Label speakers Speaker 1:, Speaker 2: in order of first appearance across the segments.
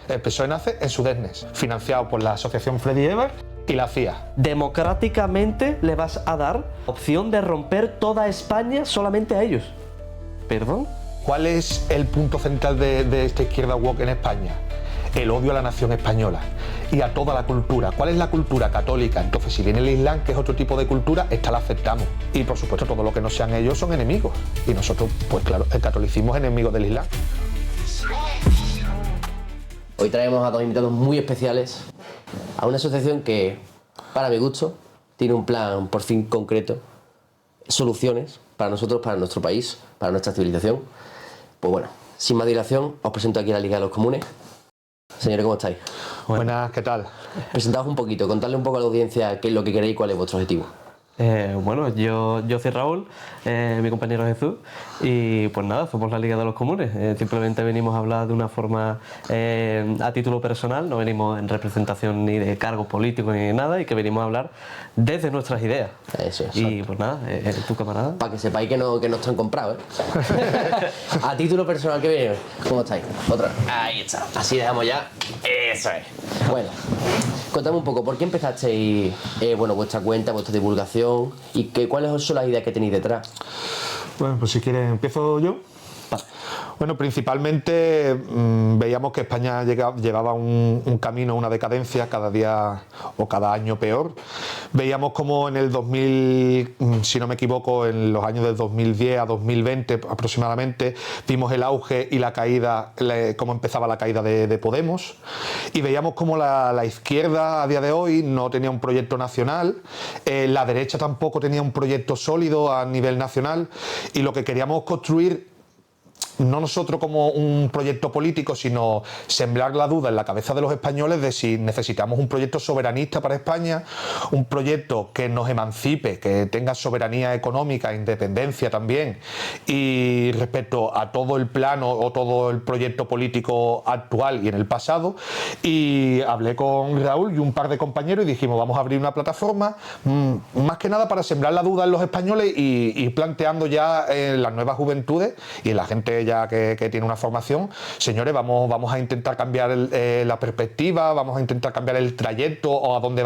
Speaker 1: El PSOE nace en Sudesnes, financiado por la Asociación Freddy Ebert y la CIA.
Speaker 2: Democráticamente le vas a dar opción de romper toda España solamente a ellos. ¿Perdón?
Speaker 1: ¿Cuál es el punto central de esta izquierda woke en España? El odio a la nación española y a toda la cultura. ¿Cuál es la cultura católica? Entonces, si viene el Islam, que es otro tipo de cultura, esta la aceptamos. Y por supuesto, todo lo que no sean ellos son enemigos. Y nosotros, pues claro, el catolicismo es enemigo del Islam.
Speaker 3: Hoy traemos a dos invitados muy especiales a una asociación que, para mi gusto, tiene un plan por fin concreto, soluciones para nosotros, para nuestro país, para nuestra civilización. Pues bueno, sin más dilación, os presento aquí a la Liga de los Comunes. Señores, ¿cómo estáis?
Speaker 1: Buenas, ¿qué tal?
Speaker 3: Presentaos un poquito, contadle un poco a la audiencia qué es lo que queréis y cuál es vuestro objetivo.
Speaker 2: Bueno, yo soy Raúl, mi compañero Jesús, y pues nada, somos la Liga de los Comunes. Simplemente venimos a hablar de una forma a título personal, no venimos en representación ni de cargos políticos ni de nada, y que venimos a hablar desde nuestras ideas.
Speaker 3: Eso es.
Speaker 2: Y pues nada, tu camarada.
Speaker 3: Para que sepáis que no están comprados, ¿eh? A título personal, que viene. ¿Cómo estáis? Otra. Ahí está. Así dejamos ya. Eso es. Bueno, contadme un poco, ¿por qué empezasteis vuestra cuenta, vuestra divulgación y cuáles son las ideas que tenéis detrás?
Speaker 1: Bueno, pues si quieres empiezo yo. Bueno, principalmente veíamos que España llevaba un camino, una decadencia cada día o cada año peor. Veíamos como en el 2000, si no me equivoco, en los años del 2010 a 2020 aproximadamente, vimos el auge y la caída, cómo empezaba la caída de Podemos, y veíamos como la izquierda a día de hoy no tenía un proyecto nacional, la derecha tampoco tenía un proyecto sólido a nivel nacional, y lo que queríamos construir, no nosotros como un proyecto político, sino sembrar la duda en la cabeza de los españoles de si necesitamos un proyecto soberanista para España, un proyecto que nos emancipe, que tenga soberanía económica, independencia también, y respecto a todo el plano o todo el proyecto político actual y en el pasado. Y hablé con Raúl y un par de compañeros y dijimos, vamos a abrir una plataforma más que nada para sembrar la duda en los españoles y ir planteando ya en las nuevas juventudes y en la gente ya que tiene una formación, señores, vamos a intentar cambiar la perspectiva, vamos a intentar cambiar el trayecto o a dónde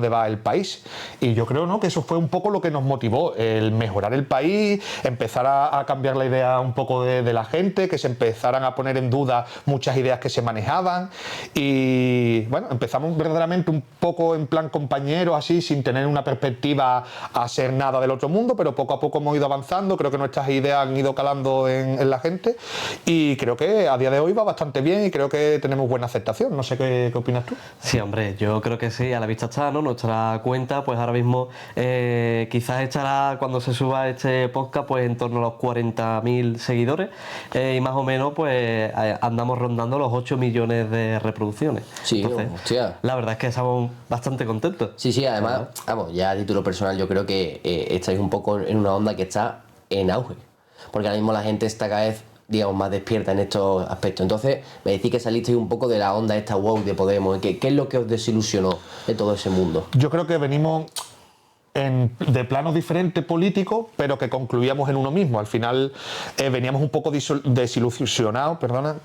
Speaker 1: va el país. Y yo creo, ¿no?, que eso fue un poco lo que nos motivó, el mejorar el país, empezar a cambiar la idea un poco de la gente, que se empezaran a poner en duda muchas ideas que se manejaban. Y bueno, empezamos verdaderamente un poco en plan compañero, así, sin tener una perspectiva a ser nada del otro mundo, pero poco a poco hemos ido avanzando. Creo que nuestras ideas han ido calando en la gente y creo que a día de hoy va bastante bien y creo que tenemos buena aceptación. No sé qué opinas tú.
Speaker 2: Sí, hombre, yo creo que sí, a la vista está, ¿no? Nuestra cuenta, pues ahora mismo quizás estará, cuando se suba este podcast, pues en torno a los 40.000 seguidores y más o menos pues andamos rondando los 8 millones de reproducciones.
Speaker 3: Sí,
Speaker 2: entonces,
Speaker 3: hostia.
Speaker 2: La verdad es que estamos bastante contentos.
Speaker 3: Sí, además, vamos, ya a título personal yo creo que estáis un poco en una onda que está en auge, porque ahora mismo la gente está cada vez, digamos, más despierta en estos aspectos. Entonces, me decís que salisteis un poco de la onda esta woke de Podemos. ¿Qué es lo que os desilusionó de todo ese mundo?
Speaker 1: Yo creo que venimos de planos diferentes políticos, pero que concluíamos en uno mismo. Al final veníamos un poco desilusionados,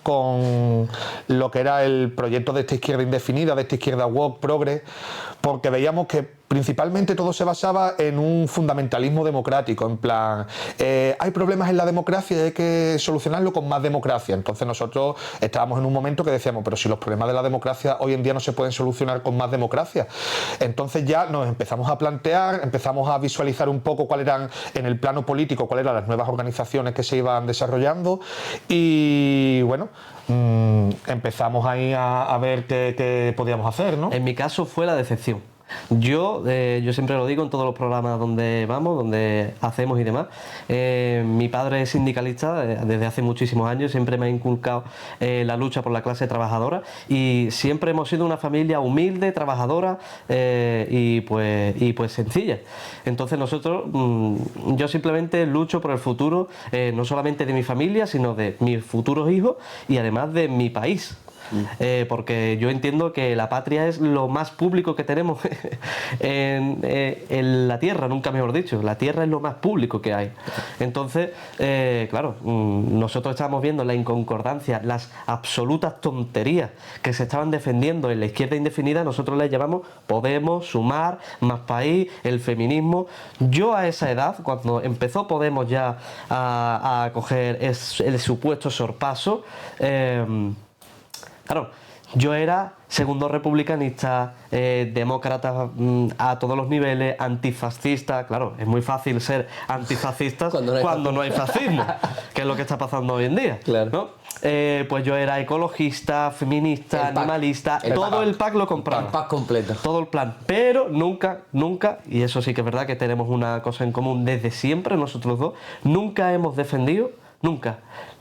Speaker 1: con lo que era el proyecto de esta izquierda indefinida, de esta izquierda woke, progre, porque veíamos que principalmente todo se basaba en un fundamentalismo democrático, en plan, hay problemas en la democracia y hay que solucionarlo con más democracia. Entonces nosotros estábamos en un momento que decíamos, pero si los problemas de la democracia hoy en día no se pueden solucionar con más democracia. Entonces ya nos empezamos a plantear, empezamos a visualizar un poco cuáles eran, en el plano político, cuáles eran las nuevas organizaciones que se iban desarrollando y bueno, empezamos ahí a ver qué podíamos hacer, ¿no?
Speaker 2: En mi caso fue la decepción. Yo siempre lo digo en todos los programas donde vamos, donde hacemos y demás. Mi padre es sindicalista desde hace muchísimos años, siempre me ha inculcado la lucha por la clase trabajadora y siempre hemos sido una familia humilde, trabajadora y pues sencilla. Entonces nosotros, yo simplemente lucho por el futuro, no solamente de mi familia, sino de mis futuros hijos y además de mi país. porque yo entiendo que la patria es lo más público que tenemos en la tierra, nunca mejor dicho. La tierra es lo más público que hay. Entonces, claro, nosotros estábamos viendo la inconcordancia, las absolutas tonterías que se estaban defendiendo en la izquierda indefinida. Nosotros les llamamos Podemos, Sumar, Más País, el feminismo. Yo a esa edad, cuando empezó Podemos ya a coger el supuesto sorpaso, claro, yo era segundo republicanista, demócrata a todos los niveles, antifascista. Claro, es muy fácil ser antifascista cuando no hay fascismo, que es lo que está pasando hoy en día.
Speaker 3: Claro.
Speaker 2: ¿No? Pues yo era ecologista, feminista, animalista, todo el pack lo compraba.
Speaker 3: El pack completo.
Speaker 2: Todo el plan. Pero nunca, y eso sí que es verdad que tenemos una cosa en común desde siempre, nosotros dos, nunca hemos defendido,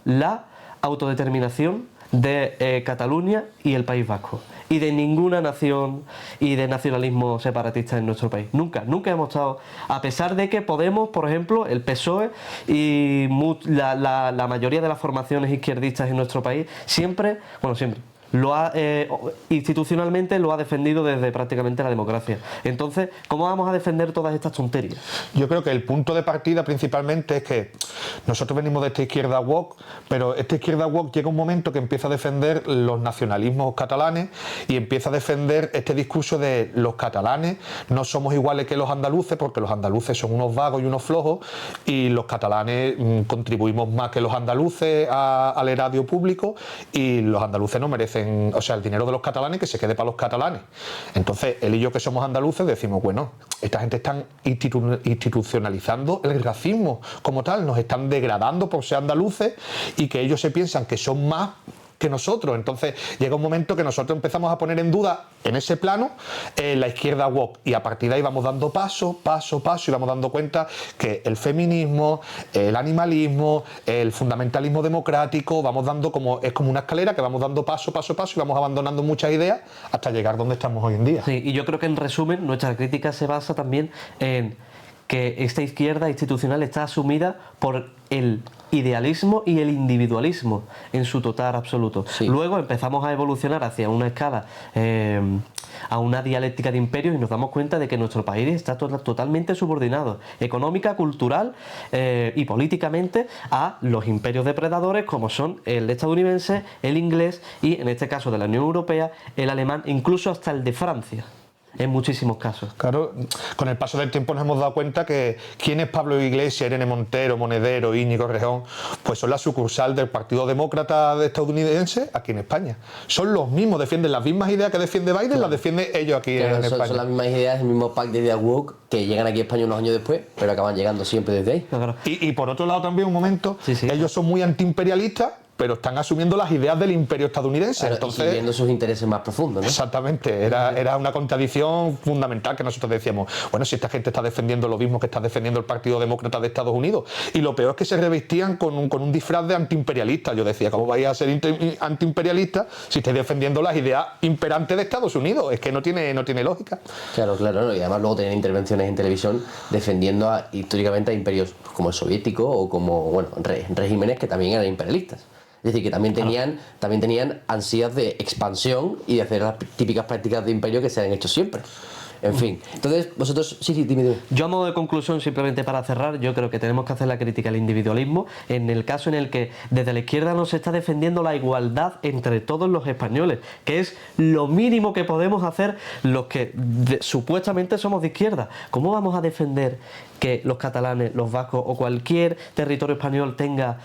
Speaker 2: la autodeterminación de Cataluña y el País Vasco, y de ninguna nación y de nacionalismo separatista en nuestro país. Nunca hemos estado, a pesar de que Podemos, por ejemplo, el PSOE y la mayoría de las formaciones izquierdistas en nuestro país siempre institucionalmente lo ha defendido desde prácticamente la democracia. Entonces, ¿cómo vamos a defender todas estas tonterías?
Speaker 1: Yo creo que el punto de partida principalmente es que nosotros venimos de esta izquierda woke, pero esta izquierda woke llega un momento que empieza a defender los nacionalismos catalanes y empieza a defender este discurso de los catalanes no somos iguales que los andaluces, porque los andaluces son unos vagos y unos flojos, y los catalanes contribuimos más que los andaluces al erario público, y los andaluces no merecen, o sea, el dinero de los catalanes que se quede para los catalanes. Entonces, él y yo, que somos andaluces, decimos, bueno, esta gente está institucionalizando el racismo como tal, nos están degradando por ser andaluces, y que ellos se piensan que son más que nosotros. Entonces llega un momento que nosotros empezamos a poner en duda en ese plano la izquierda woke, y a partir de ahí vamos dando paso y vamos dando cuenta que el feminismo, el animalismo, el fundamentalismo democrático, vamos dando es como una escalera que vamos dando paso y vamos abandonando muchas ideas hasta llegar donde estamos hoy en día.
Speaker 2: Sí, y yo creo que en resumen nuestra crítica se basa también en que esta izquierda institucional está asumida por el idealismo y el individualismo en su total absoluto.
Speaker 3: Sí.
Speaker 2: Luego empezamos a evolucionar hacia una escala, a una dialéctica de imperios, y nos damos cuenta de que nuestro país está totalmente subordinado económica, cultural y políticamente a los imperios depredadores como son el estadounidense, el inglés y, en este caso de la Unión Europea, el alemán, incluso hasta el de Francia. En muchísimos casos.
Speaker 1: Claro, con el paso del tiempo nos hemos dado cuenta que quién es Pablo Iglesias, Irene Montero, Monedero, Íñigo Errejón, pues son la sucursal del Partido Demócrata estadounidense aquí en España. Son los mismos, defienden las mismas ideas que defiende Biden, claro, las defienden ellos aquí en España.
Speaker 3: Son las mismas ideas, el mismo pack de ideas woke que llegan aquí a España unos años después, pero acaban llegando siempre desde ahí.
Speaker 2: Claro.
Speaker 1: Y por otro lado también un momento,
Speaker 2: sí.
Speaker 1: Ellos son muy antiimperialistas, pero están asumiendo las ideas del imperio estadounidense.
Speaker 3: Claro,
Speaker 1: entonces,
Speaker 3: y siguiendo sus intereses más profundos, ¿no?
Speaker 1: Exactamente, era una contradicción fundamental que nosotros decíamos, bueno, si esta gente está defendiendo lo mismo que está defendiendo el Partido Demócrata de Estados Unidos, y lo peor es que se revestían con un disfraz de antiimperialista. Yo decía, ¿cómo vais a ser antiimperialistas si estáis defendiendo las ideas imperantes de Estados Unidos? Es que no tiene lógica.
Speaker 3: Claro, ¿no? Y además luego tenían intervenciones en televisión defendiendo históricamente a imperios como el soviético o como, bueno, regímenes que también eran imperialistas. Es decir, que también tenían ansias de expansión y de hacer las típicas prácticas de imperio que se han hecho siempre. En fin, entonces vosotros, sí, dime.
Speaker 2: Yo a modo de conclusión, simplemente para cerrar, yo creo que tenemos que hacer la crítica al individualismo en el caso en el que desde la izquierda nos está defendiendo la igualdad entre todos los españoles, que es lo mínimo que podemos hacer los que supuestamente somos de izquierda. ¿Cómo vamos a defender que los catalanes, los vascos o cualquier territorio español tenga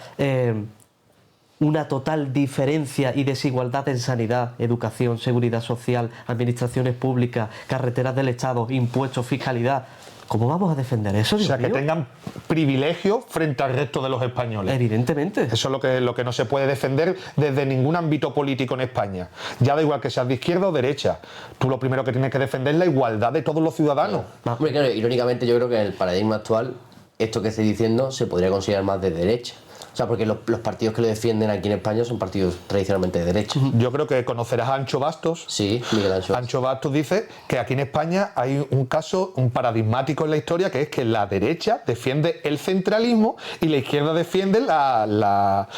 Speaker 2: una total diferencia y desigualdad en sanidad, educación, seguridad social, administraciones públicas, carreteras del Estado, impuestos, fiscalidad? ¿Cómo vamos a defender eso, Dios
Speaker 1: mío? Que tengan privilegios frente al resto de los españoles.
Speaker 2: Evidentemente.
Speaker 1: Eso es lo que no se puede defender desde ningún ámbito político en España. Ya da igual que seas de izquierda o derecha. Tú lo primero que tienes que defender es la igualdad de todos los ciudadanos.
Speaker 3: Hombre, claro, irónicamente yo creo que en el paradigma actual esto que estoy diciendo se podría considerar más de derecha. O sea, porque los partidos que lo defienden aquí en España son partidos tradicionalmente de derecha.
Speaker 1: Yo creo que conocerás a Ancho Bastos.
Speaker 3: Sí, Miguel Ancho.
Speaker 1: Ancho Bastos dice que aquí en España hay un caso, un paradigmático en la historia, que es que la derecha defiende el centralismo y la izquierda defiende la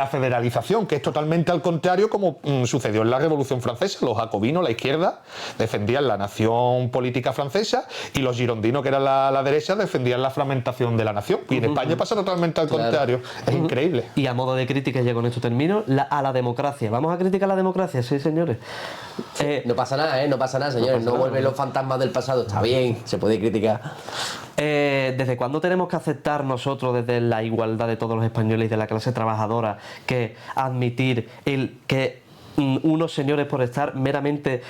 Speaker 1: federalización, que es totalmente al contrario como sucedió en la Revolución Francesa. Los jacobinos, la izquierda, defendían la nación política francesa y los girondinos, que eran la derecha, defendían la fragmentación de la nación. Y en España pasa totalmente al contrario. Es increíble.
Speaker 2: Y a modo de crítica, ya con esto termino, a la democracia. ¿Vamos a criticar la democracia? Sí, señores.
Speaker 3: No pasa nada, ¿eh? No pasa nada, señores. No vuelven los fantasmas del pasado. Está bien, se puede criticar.
Speaker 2: ¿Desde cuándo tenemos que aceptar nosotros, desde la igualdad de todos los españoles y de la clase trabajadora, que admitir que unos señores, por estar meramente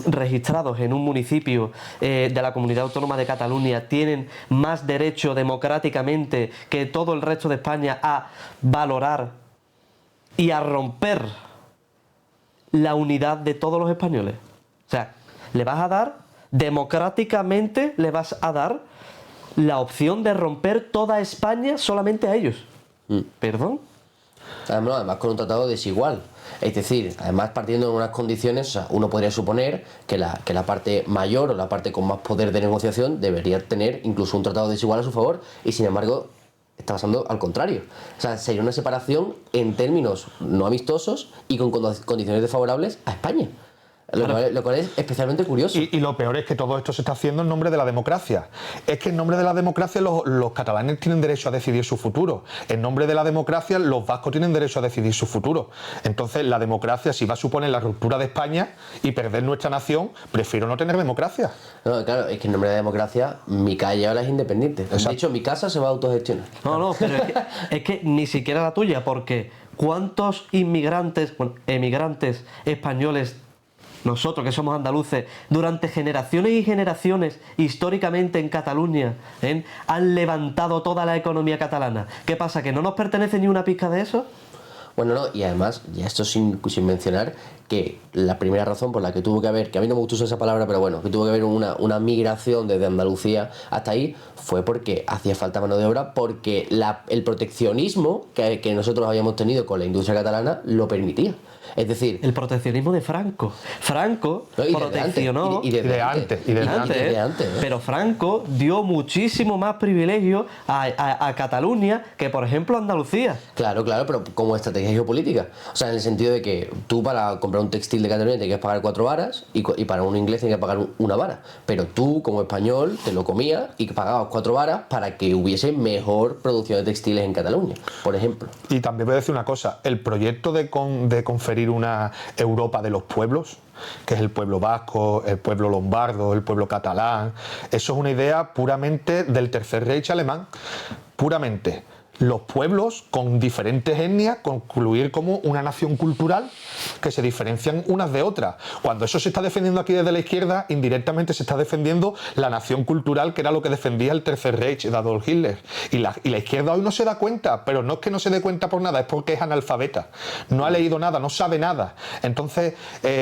Speaker 2: registrados en un municipio de la Comunidad Autónoma de Cataluña, tienen más derecho democráticamente que todo el resto de España a valorar y a romper la unidad de todos los españoles? O sea, le vas a dar, democráticamente le vas a dar la opción de romper toda España solamente a ellos. ¿Perdón?
Speaker 3: Además con un tratado desigual. Es decir, además partiendo de unas condiciones, o sea, uno podría suponer que la parte mayor o la parte con más poder de negociación debería tener incluso un tratado desigual a su favor, y sin embargo está pasando al contrario. O sea, sería una separación en términos no amistosos y con condiciones desfavorables a España. Lo cual es especialmente curioso.
Speaker 1: Y lo peor es que todo esto se está haciendo en nombre de la democracia. Es que en nombre de la democracia los catalanes tienen derecho a decidir su futuro. En nombre de la democracia los vascos tienen derecho a decidir su futuro. Entonces la democracia, si va a suponer la ruptura de España y perder nuestra nación, prefiero no tener democracia.
Speaker 3: No, claro, es que en nombre de la democracia mi calle ahora es independiente.
Speaker 1: Exacto.
Speaker 3: De hecho, mi casa se va a autogestionar.
Speaker 2: No, pero es que ni siquiera la tuya, porque ¿cuántos emigrantes españoles, nosotros que somos andaluces, durante generaciones y generaciones, históricamente en Cataluña, han levantado toda la economía catalana? ¿Qué pasa, que no nos pertenece ni una pizca de eso?
Speaker 3: Bueno, no, y además, ya esto sin mencionar que la primera razón por la que tuvo que haber, que a mí no me gustó usar esa palabra, pero bueno, que tuvo que haber una migración desde Andalucía hasta ahí, fue porque hacía falta mano de obra, porque el proteccionismo que nosotros habíamos tenido con la industria catalana lo permitía. Es decir,
Speaker 2: el proteccionismo de Franco. Franco proteccionó
Speaker 1: desde antes.
Speaker 2: Pero Franco dio muchísimo más privilegio a Cataluña que, por ejemplo, a Andalucía.
Speaker 3: Claro, pero como estrategia geopolítica. O sea, en el sentido de que tú para comprar un textil de Cataluña tienes que pagar 4 varas y para un inglés tienes que pagar 1 vara. Pero tú, como español, te lo comías y pagabas 4 varas para que hubiese mejor producción de textiles en Cataluña, por ejemplo.
Speaker 1: Y también voy a decir una cosa, el proyecto de conferir una Europa de los pueblos, que es el pueblo vasco, el pueblo lombardo, el pueblo catalán, eso es una idea puramente del Tercer Reich alemán, puramente. Los pueblos con diferentes etnias concluir como una nación cultural que se diferencian unas de otras. Cuando eso se está defendiendo aquí desde la izquierda, indirectamente se está defendiendo la nación cultural, que era lo que defendía el Tercer Reich de Adolf Hitler. Y la izquierda hoy no se da cuenta, pero no es que no se dé cuenta por nada, es porque es analfabeta. No ha leído nada, no sabe nada. Entonces,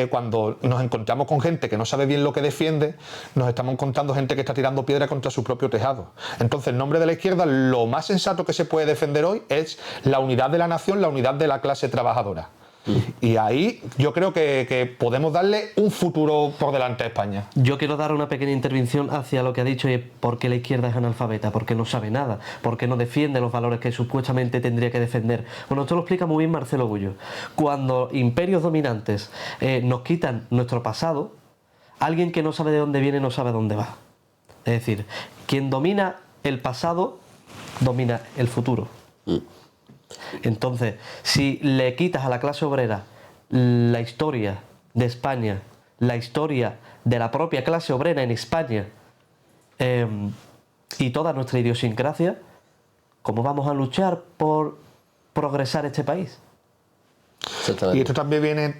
Speaker 1: cuando nos encontramos con gente que no sabe bien lo que defiende, nos estamos encontrando gente que está tirando piedra contra su propio tejado. Entonces, en nombre de la izquierda, lo más sensato que se puede defender hoy es la unidad de la nación, la unidad de la clase trabajadora. Y ahí yo creo que podemos darle un futuro por delante a España.
Speaker 2: Yo quiero dar una pequeña intervención hacia lo que ha dicho, y es por qué la izquierda es analfabeta, porque no sabe nada, porque no defiende los valores que supuestamente tendría que defender. Bueno, esto lo explica muy bien Marcelo Gullo. Cuando imperios dominantes nos quitan nuestro pasado, alguien que no sabe de dónde viene no sabe a dónde va. Es decir, quien domina el pasado domina el futuro. Entonces, si le quitas a la clase obrera la historia de España, la historia de la propia clase obrera en España y toda nuestra idiosincrasia, ¿cómo vamos a luchar por progresar este país?
Speaker 1: Y esto también viene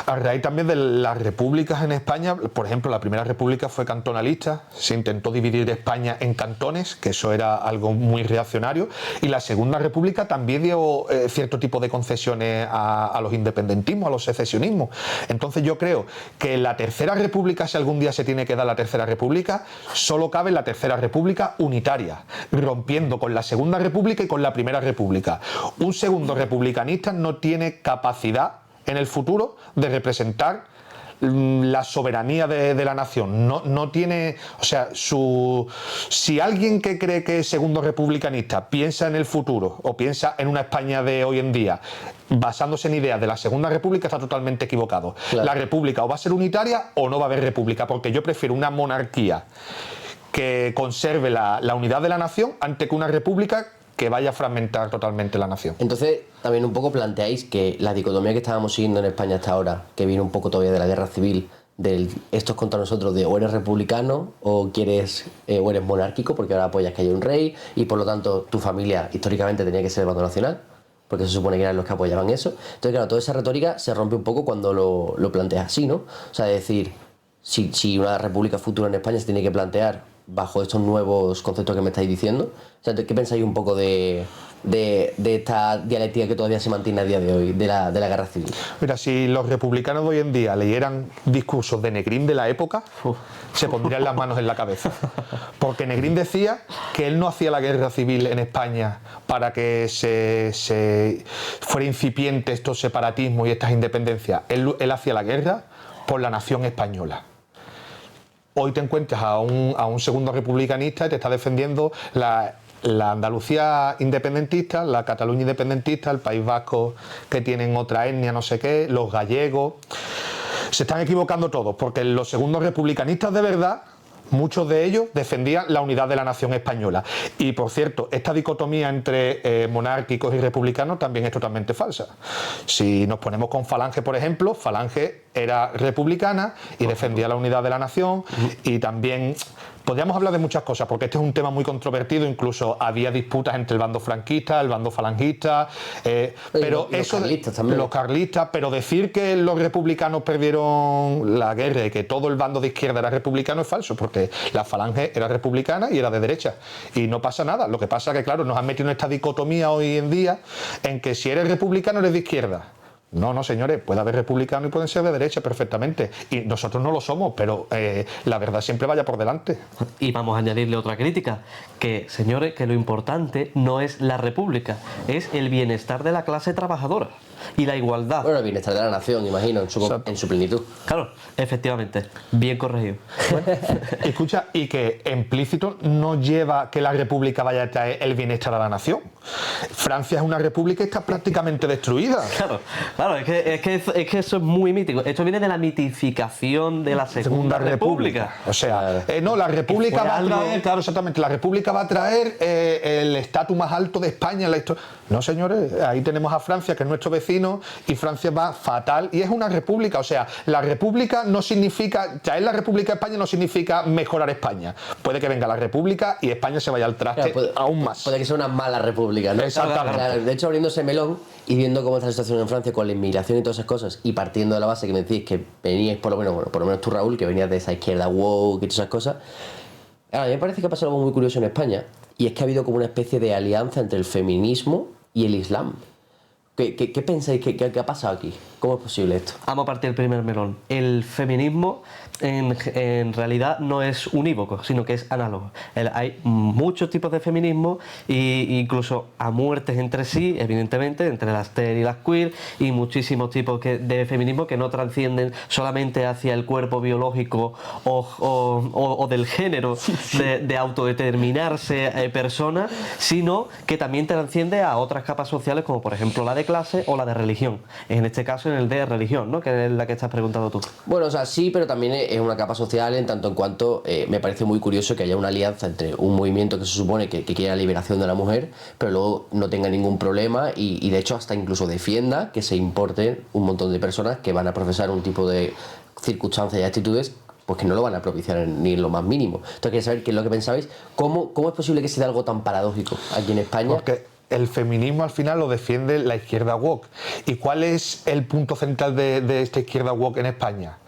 Speaker 1: A raíz también de las repúblicas en España, por ejemplo, la primera república fue cantonalista, se intentó dividir España en cantones, que eso era algo muy reaccionario, y la segunda república también dio cierto tipo de concesiones a los independentismos, a los secesionismos. Entonces yo creo que la tercera república, si algún día se tiene que dar la tercera república, solo cabe en la tercera república unitaria, rompiendo con la segunda república y con la primera república. Un segundo republicanista no tiene capacidad en el futuro de representar la soberanía de la nación. No tiene, o sea, si alguien que cree que es segundo republicanista piensa en el futuro o piensa en una España de hoy en día basándose en ideas de la segunda república, está totalmente equivocado. Claro. La república o va a ser unitaria o no va a haber república, porque yo prefiero una monarquía que conserve la unidad de la nación antes que una república que vaya a fragmentar totalmente la nación.
Speaker 3: Entonces, también un poco planteáis que la dicotomía que estábamos siguiendo en España hasta ahora, que viene un poco todavía de la guerra civil, del esto es contra nosotros, de o eres republicano o quieres o eres monárquico, porque ahora apoyas que haya un rey y por lo tanto tu familia históricamente tenía que ser el bando nacional, porque se supone que eran los que apoyaban eso. Entonces, claro, toda esa retórica se rompe un poco cuando lo planteas así, ¿no? O sea, es decir, si una república futura en España se tiene que plantear bajo estos nuevos conceptos que me estáis diciendo. O sea, ¿qué pensáis un poco de esta dialéctica que todavía se mantiene a día de hoy, de la guerra civil?
Speaker 1: Mira, si los republicanos de hoy en día leyeran discursos de Negrín de la época, se pondrían las manos en la cabeza. Porque Negrín decía que él no hacía la guerra civil en España para que se fuera incipiente estos separatismos y estas independencias. Él hacía la guerra por la nación española. Hoy te encuentras a un segundo republicanista y te está defendiendo la Andalucía independentista, la Cataluña independentista, el País Vasco que tienen otra etnia, no sé qué, los gallegos. Se están equivocando todos, porque los segundos republicanistas de verdad, muchos de ellos defendían la unidad de la nación española. Y por cierto, esta dicotomía entre monárquicos y republicanos también es totalmente falsa. Si nos ponemos con Falange, por ejemplo, Falange era republicana y defendía la unidad de la nación, y también podríamos hablar de muchas cosas, porque este es un tema muy controvertido, incluso había disputas entre el bando franquista, el bando falangista, pero los carlistas, pero decir que los republicanos perdieron la guerra y que todo el bando de izquierda era republicano es falso, porque la falange era republicana y era de derecha, y no pasa nada. Lo que pasa es que, claro, nos han metido en esta dicotomía hoy en día en que si eres republicano eres de izquierda. No, señores, puede haber republicanos y pueden ser de derecha perfectamente. Y nosotros no lo somos, pero la verdad siempre vaya por delante.
Speaker 2: Y vamos a añadirle otra crítica, que, señores, que lo importante no es la república, es el bienestar de la clase trabajadora y la igualdad.
Speaker 3: Bueno, el bienestar de la nación, imagino, en su plenitud.
Speaker 2: Claro, efectivamente, bien corregido.
Speaker 1: Bueno, escucha, y que implícito no lleva que la república vaya a traer el bienestar a la nación. Francia es una república y está prácticamente destruida.
Speaker 2: Claro, es que eso es muy mítico. Esto viene de la mitificación de la Segunda República.
Speaker 1: O sea, no, la república va a traer, claro, exactamente, la república va a traer el estatus más alto de España en la historia. No, señores, ahí tenemos a Francia, que es nuestro vecino, y Francia va fatal, y es una república. O sea, la república no significa, traer la república a España no significa mejorar España. Puede que venga la república y España se vaya al traste aún más.
Speaker 3: Puede que sea una mala república, ¿no?
Speaker 1: Exactamente.
Speaker 3: Claro, de hecho, abriéndose melón y viendo cómo está la situación en Francia con la inmigración y todas esas cosas, y partiendo de la base que me decís que veníais, por lo menos tú, Raúl, que venías de esa izquierda woke y todas esas cosas, a mí me parece que ha pasado algo muy curioso en España, y es que ha habido como una especie de alianza entre el feminismo y el Islam. ¿Qué pensáis? ¿Qué ha pasado aquí? ¿Cómo es posible esto?
Speaker 2: Vamos a partir del primer melón. El feminismo en realidad no es unívoco, sino que es análogo. Hay muchos tipos de feminismo, e incluso a muertes entre sí, evidentemente, entre las TER y las queer, y muchísimos tipos de feminismo que no trascienden solamente hacia el cuerpo biológico o del género de autodeterminarse persona, sino que también trasciende a otras capas sociales, como por ejemplo la de clase o la de religión. En este caso, en el de religión, ¿no? Que es la que estás preguntando tú.
Speaker 3: Bueno, o sea, sí, pero también es una capa social en tanto en cuanto me parece muy curioso que haya una alianza entre un movimiento que se supone que quiere la liberación de la mujer, pero luego no tenga ningún problema y de hecho hasta incluso defienda que se importen un montón de personas que van a profesar un tipo de circunstancias y actitudes pues que no lo van a propiciar ni en lo más mínimo. Entonces quería saber qué es lo que pensabais, cómo es posible que se dé algo tan paradójico aquí en España.
Speaker 1: Porque el feminismo al final lo defiende la izquierda woke. ¿Y cuál es el punto central de esta izquierda woke en España?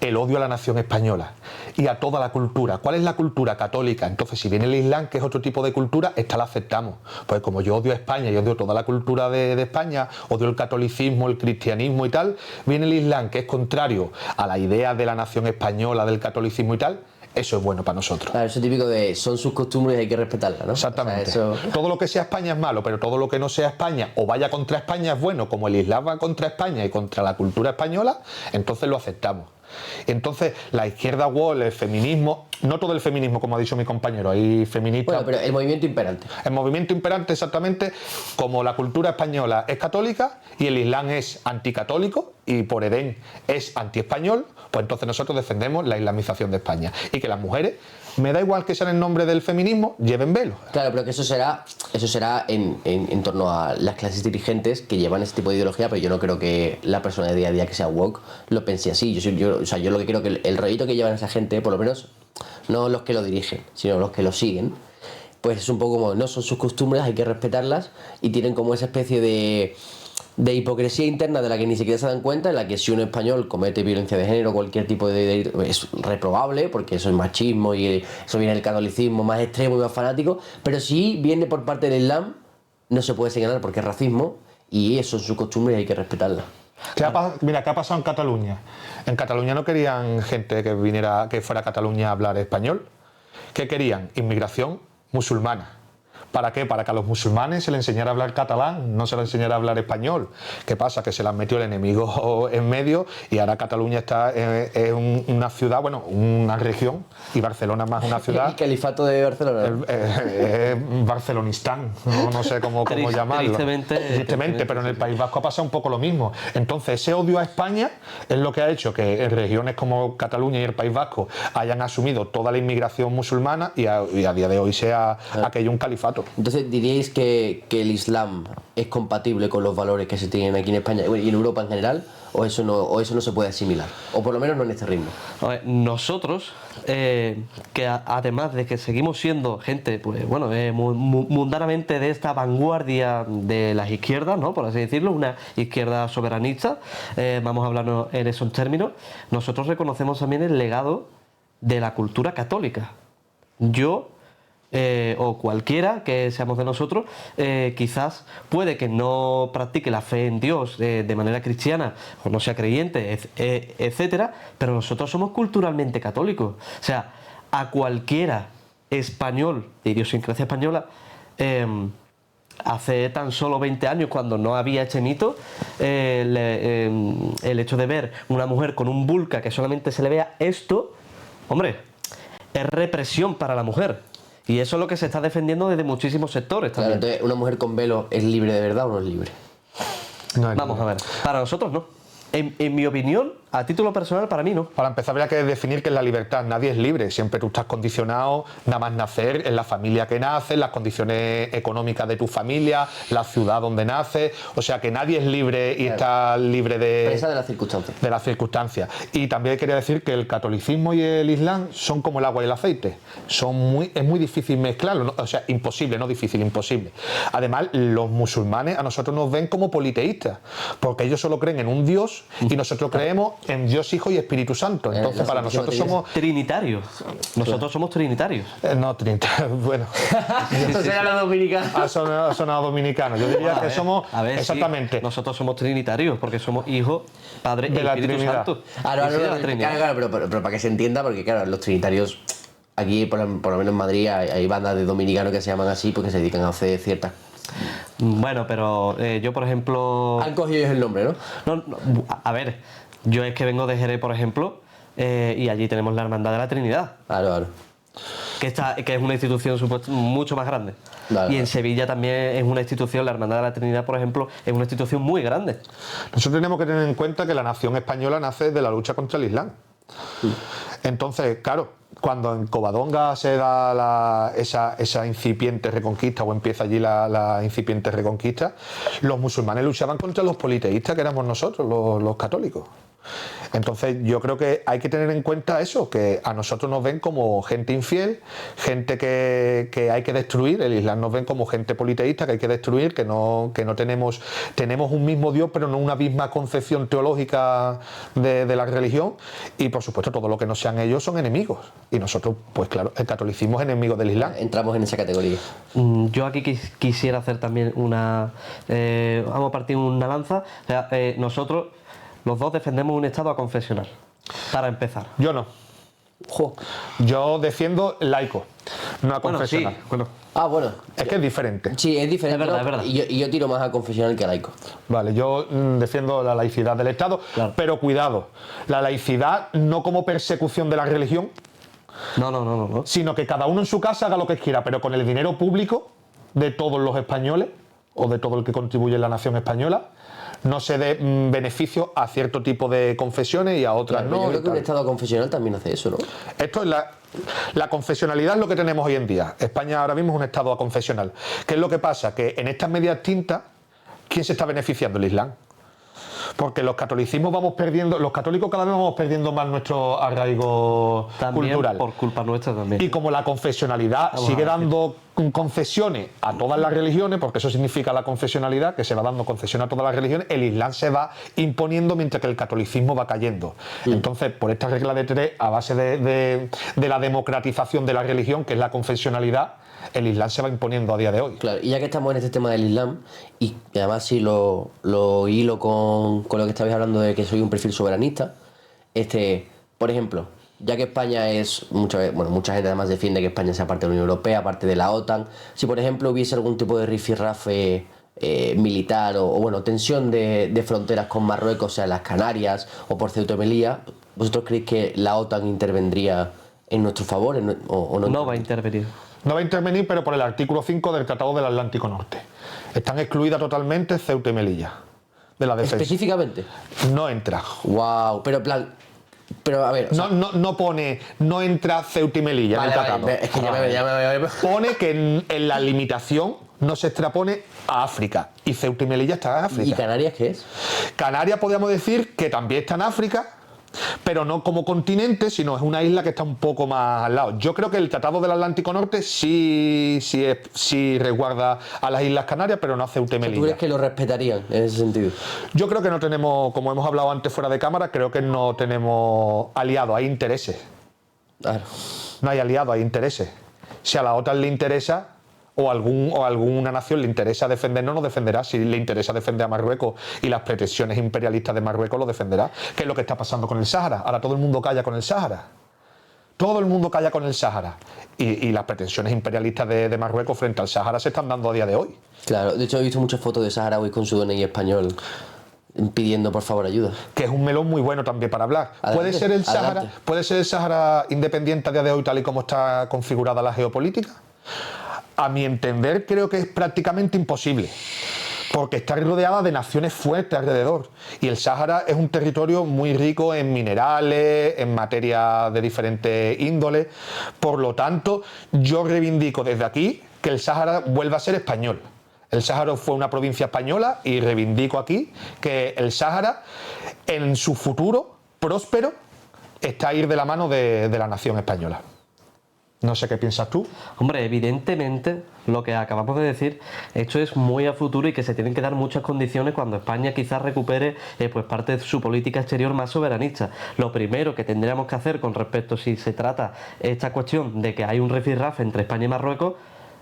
Speaker 1: El odio a la nación española y a toda la cultura. ¿Cuál es la cultura católica? Entonces, si viene el Islam, que es otro tipo de cultura, esta la aceptamos. Pues como yo odio a España y odio toda la cultura de España, odio el catolicismo, el cristianismo y tal, viene el Islam, que es contrario a la idea de la nación española, del catolicismo y tal. Eso es bueno para nosotros.
Speaker 3: Claro, eso es típico de son sus costumbres y hay que respetarlas, ¿no?
Speaker 1: Exactamente.
Speaker 3: O sea, eso...
Speaker 1: Todo lo que sea España es malo, pero todo lo que no sea España o vaya contra España es bueno. Como el Islam va contra España y contra la cultura española, entonces lo aceptamos. Entonces, la izquierda woke, el feminismo, no todo el feminismo, como ha dicho mi compañero, hay feministas.
Speaker 3: Bueno, pero el movimiento imperante.
Speaker 1: El movimiento imperante, exactamente, como la cultura española es católica y el Islam es anticatólico y por Edén es antiespañol, pues entonces nosotros defendemos la islamización de España y que las mujeres, me da igual que sean en nombre del feminismo, lleven velo.
Speaker 3: Claro, pero que eso será en torno a las clases dirigentes que llevan ese tipo de ideología, pero yo no creo que la persona de día a día que sea woke lo pense así. Yo lo que creo que el rollito que llevan esa gente, por lo menos no los que lo dirigen, sino los que lo siguen, pues es un poco como, no son sus costumbres, hay que respetarlas y tienen como esa especie de hipocresía interna de la que ni siquiera se dan cuenta, en la que si un español comete violencia de género, cualquier tipo de delito, es reprobable, porque eso es machismo y eso viene del catolicismo más extremo y más fanático, pero si viene por parte del Islam, no se puede señalar porque es racismo y eso es su costumbre y hay que respetarla.
Speaker 1: Mira, ¿qué ha pasado en Cataluña? En Cataluña no querían gente que fuera a Cataluña a hablar español. ¿Qué querían? Inmigración musulmana. ¿Para qué? Para que a los musulmanes se les enseñara a hablar catalán, no se les enseñara a hablar español. ¿Qué pasa? Que se les metió el enemigo en medio y ahora Cataluña está en una ciudad, bueno, una región, y Barcelona más una ciudad.
Speaker 3: El califato de Barcelona.
Speaker 1: Barcelonistán, no sé cómo llamarlo. Tristemente, pero en el País Vasco ha pasado un poco lo mismo. Entonces, ese odio a España es lo que ha hecho que en regiones como Cataluña y el País Vasco hayan asumido toda la inmigración musulmana y a día de hoy sea aquello un califato.
Speaker 3: Entonces, ¿diríais que el Islam es compatible con los valores que se tienen aquí en España y en Europa en general? ¿O eso no se puede asimilar? O por lo menos no en este ritmo.
Speaker 2: A ver, nosotros, que además de que seguimos siendo gente, pues bueno, mundanamente de esta vanguardia de las izquierdas, ¿no? Por así decirlo, una izquierda soberanista, vamos a hablar en esos términos, nosotros reconocemos también el legado de la cultura católica. Yo... o cualquiera que seamos de nosotros, quizás puede que no practique la fe en Dios de manera cristiana o no sea creyente, etcétera, pero nosotros somos culturalmente católicos. O sea, a cualquiera español, de idiosincrasia española, hace tan solo 20 años, cuando no había este mito, el hecho de ver una mujer con un burka que solamente se le vea esto, hombre, es represión para la mujer. Y eso es lo que se está defendiendo desde muchísimos sectores también.
Speaker 3: Claro, entonces, ¿una mujer con velo es libre de verdad o no es libre?
Speaker 2: Vamos a ver, para nosotros no. En mi opinión, a título personal, para mí no.
Speaker 1: Para empezar, habría que definir qué es la libertad. Nadie es libre. Siempre tú estás condicionado, nada más nacer, en la familia que naces, las condiciones económicas de tu familia, la ciudad donde naces. O sea, que nadie es libre y está libre de...
Speaker 3: Presa de las circunstancias.
Speaker 1: De las circunstancias. Y también quería decir que el catolicismo y el islam son como el agua y el aceite. Es muy difícil mezclarlo. O sea, imposible, no difícil, imposible. Además, los musulmanes a nosotros nos ven como politeístas, porque ellos solo creen en un Dios y nosotros creemos en Dios, Hijo y Espíritu Santo. Entonces, para nosotros somos...
Speaker 2: Trinitarios. Nosotros somos trinitarios.
Speaker 1: No, trinitarios, bueno.
Speaker 3: Esto será la dominicana.
Speaker 1: Ha sonado dominicano. Yo diría que somos... exactamente.
Speaker 2: Sí, nosotros somos trinitarios, porque somos Hijo, Padre y Espíritu Santo.
Speaker 3: Claro, pero para que se entienda, porque claro, los trinitarios... Aquí, por lo menos en Madrid, hay bandas de dominicanos que se llaman así porque se dedican a hacer ciertas...
Speaker 2: Bueno, pero yo, por ejemplo...
Speaker 3: Han cogido ellos el nombre, ¿no?
Speaker 2: No, a ver, yo es que vengo de Jerez, por ejemplo, y allí tenemos la Hermandad de la Trinidad.
Speaker 3: Claro.
Speaker 2: Que es una institución mucho más grande. Y en Sevilla también es una institución, la Hermandad de la Trinidad, por ejemplo, es una institución muy grande.
Speaker 1: Nosotros tenemos que tener en cuenta que la nación española nace de la lucha contra el Islam. Entonces, claro, cuando en Covadonga se da esa incipiente reconquista o empieza allí la incipiente reconquista, los musulmanes luchaban contra los politeístas que éramos nosotros, los católicos. Entonces yo creo que hay que tener en cuenta eso, que a nosotros nos ven como gente infiel, gente que hay que destruir. El Islam nos ven como gente politeísta que hay que destruir, que no tenemos un mismo Dios, pero no una misma concepción teológica de la religión. Y por supuesto todo lo que no sean ellos son enemigos. Y nosotros, pues claro, el catolicismo es enemigo del Islam.
Speaker 3: Entramos en esa categoría.
Speaker 2: Yo aquí quisiera hacer también vamos a partir una lanza. O sea, nosotros los dos defendemos un Estado aconfesional, para empezar.
Speaker 1: Yo no.
Speaker 3: Ojo.
Speaker 1: Yo defiendo laico, no a
Speaker 2: Bueno,
Speaker 1: confesional.
Speaker 2: sí, bueno.
Speaker 3: Ah, bueno.
Speaker 1: Es que es diferente.
Speaker 3: Sí, es diferente.
Speaker 2: Es verdad,
Speaker 3: ¿no?
Speaker 2: es verdad.
Speaker 3: Y yo tiro más a confesional que a laico.
Speaker 1: Vale, yo defiendo la laicidad del Estado,
Speaker 2: Claro.
Speaker 1: pero cuidado, la laicidad no como persecución de la religión,
Speaker 2: No.
Speaker 1: sino que cada uno en su casa haga lo que quiera, pero con el dinero público de todos los españoles o de todo el que contribuye en la nación española, no se dé beneficio a cierto tipo de confesiones y a otras
Speaker 3: Claro,
Speaker 1: no.
Speaker 3: yo
Speaker 1: y
Speaker 3: creo que un
Speaker 1: tal.
Speaker 3: Estado confesional también hace eso, ¿no?
Speaker 1: Esto es la confesionalidad es lo que tenemos hoy en día. España ahora mismo es un Estado aconfesional. ¿Qué es lo que pasa? Que en estas medias tintas, ¿quién se está beneficiando? El Islam. Porque los catolicismos vamos perdiendo, los católicos cada vez vamos perdiendo más nuestro arraigo
Speaker 2: También
Speaker 1: cultural.
Speaker 2: por culpa nuestra también.
Speaker 1: Y como la confesionalidad
Speaker 2: Vamos
Speaker 1: sigue
Speaker 2: a ver.
Speaker 1: dando concesiones a todas las religiones, porque eso significa la confesionalidad, que se va dando concesión a todas las religiones, el Islam se va imponiendo mientras que el catolicismo va cayendo. Entonces, por esta regla de tres, a base de la democratización de la religión, que es la confesionalidad, el Islam se va imponiendo a día de hoy.
Speaker 3: Claro, y ya que estamos en este tema del Islam, y además sí lo hilo con lo que estabais hablando de que soy un perfil soberanista, por ejemplo, ya que España es, mucha gente además defiende que España sea parte de la Unión Europea, parte de la OTAN, si por ejemplo hubiese algún tipo de rifirrafe militar o bueno, tensión de fronteras con Marruecos, sea en las Canarias o por Ceuta y Melilla, ¿vosotros creéis que la OTAN intervendría en nuestro favor o no?
Speaker 2: No va a intervenir.
Speaker 1: No va a intervenir, pero por el artículo 5 del Tratado del Atlántico Norte. Están excluidas totalmente Ceuta y Melilla de la defensa.
Speaker 3: Específicamente.
Speaker 1: No entra.
Speaker 3: Wow, pero en plan, pero a ver, o sea,
Speaker 1: No pone, no entra Ceuta y Melilla en el tratado.
Speaker 3: es que ya me
Speaker 1: Pone que en la limitación no se extrapone a África. Y Ceuta y Melilla está en
Speaker 3: ¿Y
Speaker 1: África.
Speaker 3: Canarias qué es?
Speaker 1: Canarias podríamos decir que también está en África, pero no como continente, sino es una isla que está un poco más al lado. Yo creo que el Tratado del Atlántico Norte sí resguarda a las Islas Canarias, pero no a Ceuta y
Speaker 3: ¿Tú
Speaker 1: Melilla.
Speaker 3: crees que lo respetarían en ese sentido?
Speaker 1: Yo creo que no tenemos, como hemos hablado antes fuera de cámara, creo que no tenemos aliados, hay intereses.
Speaker 3: Claro.
Speaker 1: No hay aliados, hay intereses. Si a la OTAN le interesa, o alguna nación le interesa defendernos, nos defenderá. Si le interesa defender a Marruecos y las pretensiones imperialistas de Marruecos, lo defenderá. ¿Qué es lo que está pasando con el Sáhara? Ahora todo el mundo calla con el Sáhara. Todo el mundo calla con el Sáhara. Y las pretensiones imperialistas de Marruecos frente al Sáhara se están dando a día de hoy.
Speaker 3: Claro, de hecho he visto muchas fotos de saharauis con su DNI español pidiendo por favor ayuda.
Speaker 1: Que es un melón muy bueno también para hablar.
Speaker 3: Adelante,
Speaker 1: ¿Puede ser el Sáhara independiente a día de hoy tal y como está configurada la geopolítica? A mi entender creo que es prácticamente imposible, porque está rodeada de naciones fuertes alrededor y el Sáhara es un territorio muy rico en minerales, en materia de diferentes índoles. Por lo tanto, yo reivindico desde aquí que el Sáhara vuelva a ser español. El Sáhara fue una provincia española y reivindico aquí que el Sáhara en su futuro próspero está a ir de la mano de la nación española. No sé qué piensas tú.
Speaker 2: Hombre, evidentemente, lo que acabamos de decir, esto es muy a futuro y que se tienen que dar muchas condiciones cuando España quizás recupere pues parte de su política exterior más soberanista. Lo primero que tendríamos que hacer con respecto si se trata esta cuestión de que hay un rifirrafe entre España y Marruecos,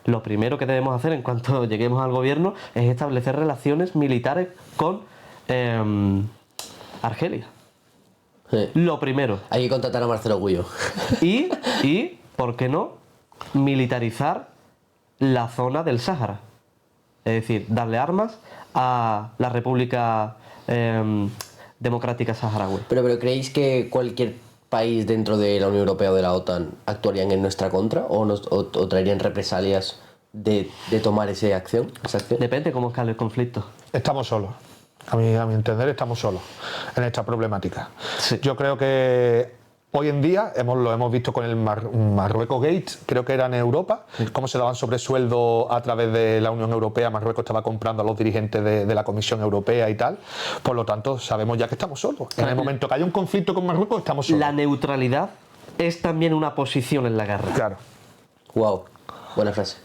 Speaker 2: lo primero que debemos hacer en cuanto lleguemos al gobierno es establecer relaciones militares con Argelia. Lo primero.
Speaker 3: Hay que contratar a Marcelo Gullo.
Speaker 2: Y, ¿por qué no?, militarizar la zona del Sáhara. Es decir, darle armas a la República Democrática Saharaui.
Speaker 3: Pero ¿creéis que cualquier país dentro de la Unión Europea o de la OTAN actuarían en nuestra contra o traerían represalias de tomar esa acción?
Speaker 2: Depende cómo escale el conflicto.
Speaker 1: Estamos solos. A mi entender estamos solos en esta problemática.
Speaker 2: Sí.
Speaker 1: Yo creo que hoy en día, lo hemos visto con el Marruecos Gate, creo que era en Europa, cómo se daban sobresueldo a través de la Unión Europea. Marruecos estaba comprando a los dirigentes de la Comisión Europea y tal. Por lo tanto, sabemos ya que estamos solos. En el momento que haya un conflicto con Marruecos, estamos solos.
Speaker 2: La neutralidad es también una posición en la guerra.
Speaker 1: Claro.
Speaker 3: Wow, buena frase.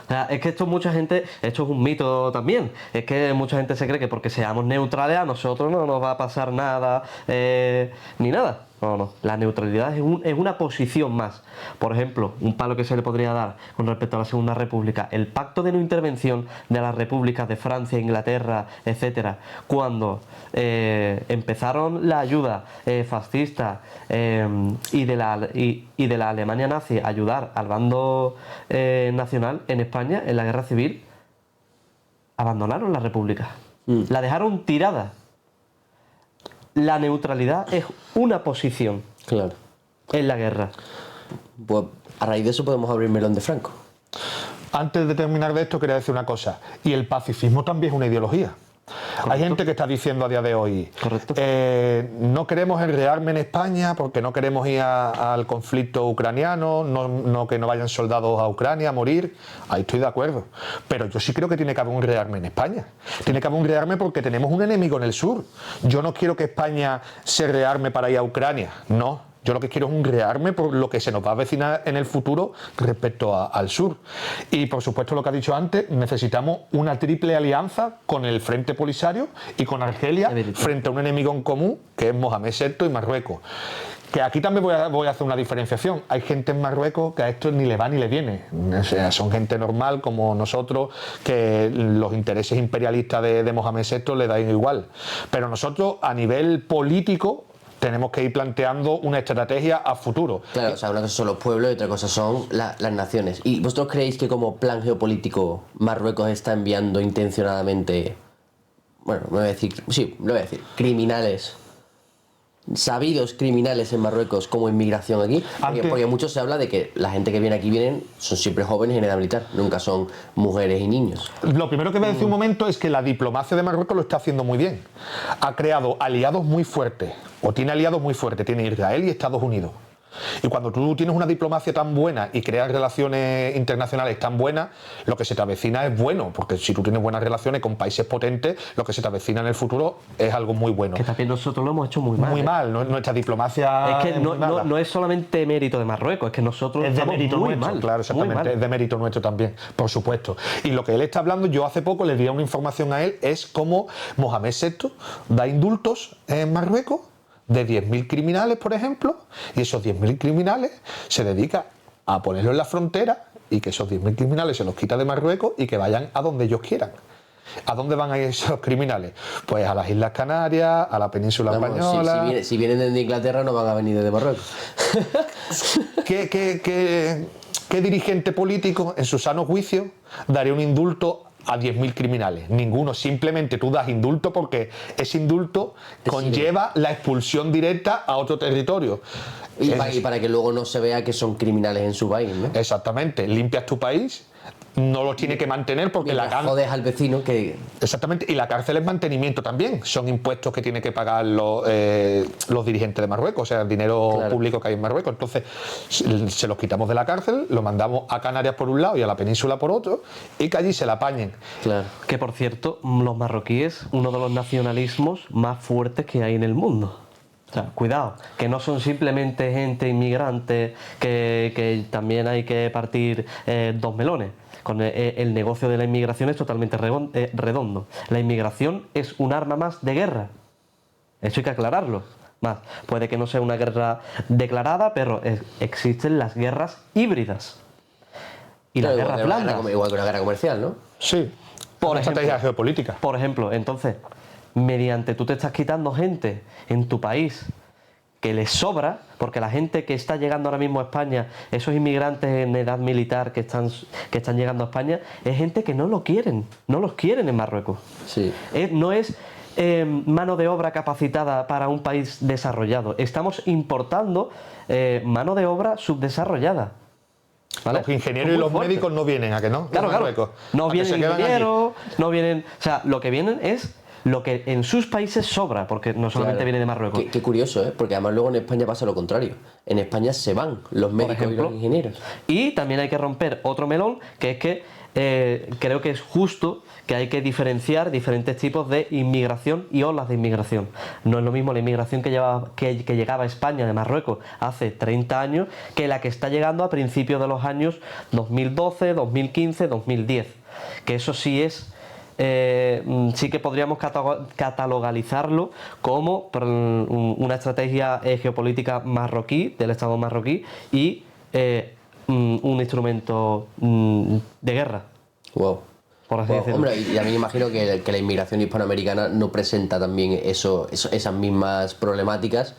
Speaker 2: O sea, es que esto es un mito también. Es que mucha gente se cree que porque seamos neutrales a nosotros no nos va a pasar nada, ni nada. No. La neutralidad es una posición más. Por ejemplo, un palo que se le podría dar con respecto a la Segunda República, el pacto de no intervención de las repúblicas de Francia, Inglaterra, etcétera, cuando empezaron la ayuda fascista y de la Alemania nazi a ayudar al bando nacional en España en la guerra civil, abandonaron la república, la dejaron tirada. La neutralidad es una posición,
Speaker 3: claro,
Speaker 2: en la guerra.
Speaker 3: Pues a raíz de eso podemos abrir melón de Franco.
Speaker 1: Antes de terminar de esto, quería decir una cosa. Y el pacifismo también es una ideología. Correcto. Hay gente que está diciendo a día de hoy, no queremos el rearme en España porque no queremos ir al conflicto ucraniano, no que no vayan soldados a Ucrania a morir. Ahí estoy de acuerdo. Pero yo sí creo que tiene que haber un rearme en España. Tiene que haber un rearme porque tenemos un enemigo en el sur. Yo no quiero que España se rearme para ir a Ucrania. No. Yo lo que quiero es un rearme por lo que se nos va a avecinar en el futuro respecto al sur. Y por supuesto, lo que ha dicho antes, necesitamos una triple alianza con el Frente Polisario y con Argelia frente a un enemigo en común que es Mohamed VI y Marruecos. Que aquí también voy a hacer una diferenciación. Hay gente en Marruecos que a esto ni le va ni le viene. O sea, son gente normal como nosotros, que los intereses imperialistas de Mohamed VI le dan igual. Pero nosotros, a nivel político, tenemos que ir planteando una estrategia a futuro.
Speaker 3: Claro, o sea, una cosa son los pueblos y otra cosa son las naciones. ¿Y vosotros creéis que como plan geopolítico Marruecos está enviando intencionadamente, bueno, me voy a decir, sí, lo voy a decir, criminales, sabidos criminales en Marruecos como inmigración aquí? Porque mucho se habla de que la gente que viene aquí son siempre jóvenes en edad militar, nunca son mujeres y niños.
Speaker 1: Lo primero que voy a decir un momento es que la diplomacia de Marruecos lo está haciendo muy bien. Ha creado aliados muy fuertes, o tiene aliados muy fuertes, tiene Israel y Estados Unidos. Y cuando tú tienes una diplomacia tan buena y creas relaciones internacionales tan buenas, lo que se te avecina es bueno, porque si tú tienes buenas relaciones con países potentes, lo que se te avecina en el futuro es algo muy bueno.
Speaker 2: Que también nosotros lo hemos hecho muy mal.
Speaker 1: Muy mal, nuestra diplomacia
Speaker 2: es que no es solamente mérito de Marruecos, es que nosotros
Speaker 1: es de mérito
Speaker 2: muy
Speaker 1: nuestro,
Speaker 2: mal.
Speaker 1: Claro, exactamente, es de mérito nuestro también, por supuesto. Y lo que él está hablando, yo hace poco le di una información a él, es cómo Mohamed VI da indultos en Marruecos de 10.000 criminales, por ejemplo, y esos 10.000 criminales se dedica a ponerlos en la frontera y que esos 10.000 criminales se los quita de Marruecos y que vayan a donde ellos quieran. ¿A dónde van a ir esos criminales? Pues a las Islas Canarias, a la península española.
Speaker 3: Si vienen desde Inglaterra no van a venir desde Marruecos.
Speaker 1: ¿Qué dirigente político en su sano juicio daría un indulto a 10.000 criminales? Ninguno. Simplemente tú das indulto porque ese indulto conlleva la expulsión directa a otro territorio.
Speaker 3: Y para que luego no se vea que son criminales en su país, ¿no?
Speaker 1: Exactamente. Limpias tu país, no los tiene que mantener porque la cárcel...
Speaker 3: jodes al vecino que...
Speaker 1: Exactamente. Y la cárcel es mantenimiento también. Son impuestos que tienen que pagar los dirigentes de Marruecos, o sea, el dinero público que hay en Marruecos. Entonces, se los quitamos de la cárcel, lo mandamos a Canarias por un lado y a la península por otro, y que allí se la apañen.
Speaker 2: Claro. Que, por cierto, los marroquíes, uno de los nacionalismos más fuertes que hay en el mundo. O sea, cuidado, que no son simplemente gente inmigrante, que también hay que partir dos melones. Con el negocio de la inmigración es totalmente redondo. La inmigración es un arma más de guerra. Eso hay que aclararlo. Más, puede que no sea una guerra declarada, pero existen las guerras híbridas. Y las guerras blandas.
Speaker 3: Igual que una guerra comercial, ¿no?
Speaker 1: Sí, por estrategia geopolítica.
Speaker 2: Por ejemplo, entonces, mediante tú te estás quitando gente en tu país que les sobra, porque la gente que está llegando ahora mismo a España, esos inmigrantes en edad militar que están llegando a España, es gente que no los quieren en Marruecos.
Speaker 3: Sí.
Speaker 2: No es mano de obra capacitada para un país desarrollado. Estamos importando mano de obra subdesarrollada. ¿Vale?
Speaker 1: Los ingenieros y los médicos no vienen, ¿a que no?
Speaker 2: Claro. No vienen ingenieros, no vienen... O sea, lo que vienen es lo que en sus países sobra, porque no solamente
Speaker 3: Claro.
Speaker 2: viene de Marruecos.
Speaker 3: Qué curioso, ¿eh? Porque además luego en España pasa lo contrario. En España se van los médicos y
Speaker 2: ejemplo.
Speaker 3: los ingenieros.
Speaker 2: Y también hay que romper otro melón, que es que creo que es justo que hay que diferenciar diferentes tipos de inmigración y olas de inmigración. No es lo mismo la inmigración que llegaba a España de Marruecos hace 30 años que la que está llegando a principios de los años 2012, 2015, 2010. Que eso sí es... sí que podríamos catalogalizarlo como una estrategia geopolítica marroquí, del Estado marroquí, y un instrumento de guerra,
Speaker 3: Wow.
Speaker 2: por así decirlo.
Speaker 3: Hombre, y a mí me imagino que la inmigración hispanoamericana no presenta también esas mismas problemáticas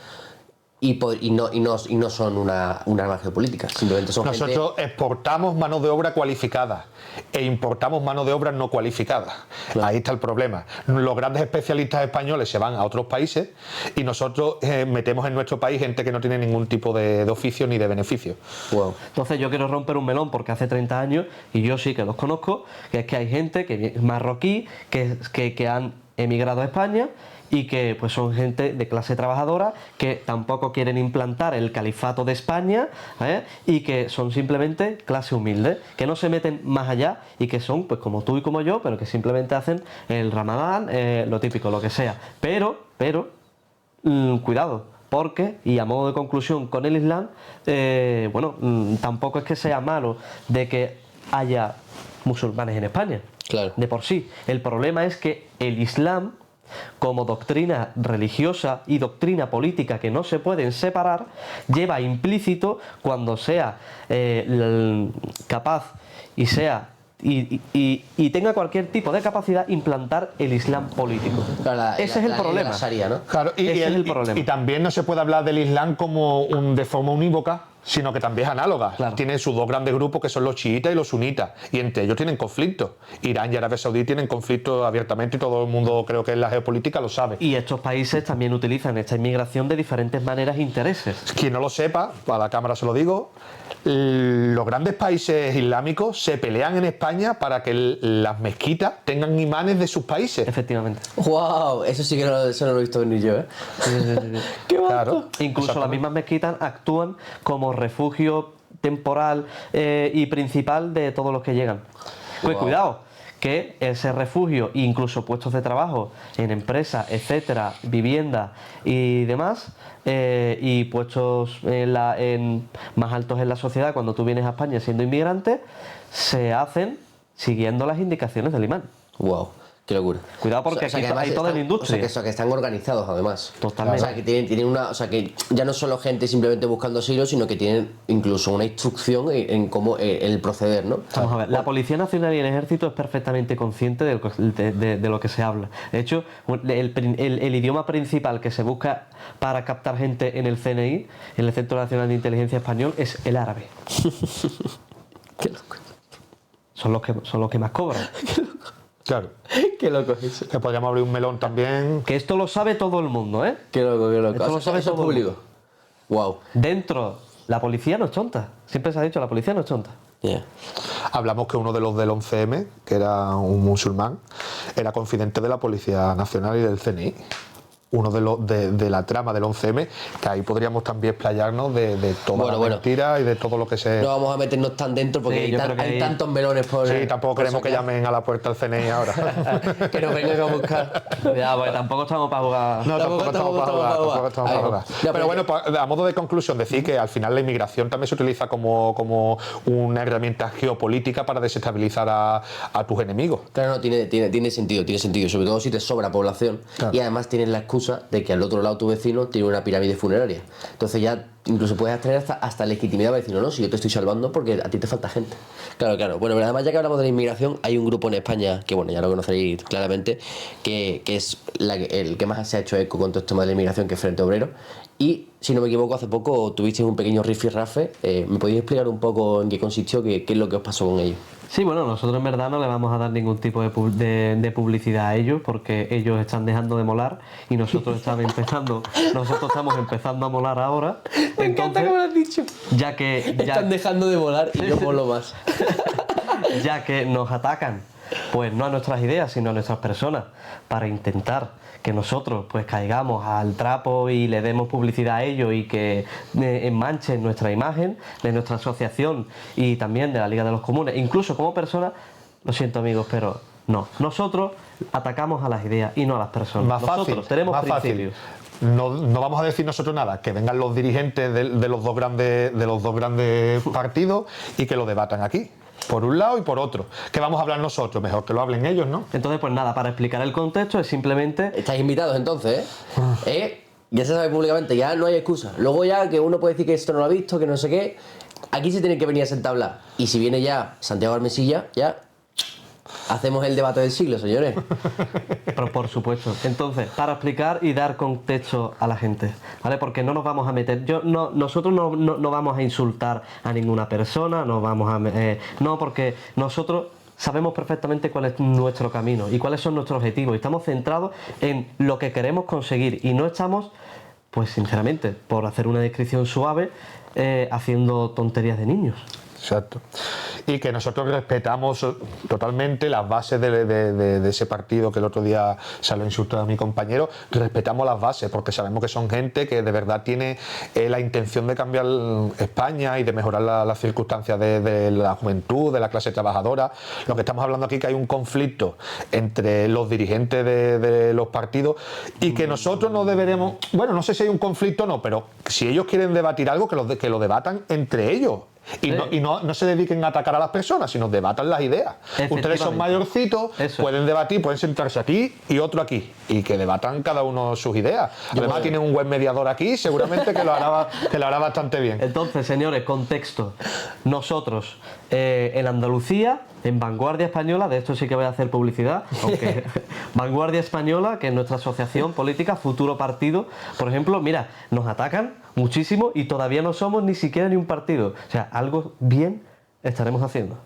Speaker 3: y no son una arma geopolítica, simplemente son
Speaker 1: Nosotros exportamos mano de obra cualificada e importamos mano de obra no cualificada.
Speaker 3: Claro.
Speaker 1: Ahí está el problema. Los grandes especialistas españoles se van a otros países y nosotros metemos en nuestro país gente que no tiene ningún tipo de oficio ni de beneficio.
Speaker 3: Wow.
Speaker 2: Entonces yo quiero romper un melón porque hace 30 años, y yo sí que los conozco, que es que hay gente que es marroquí que han emigrado a España y que pues son gente de clase trabajadora que tampoco quieren implantar el califato de España, y que son simplemente clase humilde, que no se meten más allá y que son pues como tú y como yo, pero que simplemente hacen el Ramadán, lo típico, lo que sea. Pero cuidado, porque, y a modo de conclusión con el Islam, tampoco es que sea malo de que haya musulmanes en España.
Speaker 3: Claro.
Speaker 2: De por sí. El problema es que el Islam, como doctrina religiosa y doctrina política que no se pueden separar, lleva implícito, cuando sea capaz y sea y tenga cualquier tipo de capacidad, implantar el Islam político.
Speaker 3: Claro,
Speaker 2: Ese es el problema.
Speaker 3: La Sharia, ¿no?
Speaker 1: Claro,
Speaker 2: Ese es el problema.
Speaker 1: Y también no se puede hablar del Islam como de forma unívoca, sino que también es análoga.
Speaker 2: Claro.
Speaker 1: Tiene sus dos grandes grupos que son los chiitas y los sunitas, y entre ellos tienen conflictos. Irán y Arabia Saudí tienen conflictos abiertamente y todo el mundo, creo que en la geopolítica, lo sabe.
Speaker 2: Y estos países también utilizan esta inmigración de diferentes maneras e intereses.
Speaker 1: Quien no lo sepa, a la cámara se lo digo, los grandes países islámicos se pelean en España para que las mezquitas tengan imanes de sus países.
Speaker 2: Efectivamente.
Speaker 3: Wow, eso sí que eso no lo he visto venir yo, ¿eh? ¡Qué bajo!
Speaker 1: Claro.
Speaker 2: Incluso las
Speaker 1: Exactamente.
Speaker 2: mismas mezquitas actúan como refugio temporal y principal de todos los que llegan. Pues
Speaker 3: Wow.
Speaker 2: cuidado, que ese refugio, incluso puestos de trabajo en empresas, etcétera, vivienda y demás, y puestos más altos en la sociedad cuando tú vienes a España siendo inmigrante, se hacen siguiendo las indicaciones del imán.
Speaker 3: Wow, qué locura.
Speaker 2: Cuidado porque aquí
Speaker 3: además
Speaker 2: hay toda la industria.
Speaker 3: O sea, que están organizados además.
Speaker 2: Totalmente.
Speaker 3: O sea, que tienen una, o sea, que ya no solo gente simplemente buscando asilo, sino que tienen incluso una instrucción en cómo el proceder, ¿no?
Speaker 2: Vamos a ver, la Policía Nacional y el Ejército es perfectamente consciente de lo que se habla. De hecho, el idioma principal que se busca para captar gente en el CNI, en el Centro Nacional de Inteligencia Español, es el árabe.
Speaker 3: Qué loco.
Speaker 2: Son los que más cobran.
Speaker 1: Claro.
Speaker 3: Qué loco es eso.
Speaker 1: Que podríamos abrir un melón también.
Speaker 2: Que esto lo sabe todo el mundo, ¿eh?
Speaker 3: Qué loco, qué loco.
Speaker 2: Esto lo sabe
Speaker 3: eso es
Speaker 2: todo el
Speaker 3: público. Wow.
Speaker 2: Dentro, la policía no es tonta. Siempre se ha dicho, la policía no es tonta.
Speaker 3: Yeah.
Speaker 1: Hablamos que uno de los del 11M, que era un musulmán, era confidente de la Policía Nacional y del CNI. Uno de la trama del 11M, que ahí podríamos también explayarnos de toda la mentira y de todo lo que se...
Speaker 3: No vamos a meternos tan dentro porque
Speaker 2: Sí,
Speaker 3: hay,
Speaker 2: yo creo que
Speaker 3: hay
Speaker 2: ahí-
Speaker 3: tantos melones por...
Speaker 1: Sí, tampoco
Speaker 3: por
Speaker 1: queremos que
Speaker 3: sacar.
Speaker 1: llamen a la puerta del CNI ahora.
Speaker 3: Que nos vengan a buscar.
Speaker 2: Cuidado, porque tampoco estamos para jugar.
Speaker 1: No, tampoco estamos para jugar, tampoco estamos para jugar.
Speaker 3: Ya,
Speaker 1: Pero bueno, a modo de conclusión, decir que al final la inmigración también se utiliza como una herramienta geopolítica para desestabilizar a tus enemigos.
Speaker 3: Claro, no, tiene sentido, sobre todo si te sobra población.
Speaker 1: Claro.
Speaker 3: Y además tienes la excusa de que al otro lado tu vecino tiene una pirámide funeraria. Entonces ya incluso puedes tener hasta legitimidad para decir, no, si yo te estoy salvando porque a ti te falta gente. Claro. Bueno, pero además ya que hablamos de la inmigración, hay un grupo en España, que bueno, ya lo conoceréis claramente, que es el que más se ha hecho eco con todo este tema de la inmigración, que es Frente Obrero. Y, si no me equivoco, hace poco tuvisteis un pequeño rifirrafe. ¿Me podéis explicar un poco en qué consistió, qué es lo que os pasó con ellos?
Speaker 2: Sí, bueno, nosotros en verdad no le vamos a dar ningún tipo de publicidad a ellos porque ellos están dejando de molar y nosotros estamos empezando a molar ahora.
Speaker 3: Me encanta como lo has dicho.
Speaker 2: Ya que
Speaker 3: Están dejando de volar y yo molo más.
Speaker 2: ya que nos atacan pues no a nuestras ideas, sino a nuestras personas, para intentar que nosotros pues caigamos al trapo y le demos publicidad a ello y que manchen nuestra imagen de nuestra asociación y también de la Liga de los Comunes, incluso como personas, lo siento amigos, pero no. Nosotros atacamos a las ideas y no a las personas.
Speaker 1: Más
Speaker 2: Nosotros
Speaker 1: fácil,
Speaker 2: tenemos
Speaker 1: más
Speaker 2: principios.
Speaker 1: fácil. No vamos a decir nosotros nada, que vengan los dirigentes de los dos grandes partidos y que lo debatan aquí, por un lado y por otro. ¿Qué vamos a hablar nosotros? Mejor que lo hablen ellos, ¿no?
Speaker 2: Entonces, pues nada, para explicar el contexto es simplemente...
Speaker 3: Estáis invitados entonces, ¿eh? Ya se sabe públicamente, ya no hay excusa. Luego ya que uno puede decir que esto no lo ha visto, que no sé qué, aquí se tiene que venir a sentar a hablar. Y si viene ya Santiago Armesilla, ya hacemos el debate del siglo, señores.
Speaker 2: Pero por supuesto. Entonces, para explicar y dar contexto a la gente, ¿vale? Porque no nos vamos a meter... nosotros no vamos a insultar a ninguna persona, no, porque nosotros sabemos perfectamente cuál es nuestro camino y cuáles son nuestros objetivos. Y estamos centrados en lo que queremos conseguir y no estamos, pues sinceramente, por hacer una descripción suave, haciendo tonterías de niños.
Speaker 1: Exacto. Y que nosotros respetamos totalmente las bases de ese partido que el otro día se lo insultó a mi compañero. Respetamos las bases porque sabemos que son gente que de verdad tiene la intención de cambiar España y de mejorar las circunstancias de la juventud, de la clase trabajadora. Lo que estamos hablando aquí es que hay un conflicto entre los dirigentes de los partidos y que nosotros no deberemos... Bueno, no sé si hay un conflicto o no, pero si ellos quieren debatir algo, que lo debatan entre ellos. Y no se dediquen a atacar a las personas, sino debatan las ideas. Ustedes son mayorcitos, pueden debatir, pueden sentarse aquí y otro aquí, y que debatan cada uno sus ideas. Además tienen un buen mediador aquí, seguramente que lo hará bastante bien.
Speaker 2: Entonces, señores, contexto. Nosotros, en Andalucía, en Vanguardia Española, de esto sí que voy a hacer publicidad, aunque Vanguardia Española, que es nuestra asociación política, Futuro Partido, por ejemplo, mira, nos atacan muchísimo y todavía no somos ni siquiera ni un partido. O sea, algo bien estaremos haciendo,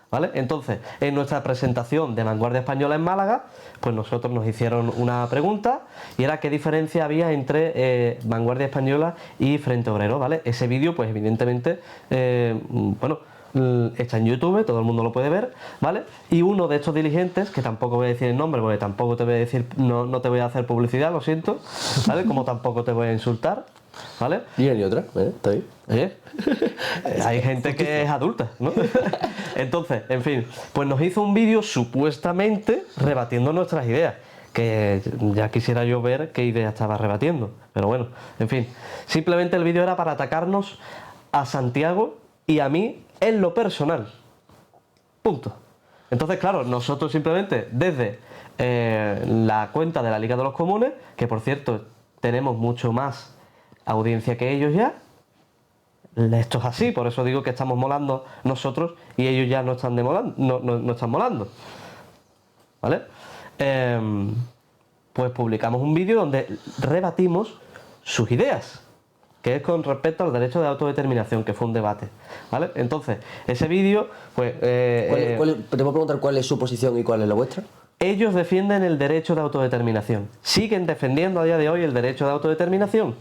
Speaker 2: ¿vale? Entonces, en nuestra presentación de Vanguardia Española en Málaga, pues nosotros nos hicieron una pregunta y era qué diferencia había entre Vanguardia Española y Frente Obrero, ¿vale? Ese vídeo, pues evidentemente, está en YouTube, todo el mundo lo puede ver, ¿vale? Y uno de estos dirigentes, que tampoco voy a decir el nombre porque tampoco te voy a decir, no te voy a hacer publicidad, lo siento, ¿vale? Como tampoco te voy a insultar, ¿vale?
Speaker 3: Ni otra, está bien.
Speaker 2: Hay gente que es adulta, ¿no? Entonces, en fin, pues nos hizo un vídeo supuestamente rebatiendo nuestras ideas, que ya quisiera yo ver qué idea estaba rebatiendo, pero bueno, en fin, simplemente el vídeo era para atacarnos a Santiago y a mí en lo personal, punto. Entonces, claro, nosotros simplemente desde la cuenta de la Liga de los Comunes, que por cierto tenemos mucho más audiencia que ellos ya, esto es así, por eso digo que estamos molando nosotros y ellos ya no están no están molando, ¿vale? Pues publicamos un vídeo donde rebatimos sus ideas, que es con respecto al derecho de autodeterminación, que fue un debate, ¿vale? Entonces, ese vídeo, pues...
Speaker 3: ¿Te puedo preguntar cuál es su posición y cuál es la vuestra?
Speaker 2: Ellos defienden el derecho de autodeterminación. Siguen defendiendo a día de hoy el derecho de autodeterminación,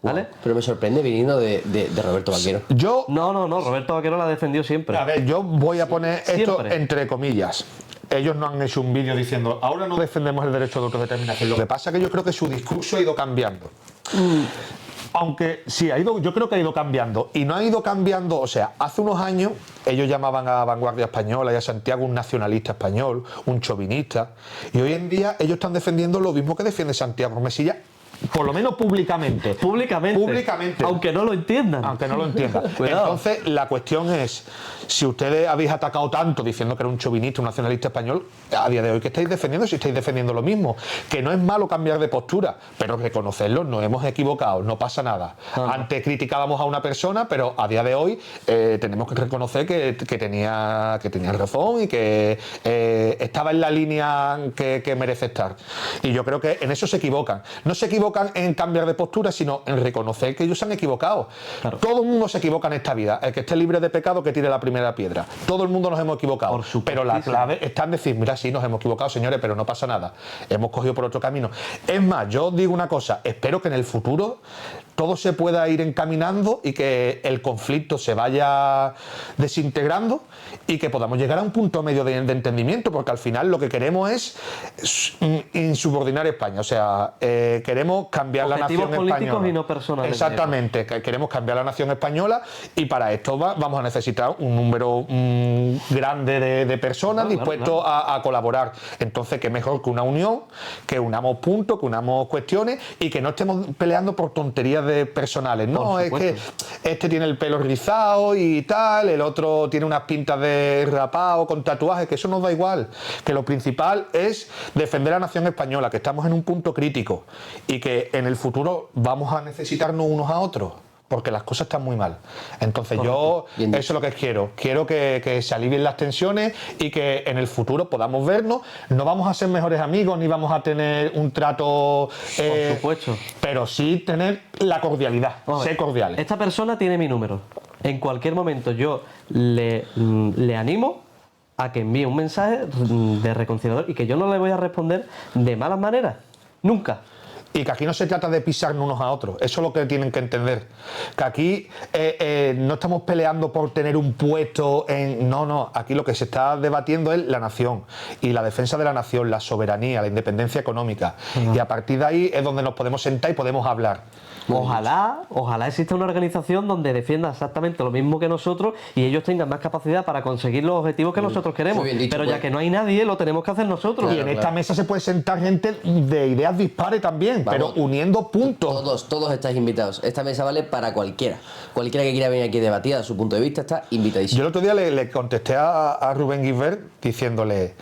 Speaker 2: ¿vale?
Speaker 3: Wow, pero me sorprende viniendo de Roberto Vaquero.
Speaker 2: No, Roberto Vaquero la defendió siempre.
Speaker 1: A ver, yo voy a poner esto
Speaker 2: Siempre.
Speaker 1: entre comillas. Ellos no han hecho un vídeo diciendo ahora no defendemos el derecho de autodeterminación. Lo que pasa es que yo creo que su discurso ha ido cambiando. Aunque sí, yo creo que ha ido cambiando. Y no ha ido cambiando, o sea, hace unos años ellos llamaban a Vanguardia Española y a Santiago un nacionalista español, un chauvinista. Y hoy en día ellos están defendiendo lo mismo que defiende Santiago Mesilla, por lo menos públicamente.
Speaker 2: Públicamente. Aunque no lo entiendan.
Speaker 1: Entonces, la cuestión es, si ustedes habéis atacado tanto diciendo que era un chauvinista, un nacionalista español, a día de hoy, ¿qué estáis defendiendo? Si estáis defendiendo lo mismo. Que no es malo cambiar de postura, pero reconocerlo, nos hemos equivocado, no pasa nada. Antes criticábamos a una persona, pero a día de hoy tenemos que reconocer que tenía razón y que estaba en la línea que merece estar. Y yo creo que en eso se equivocan. No se equivocan equivocan en cambiar de postura, sino en reconocer que ellos se han equivocado.
Speaker 2: Claro.
Speaker 1: Todo el mundo se equivoca en esta vida. El que esté libre de pecado, que tire la primera piedra. Todo el mundo nos hemos equivocado.
Speaker 2: Por supuesto.
Speaker 1: Pero la clave está en decir, mira, sí, nos hemos equivocado, señores, pero no pasa nada. Hemos cogido por otro camino. Es más, yo digo una cosa, espero que en el futuro todo se pueda ir encaminando y que el conflicto se vaya desintegrando y que podamos llegar a un punto medio de entendimiento, porque al final lo que queremos es insubordinar España. O sea, queremos cambiar la nación
Speaker 2: Objetivos políticos
Speaker 1: española.
Speaker 2: y no personales.
Speaker 1: Exactamente, que queremos cambiar la nación española y para esto vamos a necesitar un número grande de personas dispuestos a colaborar. Entonces, qué mejor que una unión, que unamos puntos, que unamos cuestiones y que no estemos peleando por tonterías personales. No, es que este tiene el pelo rizado y tal, el otro tiene unas pintas de rapado con tatuajes, que eso nos da igual. Que lo principal es defender a la nación española, que estamos en un punto crítico y que en el futuro vamos a necesitarnos unos a otros, porque las cosas están muy mal. Entonces yo, eso es lo que quiero. Quiero que se alivien las tensiones y que en el futuro podamos vernos. No vamos a ser mejores amigos ni vamos a tener un trato...
Speaker 2: Por supuesto.
Speaker 1: Pero sí tener la cordialidad, ser cordiales.
Speaker 2: Esta persona tiene mi número. En cualquier momento yo le animo a que envíe un mensaje de reconciliador y que yo no le voy a responder de malas maneras. Nunca.
Speaker 1: Y que aquí no se trata de pisarnos unos a otros, eso es lo que tienen que entender. Que aquí no estamos peleando por tener un puesto en... No, aquí lo que se está debatiendo es la nación y la defensa de la nación, la soberanía, la independencia económica. Y a partir de ahí es donde nos podemos sentar y podemos hablar.
Speaker 2: Ojalá exista una organización donde defienda exactamente lo mismo que nosotros y ellos tengan más capacidad para conseguir los objetivos que nosotros queremos.
Speaker 3: Dicho,
Speaker 2: pero
Speaker 3: pues.
Speaker 2: Ya que no hay nadie, lo tenemos que hacer nosotros.
Speaker 1: Y en esta mesa se puede sentar gente de ideas dispares también,
Speaker 3: Vamos,
Speaker 1: pero uniendo puntos.
Speaker 3: Todos estáis invitados. Esta mesa vale para cualquiera. Cualquiera que quiera venir aquí a debatir a su punto de vista está invitadísimo.
Speaker 1: Yo el otro día le contesté a Rubén Guisbert diciéndole...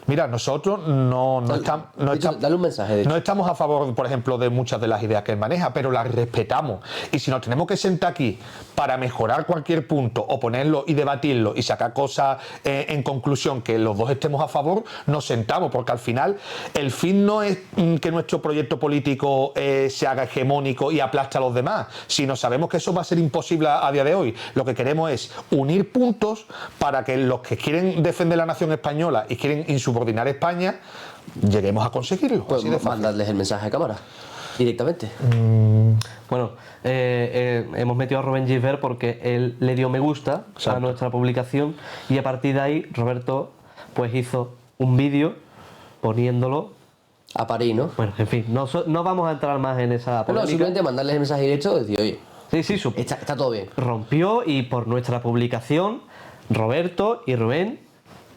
Speaker 1: Mira, nosotros
Speaker 3: Dale un mensaje, de hecho.
Speaker 1: no estamos a favor, por ejemplo, de muchas de las ideas que él maneja, pero las respetamos. Y si nos tenemos que sentar aquí para mejorar cualquier punto o ponerlo y debatirlo y sacar cosas en conclusión que los dos estemos a favor, nos sentamos, porque al final el fin no es que nuestro proyecto político se haga hegemónico y aplaste a los demás, sino sabemos que eso va a ser imposible a día de hoy. Lo que queremos es unir puntos para que los que quieren defender la nación española y quieren insubordinar España, lleguemos a conseguirlo.
Speaker 3: Pues
Speaker 1: así de fácil.
Speaker 3: mandarles el mensaje a cámara, directamente.
Speaker 2: Bueno, hemos metido a Rubén Gisbert porque él le dio me gusta a nuestra publicación y a partir de ahí Roberto pues hizo un vídeo poniéndolo
Speaker 3: A París, ¿no?
Speaker 2: Bueno, en fin, no vamos a entrar más en esa
Speaker 3: No,
Speaker 2: polémica.
Speaker 3: simplemente mandarles el mensaje directo y decir, oye,
Speaker 2: Sí,
Speaker 3: está todo bien.
Speaker 2: rompió y por nuestra publicación Roberto y Rubén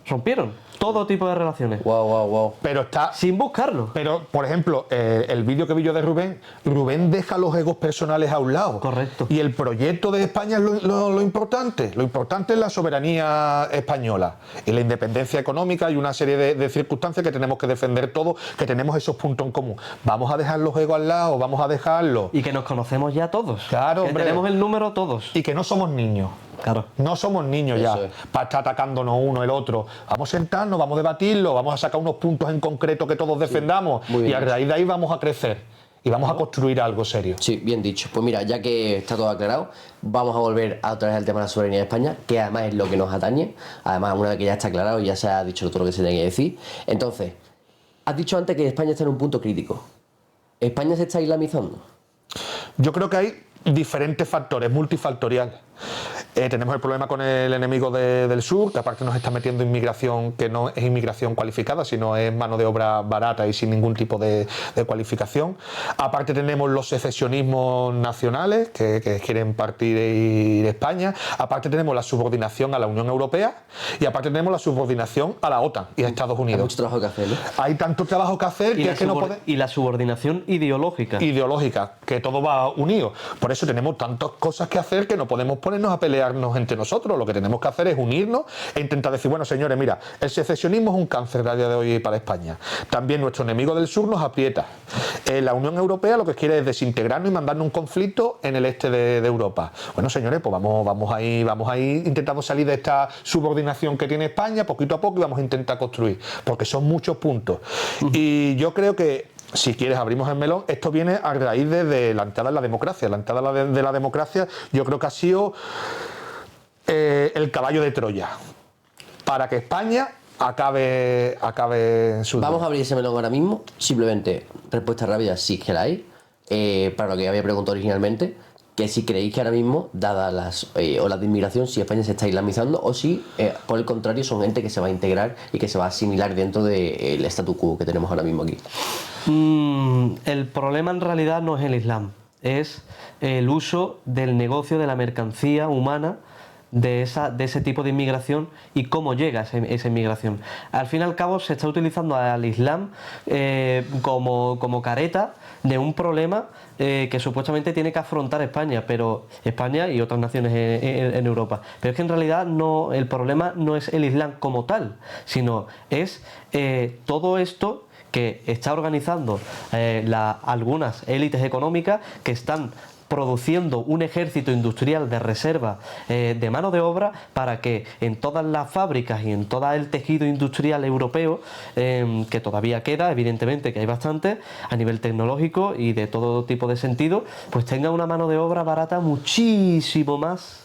Speaker 2: rompieron todo tipo de relaciones.
Speaker 3: Wow.
Speaker 1: Pero está...
Speaker 2: Sin buscarlo.
Speaker 1: Pero, por ejemplo, el vídeo que vi yo de Rubén deja los egos personales a un lado.
Speaker 2: Correcto.
Speaker 1: Y el proyecto de España es lo importante. Lo importante es la soberanía española y la independencia económica y una serie de circunstancias que tenemos que defender todos, que tenemos esos puntos en común. Vamos a dejar los egos al lado, vamos a dejarlo.
Speaker 2: Y que nos conocemos ya todos.
Speaker 1: Claro,
Speaker 2: que
Speaker 1: hombre.
Speaker 2: tenemos el número todos.
Speaker 1: Y que no somos niños.
Speaker 2: Claro.
Speaker 1: No somos niños
Speaker 3: Eso
Speaker 1: ya
Speaker 3: es.
Speaker 1: para estar atacándonos uno el otro. Vamos a sentarnos, vamos a debatirlo, vamos a sacar unos puntos en concreto que todos defendamos
Speaker 3: muy bien
Speaker 1: y a raíz de ahí vamos a crecer y vamos a construir algo serio.
Speaker 3: Sí, bien dicho. Pues mira, ya que está todo aclarado, vamos a volver a otra vez al tema de la soberanía de España, que además es lo que nos atañe. Además, una vez que ya está aclarado, ya se ha dicho todo lo que se tenía que decir. Entonces, has dicho antes que España está en un punto crítico. ¿España se está islamizando?
Speaker 1: Yo creo que hay diferentes factores, multifactorial. Tenemos el problema con el enemigo del sur, que aparte nos está metiendo inmigración que no es inmigración cualificada, sino es mano de obra barata y sin ningún tipo de cualificación. Aparte tenemos los secesionismos nacionales que quieren partir de España. Aparte tenemos la subordinación a la Unión Europea y aparte tenemos la subordinación a la OTAN y a Estados
Speaker 3: Hay
Speaker 1: Unidos.
Speaker 3: mucho trabajo que hacer, ¿no?
Speaker 1: Hay tanto trabajo que hacer que es que no podemos...
Speaker 2: Y la subordinación ideológica.
Speaker 1: ideológica, que todo va unido. Por eso tenemos tantas cosas que hacer que no podemos ponernos a pelearnos entre nosotros. Lo que tenemos que hacer es unirnos e intentar decir, bueno, señores, mira, el secesionismo es un cáncer a día de hoy para España. También nuestro enemigo del sur nos aprieta. La Unión Europea lo que quiere es desintegrarnos y mandarnos un conflicto en el este de Europa. Bueno, señores, pues vamos ahí, intentamos salir de esta subordinación que tiene España poquito a poco y vamos a intentar construir, porque son muchos puntos. Y yo creo que si quieres abrimos el melón, esto viene a raíz de la entrada en la democracia. La entrada de la democracia yo creo que ha sido el caballo de Troya para que España acabe su...
Speaker 3: Vamos a abrir ese melón ahora mismo, simplemente respuesta rápida, sí que la hay, para lo que había preguntado originalmente, que si creéis que ahora mismo, dadas las olas de inmigración, si España se está islamizando o si, por el contrario, son gente que se va a integrar y que se va a asimilar dentro del statu quo que tenemos ahora mismo aquí.
Speaker 2: El problema en realidad no es el Islam, es el uso del negocio de la mercancía humana de ese tipo de inmigración y cómo llega esa inmigración. Al fin y al cabo se está utilizando al Islam como careta de un problema que supuestamente tiene que afrontar España y otras naciones en Europa. Pero es que en realidad el problema no es el Islam como tal, sino es todo esto que está organizando algunas élites económicas que están produciendo un ejército industrial de reserva de mano de obra para que en todas las fábricas y en todo el tejido industrial europeo, que todavía queda, evidentemente que hay bastante, a nivel tecnológico y de todo tipo de sentido, pues tenga una mano de obra barata muchísimo más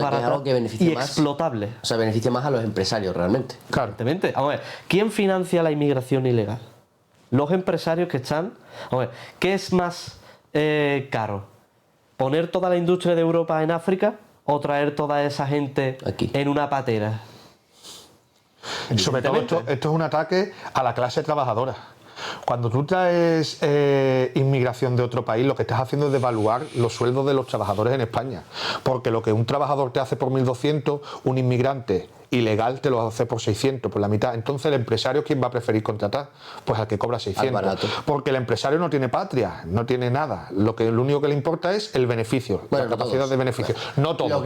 Speaker 2: barata y explotable.
Speaker 3: O sea, beneficia más a los empresarios realmente.
Speaker 2: Claro. Evidentemente. Vamos a ver, ¿quién financia la inmigración ilegal? Los empresarios que están... Vamos a ver, ¿qué es más caro? ¿Poner toda la industria de Europa en África o traer toda esa gente
Speaker 3: aquí
Speaker 2: en una patera?
Speaker 1: Sobre todo esto es un ataque a la clase trabajadora. Cuando tú traes inmigración de otro país, lo que estás haciendo es devaluar los sueldos de los trabajadores en España. Porque lo que un trabajador te hace por 1.200, un inmigrante ilegal te lo hace por 600, por la mitad. Entonces el empresario, ¿quién va a preferir contratar? Pues al que cobra 600. Porque el empresario no tiene patria, no tiene nada. Lo único que le importa es el beneficio, la capacidad de beneficio. No todos. Los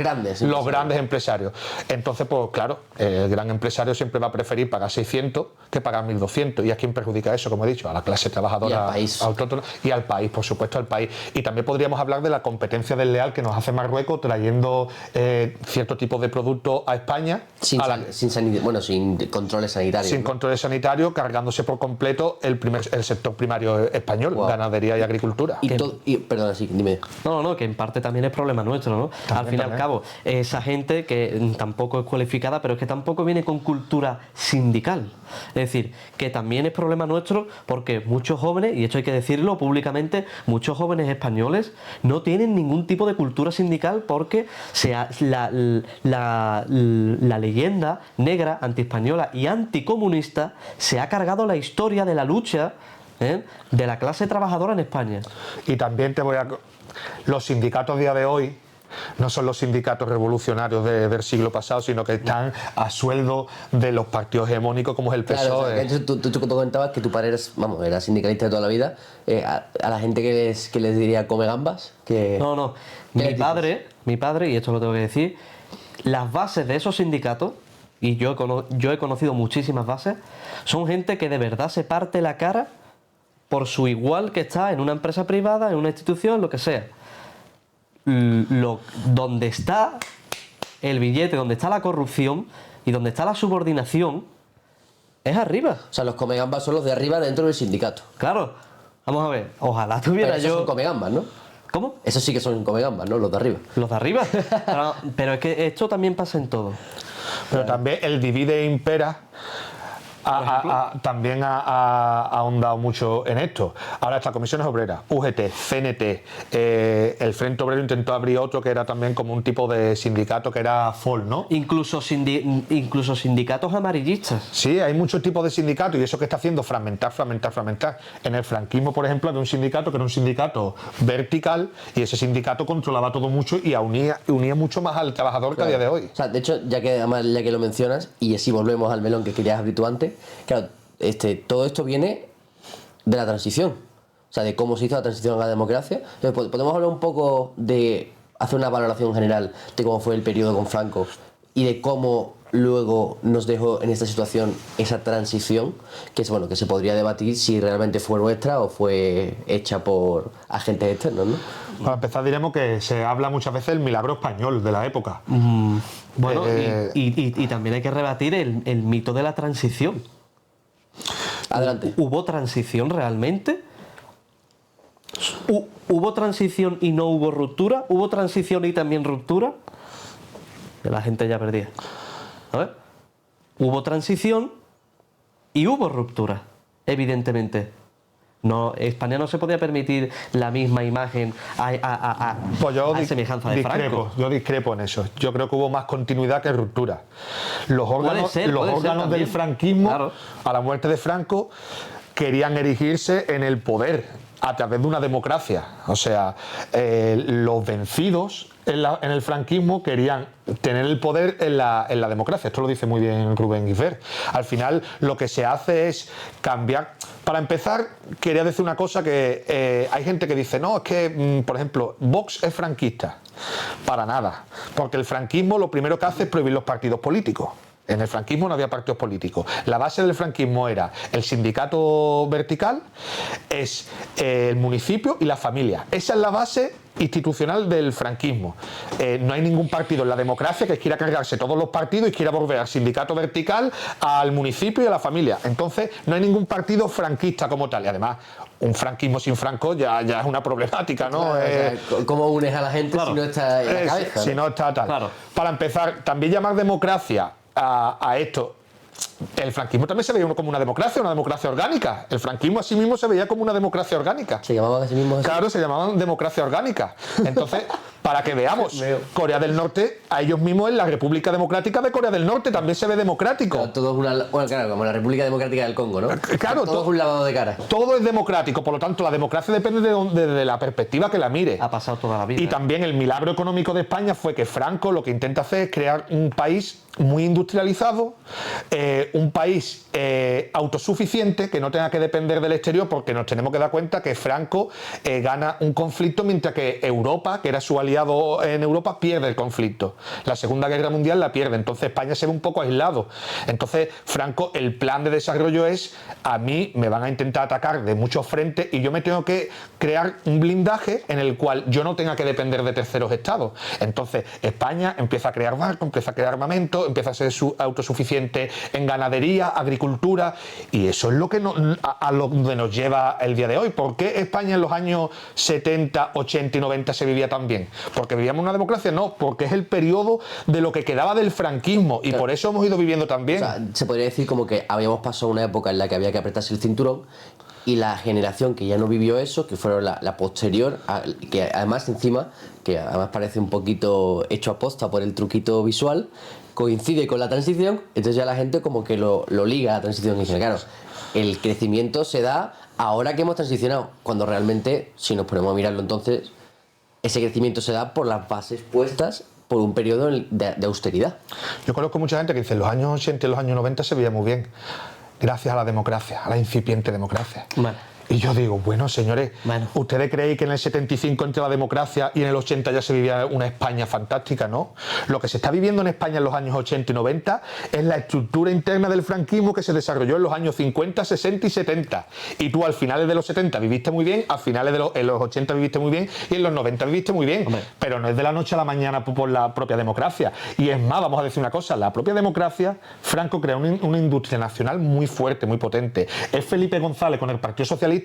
Speaker 1: grandes empresarios. Entonces, pues claro, el gran empresario siempre va a preferir pagar 600 que pagar 1.200. ¿Y a quién perjudica eso? Como he dicho, a la clase trabajadora autóctona y al país, por supuesto, al país. Y también podríamos hablar de la competencia desleal que nos hace Marruecos trayendo cierto tipo de productos a España.
Speaker 3: Sin controles sanitarios.
Speaker 1: Sin controles sanitarios, cargándose por completo el sector primario español, ganadería y agricultura.
Speaker 3: Perdona, sí, dime.
Speaker 2: No, que en parte también es problema nuestro, ¿no? Al fin y al cabo, esa gente que tampoco es cualificada, pero es que tampoco viene con cultura sindical. Es decir, que también es problema nuestro porque muchos jóvenes, y esto hay que decirlo públicamente, muchos jóvenes españoles no tienen ningún tipo de cultura sindical porque la leyenda negra, antiespañola y anticomunista se ha cargado la historia de la lucha de la clase trabajadora en España.
Speaker 1: Y también los sindicatos a día de hoy no son los sindicatos revolucionarios del siglo pasado, sino que están a sueldo de los partidos hegemónicos como es el PSOE.
Speaker 3: Claro, o sea, tú comentabas que tu padre era sindicalista de toda la vida. A la gente que les diría come gambas.
Speaker 2: No. Mi padre, y esto lo tengo que decir, las bases de esos sindicatos, y yo he conocido muchísimas bases, son gente que de verdad se parte la cara por su igual que está en una empresa privada, en una institución, lo que sea. Donde está el billete, donde está la corrupción y donde está la subordinación, es arriba.
Speaker 3: O sea, los comegambas son los de arriba dentro del sindicato.
Speaker 2: Claro. Vamos a ver, ojalá tuviera
Speaker 3: Pero esos son comegambas, ¿no?
Speaker 2: ¿Cómo?
Speaker 3: Esos sí que son comegambas, ¿no? Los de arriba.
Speaker 2: Los de arriba. Pero es que esto también pasa en todo.
Speaker 1: Pero también el divide e impera también ha ahondado mucho en esto. Ahora está Comisiones Obreras, UGT, CNT, el Frente Obrero intentó abrir otro que era también como un tipo de sindicato que era FOL, ¿no?
Speaker 2: Incluso sindicatos amarillistas.
Speaker 1: Sí, hay muchos tipos de sindicatos y eso que está haciendo fragmentar. En el franquismo, por ejemplo, había un sindicato que era un sindicato vertical y ese sindicato controlaba todo mucho y unía mucho más al trabajador que a día de hoy.
Speaker 3: O sea, de hecho, ya que lo mencionas, y así volvemos al melón que querías abrir tú antes, claro, todo esto viene de la transición, o sea, de cómo se hizo la transición a la democracia. Entonces, podemos hablar un poco de hacer una valoración general de cómo fue el periodo con Franco y de cómo luego nos dejó en esta situación esa transición, que se podría debatir si realmente fue nuestra o fue hecha por agentes externos, ¿no?
Speaker 1: Para empezar diremos que se habla muchas veces del milagro español de la época.
Speaker 2: Bueno, y también hay que rebatir el mito de la transición.
Speaker 3: Adelante.
Speaker 2: ¿Hubo transición realmente? ¿Hubo transición y no hubo ruptura? ¿Hubo transición y también ruptura? La gente ya perdía. A ver. Hubo transición y hubo ruptura, evidentemente. No, España no se podía permitir la misma imagen a semejanza de Franco.
Speaker 1: Yo discrepo en eso. Yo creo que hubo más continuidad que ruptura. Los órganos del franquismo, claro, a la muerte de Franco, querían erigirse en el poder a través de una democracia. O sea, los vencidos en el franquismo querían tener el poder en la democracia. Esto lo dice muy bien Rubén Guifert. Al final lo que se hace es cambiar. Para empezar, quería decir una cosa que hay gente que dice, no, es que, por ejemplo, Vox es franquista. Para nada. Porque el franquismo lo primero que hace es prohibir los partidos políticos. En el franquismo no había partidos políticos. La base del franquismo era el sindicato vertical, es el municipio y la familia. Esa es la base institucional del franquismo. No hay ningún partido en la democracia que quiera cargarse todos los partidos y quiera volver al sindicato vertical, al municipio y a la familia. Entonces no hay ningún partido franquista como tal. Y además, un franquismo sin Franco ya es una problemática, ¿no?
Speaker 3: Claro, o sea, ¿cómo unes a la gente, claro, si no está en la cabeza?
Speaker 1: Si no está tal.
Speaker 2: Claro.
Speaker 1: Para empezar, también llamar democracia a esto. El franquismo también se veía como una democracia orgánica. El franquismo a sí mismo se veía como una democracia orgánica.
Speaker 3: ¿Se llamaban a sí mismos así?
Speaker 1: Claro, se llamaban democracia orgánica. Entonces, para que veamos, Corea del Norte, a ellos mismos en la República Democrática de Corea del Norte también se ve democrático.
Speaker 3: Claro, todo es una, bueno, claro, como la República Democrática del Congo, ¿no?
Speaker 1: Claro,
Speaker 3: todo es un lavado de cara.
Speaker 1: Todo es democrático, por lo tanto, la democracia depende de la perspectiva que la mire.
Speaker 2: Ha pasado toda la vida.
Speaker 1: Y también el milagro económico de España fue que Franco lo que intenta hacer es crear un país muy industrializado, un país autosuficiente, que no tenga que depender del exterior, porque nos tenemos que dar cuenta que Franco gana un conflicto mientras que Europa, que era su aliado en Europa, pierde el conflicto. La Segunda Guerra Mundial la pierde, entonces España se ve un poco aislado. Entonces Franco, el plan de desarrollo es, a mí me van a intentar atacar de muchos frentes y yo me tengo que crear un blindaje en el cual yo no tenga que depender de terceros estados. Entonces España empieza a crear barcos, empieza a crear armamento, empieza a ser autosuficiente en ganadería, agricultura, y eso es lo que a lo que nos lleva el día de hoy. ¿Por qué España en los años 70, 80 y 90 se vivía tan bien? ¿Porque vivíamos una democracia? No, porque es el periodo de lo que quedaba del franquismo y por eso hemos ido viviendo tan bien.
Speaker 3: O sea, se podría decir como que habíamos pasado una época en la que había que apretarse el cinturón y la generación que ya no vivió eso, que fueron la posterior, que además encima, que además parece un poquito hecho a posta por el truquito visual, coincide con la transición, entonces ya la gente como que lo liga a la transición y dice, claro, el crecimiento se da ahora que hemos transicionado, cuando realmente, si nos ponemos a mirarlo entonces, ese crecimiento se da por las bases puestas por un periodo de austeridad.
Speaker 1: Yo conozco mucha gente que dice, en los años 80 y los años 90 se veía muy bien, gracias a la democracia, a la incipiente democracia.
Speaker 2: Vale.
Speaker 1: Y yo digo, bueno, señores, ¿ustedes creen que en el 75 entra la democracia y en el 80 ya se vivía una España fantástica? No. Lo que se está viviendo en España en los años 80 y 90 es la estructura interna del franquismo que se desarrolló en los años 50, 60 y 70. Y tú al finales de los 70 viviste muy bien, a finales en los 80 viviste muy bien y en los 90 viviste muy bien. Hombre. Pero no es de la noche a la mañana por la propia democracia. Y es más, vamos a decir una cosa, la propia democracia, Franco crea una industria nacional muy fuerte, muy potente. Es Felipe González con el Partido Socialista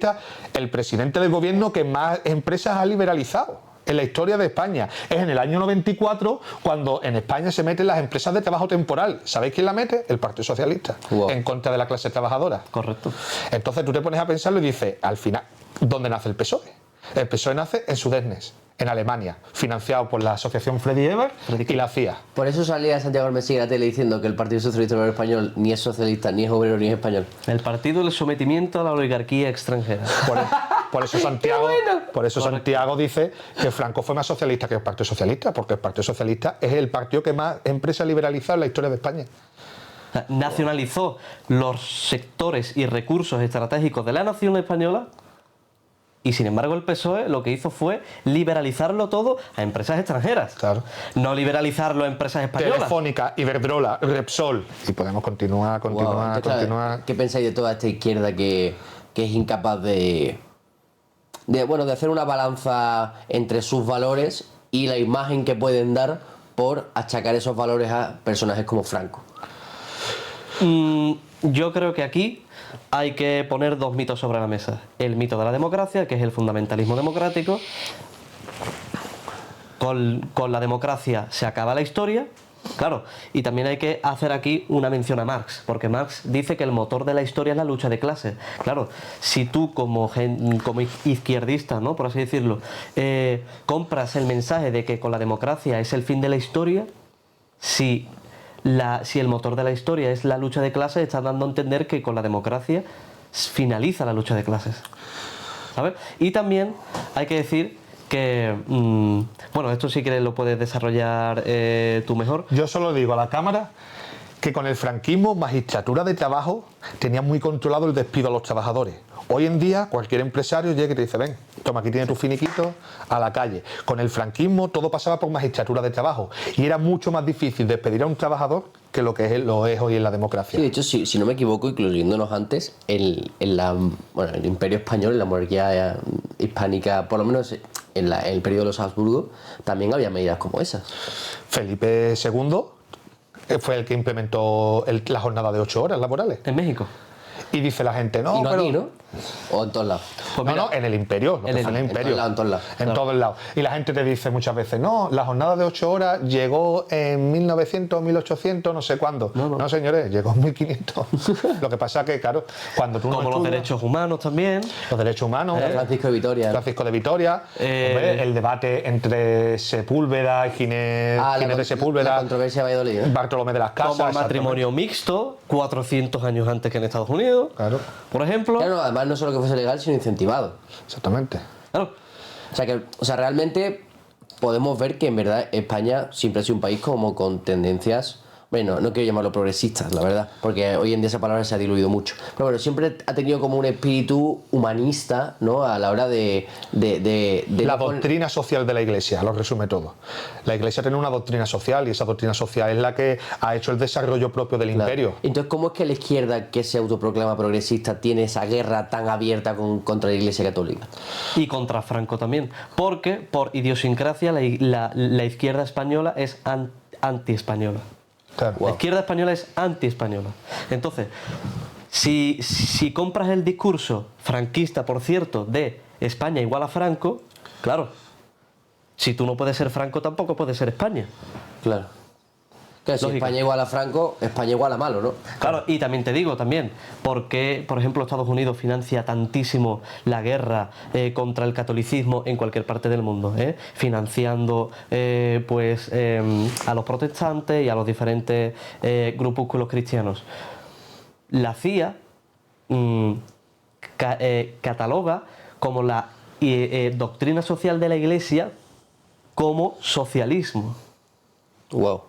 Speaker 1: el presidente del gobierno que más empresas ha liberalizado en la historia de España. Es en el año 94 cuando en España se meten las empresas de trabajo temporal. ¿Sabéis quién la mete? El Partido Socialista. Wow. En contra de la clase trabajadora.
Speaker 2: Correcto.
Speaker 1: Entonces tú te pones a pensarlo y dices, al final, ¿dónde nace el PSOE? El PSOE nace en Sudesnes, en Alemania, financiado por la asociación Freddy Ebert y la CIA.
Speaker 3: Por eso salía Santiago Armesí en la tele diciendo que el Partido Socialista Obrero Español ni es socialista, ni es obrero, ni es español.
Speaker 2: El partido del sometimiento a la oligarquía extranjera.
Speaker 1: Por eso Santiago dice que Franco fue más socialista que el Partido Socialista, porque el Partido Socialista es el partido que más empresas ha liberalizado en la historia de España.
Speaker 2: Nacionalizó los sectores y recursos estratégicos de la nación española. Y sin embargo el PSOE lo que hizo fue liberalizarlo todo a empresas extranjeras.
Speaker 1: Claro.
Speaker 2: No liberalizarlo a empresas españolas.
Speaker 1: Telefónica, Iberdrola, Repsol. Y podemos continuar.
Speaker 3: ¿Qué pensáis de toda esta izquierda que es incapaz de hacer una balanza entre sus valores y la imagen que pueden dar por achacar esos valores a personajes como Franco?
Speaker 2: Yo creo que aquí hay que poner dos mitos sobre la mesa. El mito de la democracia, que es el fundamentalismo democrático. Con la democracia se acaba la historia, claro, y también hay que hacer aquí una mención a Marx, porque Marx dice que el motor de la historia es la lucha de clases. Claro, si tú como izquierdista, ¿no?, por así decirlo, compras el mensaje de que con la democracia es el fin de la historia, si el motor de la historia es la lucha de clases, estás dando a entender que con la democracia finaliza la lucha de clases, ¿sabes? Y también hay que decir que, bueno, esto sí que lo puedes desarrollar tú mejor.
Speaker 1: Yo solo digo a la Cámara que con el franquismo, magistratura de trabajo tenía muy controlado el despido a los trabajadores. Hoy en día cualquier empresario llega y te dice, ven, toma, aquí tienes tu finiquito, a la calle. Con el franquismo todo pasaba por magistratura de trabajo y era mucho más difícil despedir a un trabajador que lo que lo es hoy en la democracia.
Speaker 3: Sí, de hecho, si no me equivoco, incluyéndonos antes, el Imperio Español, en la monarquía hispánica, por lo menos en el periodo de los Habsburgo, también había medidas como esas.
Speaker 1: Felipe II fue el que implementó la jornada de 8 horas laborales.
Speaker 2: En México.
Speaker 1: Y dice la gente, no,
Speaker 3: y no
Speaker 1: pero...
Speaker 3: aquí, ¿no? ¿O en todos lados?
Speaker 1: Pues no, en el imperio, lo que fue en el imperio.
Speaker 3: En todos lados.
Speaker 1: En todos lados. Y la gente te dice muchas veces, no, la jornada de 8 horas llegó en 1900, 1800, no sé cuándo. No, señores, llegó en 1500. Lo que pasa que, claro, cuando tú no
Speaker 2: como
Speaker 1: estudias,
Speaker 2: los derechos humanos también.
Speaker 1: Los derechos humanos.
Speaker 3: Francisco de Vitoria.
Speaker 1: Francisco de Vitoria. Hombre, el debate entre Sepúlveda y Ginés de Sepúlveda.
Speaker 3: La controversia de Valladolid, ¿eh?
Speaker 1: Bartolomé de las Casas.
Speaker 2: Como el matrimonio mixto, 400 años antes que en Estados Unidos.
Speaker 1: Claro.
Speaker 2: Por ejemplo.
Speaker 3: Claro, además no solo que fuese legal, sino incentivado.
Speaker 1: Exactamente.
Speaker 2: Claro.
Speaker 3: O sea, realmente podemos ver que en verdad España siempre ha sido un país como con tendencias, bueno, no quiero llamarlo progresistas, la verdad, porque hoy en día esa palabra se ha diluido mucho. Pero bueno, siempre ha tenido como un espíritu humanista, ¿no? A la hora de
Speaker 1: la doctrina social de la Iglesia, lo resume todo. La Iglesia tiene una doctrina social y esa doctrina social es la que ha hecho el desarrollo propio del imperio.
Speaker 3: Entonces, ¿cómo es que la izquierda, que se autoproclama progresista, tiene esa guerra tan abierta contra la Iglesia Católica?
Speaker 2: Y contra Franco también. Porque, por idiosincrasia, la izquierda española es anti-española.
Speaker 1: Claro.
Speaker 2: La izquierda española es anti-española. Entonces, si compras el discurso franquista, por cierto, de España igual a Franco, claro, si tú no puedes ser Franco, tampoco puedes ser España.
Speaker 3: Claro. Que si España igual a Franco, España igual a malo, ¿no?
Speaker 2: Claro, y también te digo, ¿por qué, por ejemplo, Estados Unidos financia tantísimo la guerra contra el catolicismo en cualquier parte del mundo? Financiando a los protestantes y a los diferentes grupúsculos cristianos. La CIA cataloga como la doctrina social de la Iglesia como socialismo.
Speaker 3: Wow.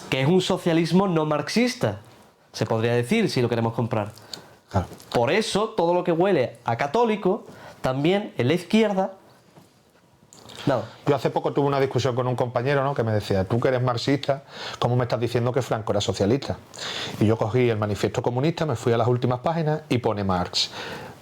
Speaker 2: Que es un socialismo no marxista, se podría decir, si lo queremos comprar.
Speaker 1: Claro.
Speaker 2: Por eso, todo lo que huele a católico, también en la izquierda... Nada.
Speaker 1: Yo hace poco tuve una discusión con un compañero, ¿no?, que me decía, tú que eres marxista, ¿cómo me estás diciendo que Franco era socialista? Y yo cogí el manifiesto comunista, me fui a las últimas páginas y pone Marx: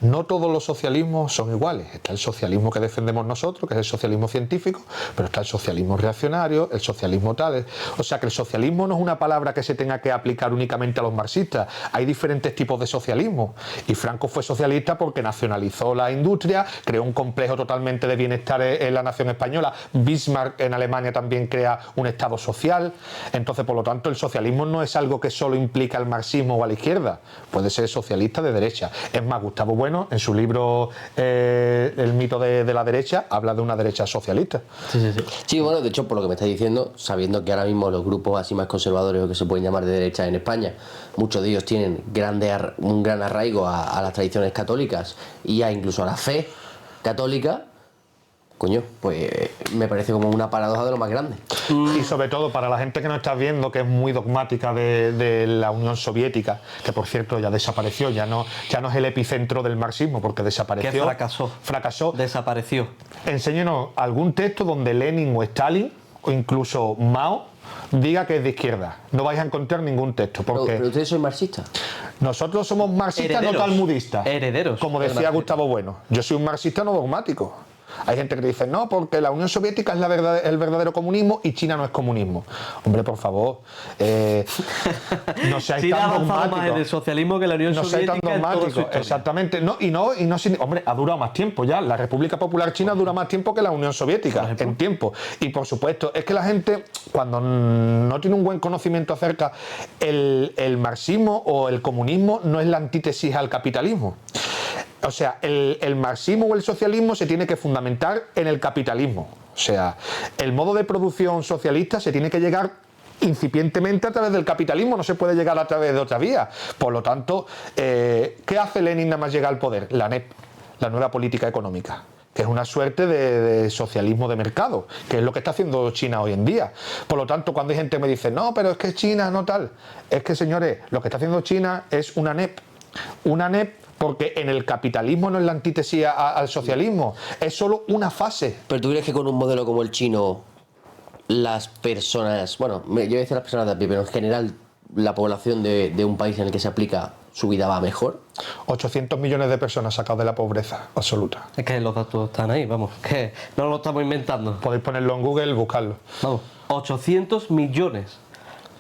Speaker 1: no todos los socialismos son iguales. Está el socialismo que defendemos nosotros, que es el socialismo científico, pero está el socialismo reaccionario, el socialismo tal. O sea que el socialismo no es una palabra que se tenga que aplicar únicamente a los marxistas. Hay diferentes tipos de socialismo. Y Franco fue socialista porque nacionalizó la industria, creó un complejo totalmente de bienestar en la nación española. Bismarck en Alemania también crea un estado social. Entonces, por lo tanto, el socialismo no es algo que solo implica al marxismo o a la izquierda. Puede ser socialista de derecha. Es más, Gustavo Bueno, en su libro El mito de la derecha, habla de una derecha socialista.
Speaker 3: Sí, bueno, de hecho, por lo que me estáis diciendo, sabiendo que ahora mismo los grupos así más conservadores, o que se pueden llamar de derecha en España, muchos de ellos tienen un gran arraigo a las tradiciones católicas y incluso a la fe católica. Coño, pues me parece como una paradoja de lo más grande.
Speaker 1: Y sobre todo para la gente que no está viendo, que es muy dogmática de la Unión Soviética, que por cierto ya desapareció, ya no es el epicentro del marxismo, porque desapareció.
Speaker 2: Que fracasó. Desapareció.
Speaker 1: Enséñenos algún texto donde Lenin o Stalin, o incluso Mao, diga que es de izquierda. No vais a encontrar ningún texto. Porque
Speaker 3: pero ustedes son marxistas.
Speaker 1: Nosotros somos marxistas, no talmudistas.
Speaker 2: Herederos.
Speaker 1: Como decía Gustavo Bueno. Yo soy un marxista no dogmático. Hay gente que te dice, no, porque la Unión Soviética es el verdadero comunismo y China no es comunismo. Hombre, por favor, no seáis
Speaker 2: China
Speaker 1: tan
Speaker 2: ha avanzado más en el
Speaker 1: dogmáticos.
Speaker 2: socialismo que la Unión
Speaker 1: No seáis
Speaker 2: Soviética
Speaker 1: tan
Speaker 2: en toda su
Speaker 1: dogmáticos,
Speaker 2: historia.
Speaker 1: exactamente. Hombre, ha durado más tiempo ya. La República Popular China dura más tiempo que la Unión Soviética en tiempo. Y por supuesto, es que la gente, cuando no tiene un buen conocimiento acerca, el marxismo o el comunismo no es la antítesis al capitalismo. O sea, el marxismo o el socialismo se tiene que fundamentar en el capitalismo. O sea, el modo de producción socialista se tiene que llegar incipientemente a través del capitalismo, no se puede llegar a través de otra vía. Por lo tanto, ¿qué hace Lenin nada más llegar al poder? La NEP, la nueva política económica, que es una suerte de socialismo de mercado, que es lo que está haciendo China hoy en día. Por lo tanto, cuando hay gente que me dice, no, pero es que China no tal, es que, señores, lo que está haciendo China es una NEP. Una NEP porque en el capitalismo no es la antítesis al socialismo, es solo una fase.
Speaker 3: ¿Pero tú crees que con un modelo como el chino, las personas, bueno, yo voy a decir las personas de a pie, pero en general la población de un país en el que se aplica su vida va mejor?
Speaker 1: 800 millones de personas sacados de la pobreza absoluta.
Speaker 2: Es que los datos están ahí, vamos, que no lo estamos inventando.
Speaker 1: Podéis ponerlo en Google, buscarlo.
Speaker 2: Vamos, 800 millones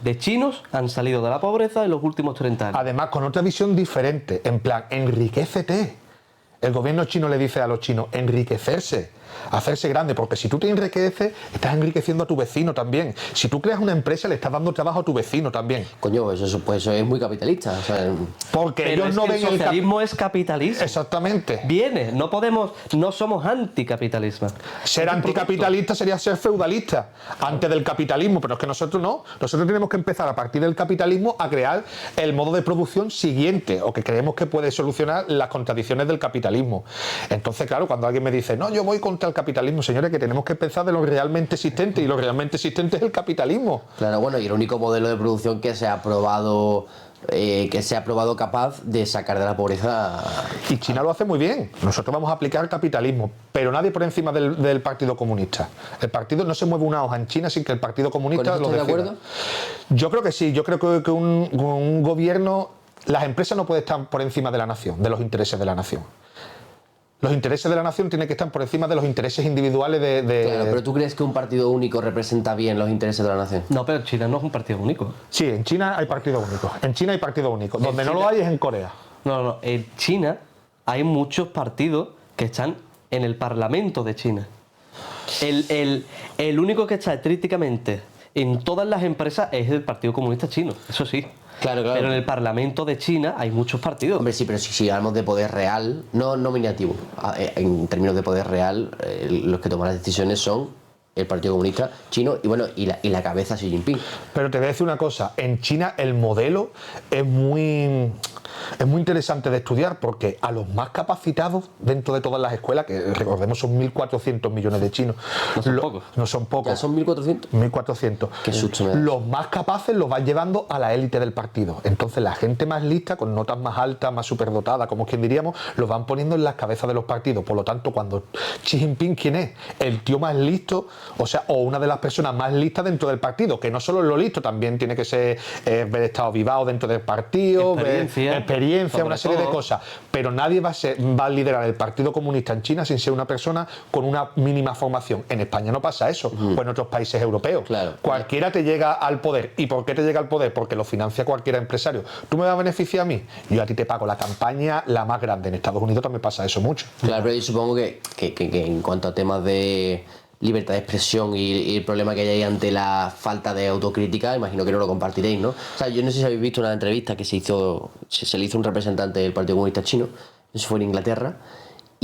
Speaker 2: de chinos han salido de la pobreza en los últimos 30 años.
Speaker 1: Además, con otra visión diferente, en plan, enriquécete. El gobierno chino le dice a los chinos, enriquecerse, hacerse grande, porque si tú te enriqueces, estás enriqueciendo a tu vecino también. Si tú creas una empresa, le estás dando trabajo a tu vecino también.
Speaker 3: Coño, pues eso es muy capitalista. O sea,
Speaker 1: Porque
Speaker 2: Pero
Speaker 1: ellos
Speaker 2: es
Speaker 1: no
Speaker 2: que
Speaker 1: ven
Speaker 2: el socialismo es capitalismo.
Speaker 1: Exactamente.
Speaker 2: Viene, no somos anticapitalismo.
Speaker 1: Ser anticapitalista sería ser feudalista antes del capitalismo, pero es que nosotros no. Nosotros tenemos que empezar a partir del capitalismo a crear el modo de producción siguiente, o que creemos que puede solucionar las contradicciones del capitalismo. Entonces, claro, cuando alguien me dice, no, yo voy contra el capitalismo, señores, que tenemos que pensar de lo realmente existente, y lo realmente existente es el capitalismo.
Speaker 3: claro, bueno, y el único modelo de producción que se ha probado capaz de sacar de la pobreza.
Speaker 1: Y China lo hace muy bien. Nosotros vamos a aplicar capitalismo, pero nadie por encima del Partido Comunista. El partido no se mueve una hoja en China sin que el Partido Comunista
Speaker 3: ¿Con eso
Speaker 1: lo
Speaker 3: estás de
Speaker 1: decida.
Speaker 3: acuerdo?
Speaker 1: Yo creo que sí. Yo creo que un gobierno, las empresas no pueden estar por encima de la nación, de los intereses de la nación. Los intereses de la nación tienen que estar por encima de los intereses individuales de...
Speaker 3: Claro, pero ¿tú crees que un partido único representa bien los intereses de la nación?
Speaker 2: No, pero China no es un partido único.
Speaker 1: Sí, en China hay partido único. En China hay partido único. Donde no
Speaker 2: China-
Speaker 1: lo hay es en Corea.
Speaker 2: No. En China hay muchos partidos que están en el Parlamento de China. El único que está estrictamente en todas las empresas es el Partido Comunista Chino, eso sí.
Speaker 3: Claro.
Speaker 2: Pero en el Parlamento de China hay muchos partidos.
Speaker 3: Hombre, sí, pero si hablamos de poder real, no nominativo, en términos de poder real, los que toman las decisiones son el Partido Comunista Chino y bueno, y la cabeza Xi Jinping.
Speaker 1: Pero te voy a decir una cosa, en China el modelo es muy interesante de estudiar, porque a los más capacitados dentro de todas las escuelas, que recordemos son 1.400 millones de chinos,
Speaker 2: No son pocos.
Speaker 1: no son pocos,
Speaker 3: Ya son 1.400.
Speaker 1: 1.400.
Speaker 3: Qué susto me da.
Speaker 1: Los más capaces los van llevando a la élite del partido. Entonces la gente más lista, con notas más altas, más superdotada, como quien diríamos, los van poniendo en las cabezas de los partidos. Por lo tanto, cuando Xi Jinping, ¿quién es? El tío más listo, o una de las personas más listas dentro del partido, que no solo es lo listo, también tiene que ser haber estado vivado dentro del partido, experiencia, una serie de cosas. Pero nadie va a liderar el Partido Comunista en China sin ser una persona con una mínima formación. En España no pasa eso, o en otros países europeos.
Speaker 3: Claro.
Speaker 1: Cualquiera te llega al poder. ¿Y por qué te llega al poder? Porque lo financia cualquier empresario. ¿Tú me vas a beneficiar a mí? Yo a ti te pago la campaña la más grande. En Estados Unidos también pasa eso mucho.
Speaker 3: Claro, pero yo supongo que en cuanto a temas de libertad de expresión y el problema que hay ahí ante la falta de autocrítica, imagino que no lo compartiréis, ¿no? O sea, yo no sé si habéis visto una entrevista que se le hizo un representante del Partido Comunista Chino, eso fue en Inglaterra,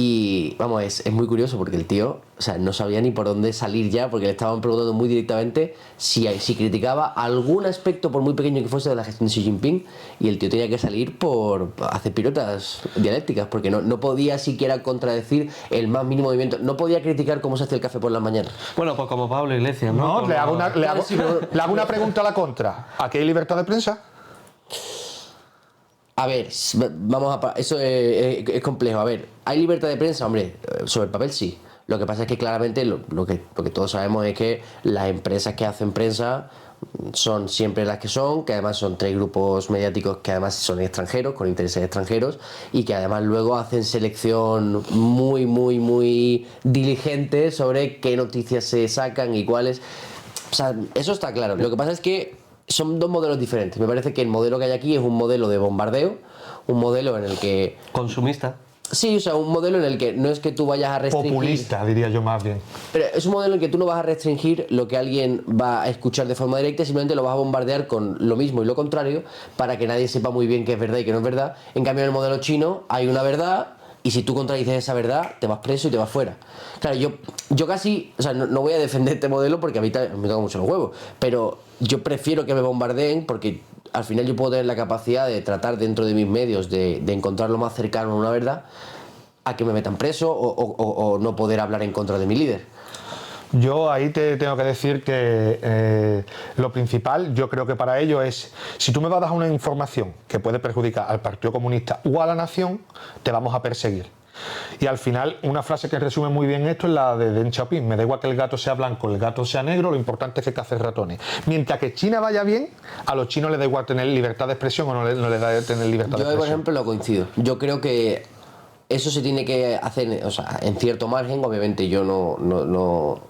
Speaker 3: y vamos, es muy curioso porque el tío, o sea, no sabía ni por dónde salir ya, porque le estaban preguntando muy directamente si criticaba algún aspecto, por muy pequeño que fuese, de la gestión de Xi Jinping, y el tío tenía que salir por hacer piruetas dialécticas, porque no podía siquiera contradecir el más mínimo movimiento, no podía criticar cómo se hace el café por las mañanas.
Speaker 2: Bueno, pues como Pablo Iglesias, ¿no?
Speaker 1: No,
Speaker 2: Como-
Speaker 1: le hago una pregunta a la contra. ¿Aquí hay libertad de prensa?
Speaker 3: A ver, eso es complejo. A ver, ¿hay libertad de prensa? Hombre, sobre el papel sí. Lo que pasa es que claramente lo que todos sabemos es que las empresas que hacen prensa son siempre las que son, que además son 3 grupos mediáticos que además son extranjeros, con intereses extranjeros, y que además luego hacen selección muy diligente sobre qué noticias se sacan y cuáles. O sea, eso está claro. Lo que pasa es que son 2 modelos diferentes. Me parece que el modelo que hay aquí es un modelo de bombardeo, un modelo en el que...
Speaker 2: Consumista.
Speaker 3: Sí, o sea, un modelo en el que no es que tú vayas a restringir...
Speaker 1: Populista, diría yo más bien.
Speaker 3: Pero es un modelo en el que tú no vas a restringir lo que alguien va a escuchar de forma directa, simplemente lo vas a bombardear con lo mismo y lo contrario para que nadie sepa muy bien qué es verdad y qué no es verdad. En cambio, en el modelo chino hay una verdad y si tú contradices esa verdad, te vas preso y te vas fuera. Claro, yo casi... O sea, no voy a defender este modelo porque a mí me toca mucho los huevos, pero yo prefiero que me bombardeen porque al final yo puedo tener la capacidad de tratar dentro de mis medios de encontrar lo más cercano a una verdad a que me metan preso o no poder hablar en contra de mi líder.
Speaker 1: Yo ahí te tengo que decir que lo principal, yo creo que para ello es, si tú me vas a dar una información que puede perjudicar al Partido Comunista o a la nación, te vamos a perseguir. Y al final, una frase que resume muy bien esto es la de Deng Xiaoping: me da igual que el gato sea blanco, el gato sea negro, lo importante es que cace ratones. Mientras que China vaya bien, a los chinos les da igual tener libertad de expresión o no les da tener libertad de expresión.
Speaker 3: Yo, por ejemplo, lo coincido. Yo creo que eso se tiene que hacer, o sea, en cierto margen. Obviamente yo no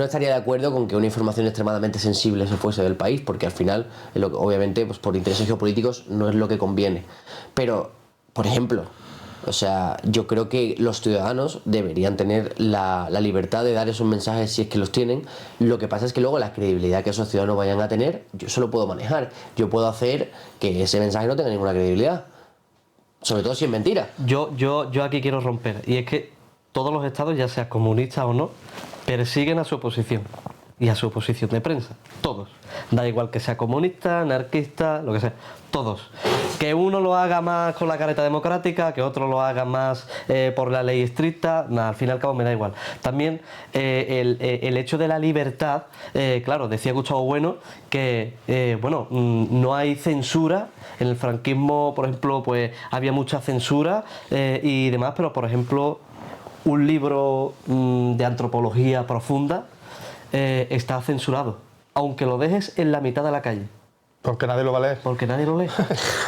Speaker 3: estaría de acuerdo con que una información extremadamente sensible se fuese del país, porque al final, obviamente, pues por intereses geopolíticos no es lo que conviene. Pero, por ejemplo, o sea, yo creo que los ciudadanos deberían tener la libertad de dar esos mensajes si es que los tienen. Lo que pasa es que luego la credibilidad que esos ciudadanos vayan a tener, yo eso lo puedo manejar. Yo puedo hacer que ese mensaje no tenga ninguna credibilidad. Sobre todo si es mentira.
Speaker 2: Yo aquí quiero romper, y es que todos los estados, ya sea comunistas o no, persiguen a su oposición y a su oposición de prensa. Todos. Da igual que sea comunista, anarquista, lo que sea. Todos. Que uno lo haga más con la careta democrática, que otro lo haga más por la ley estricta, nada, al fin y al cabo me da igual. También el hecho de la libertad, claro, decía Gustavo Bueno que no hay censura. En el franquismo, por ejemplo, pues había mucha censura y demás, pero por ejemplo, un libro de antropología profunda está censurado, aunque lo dejes en la mitad de la calle.
Speaker 1: Porque nadie lo va a leer.
Speaker 2: Porque nadie lo lee.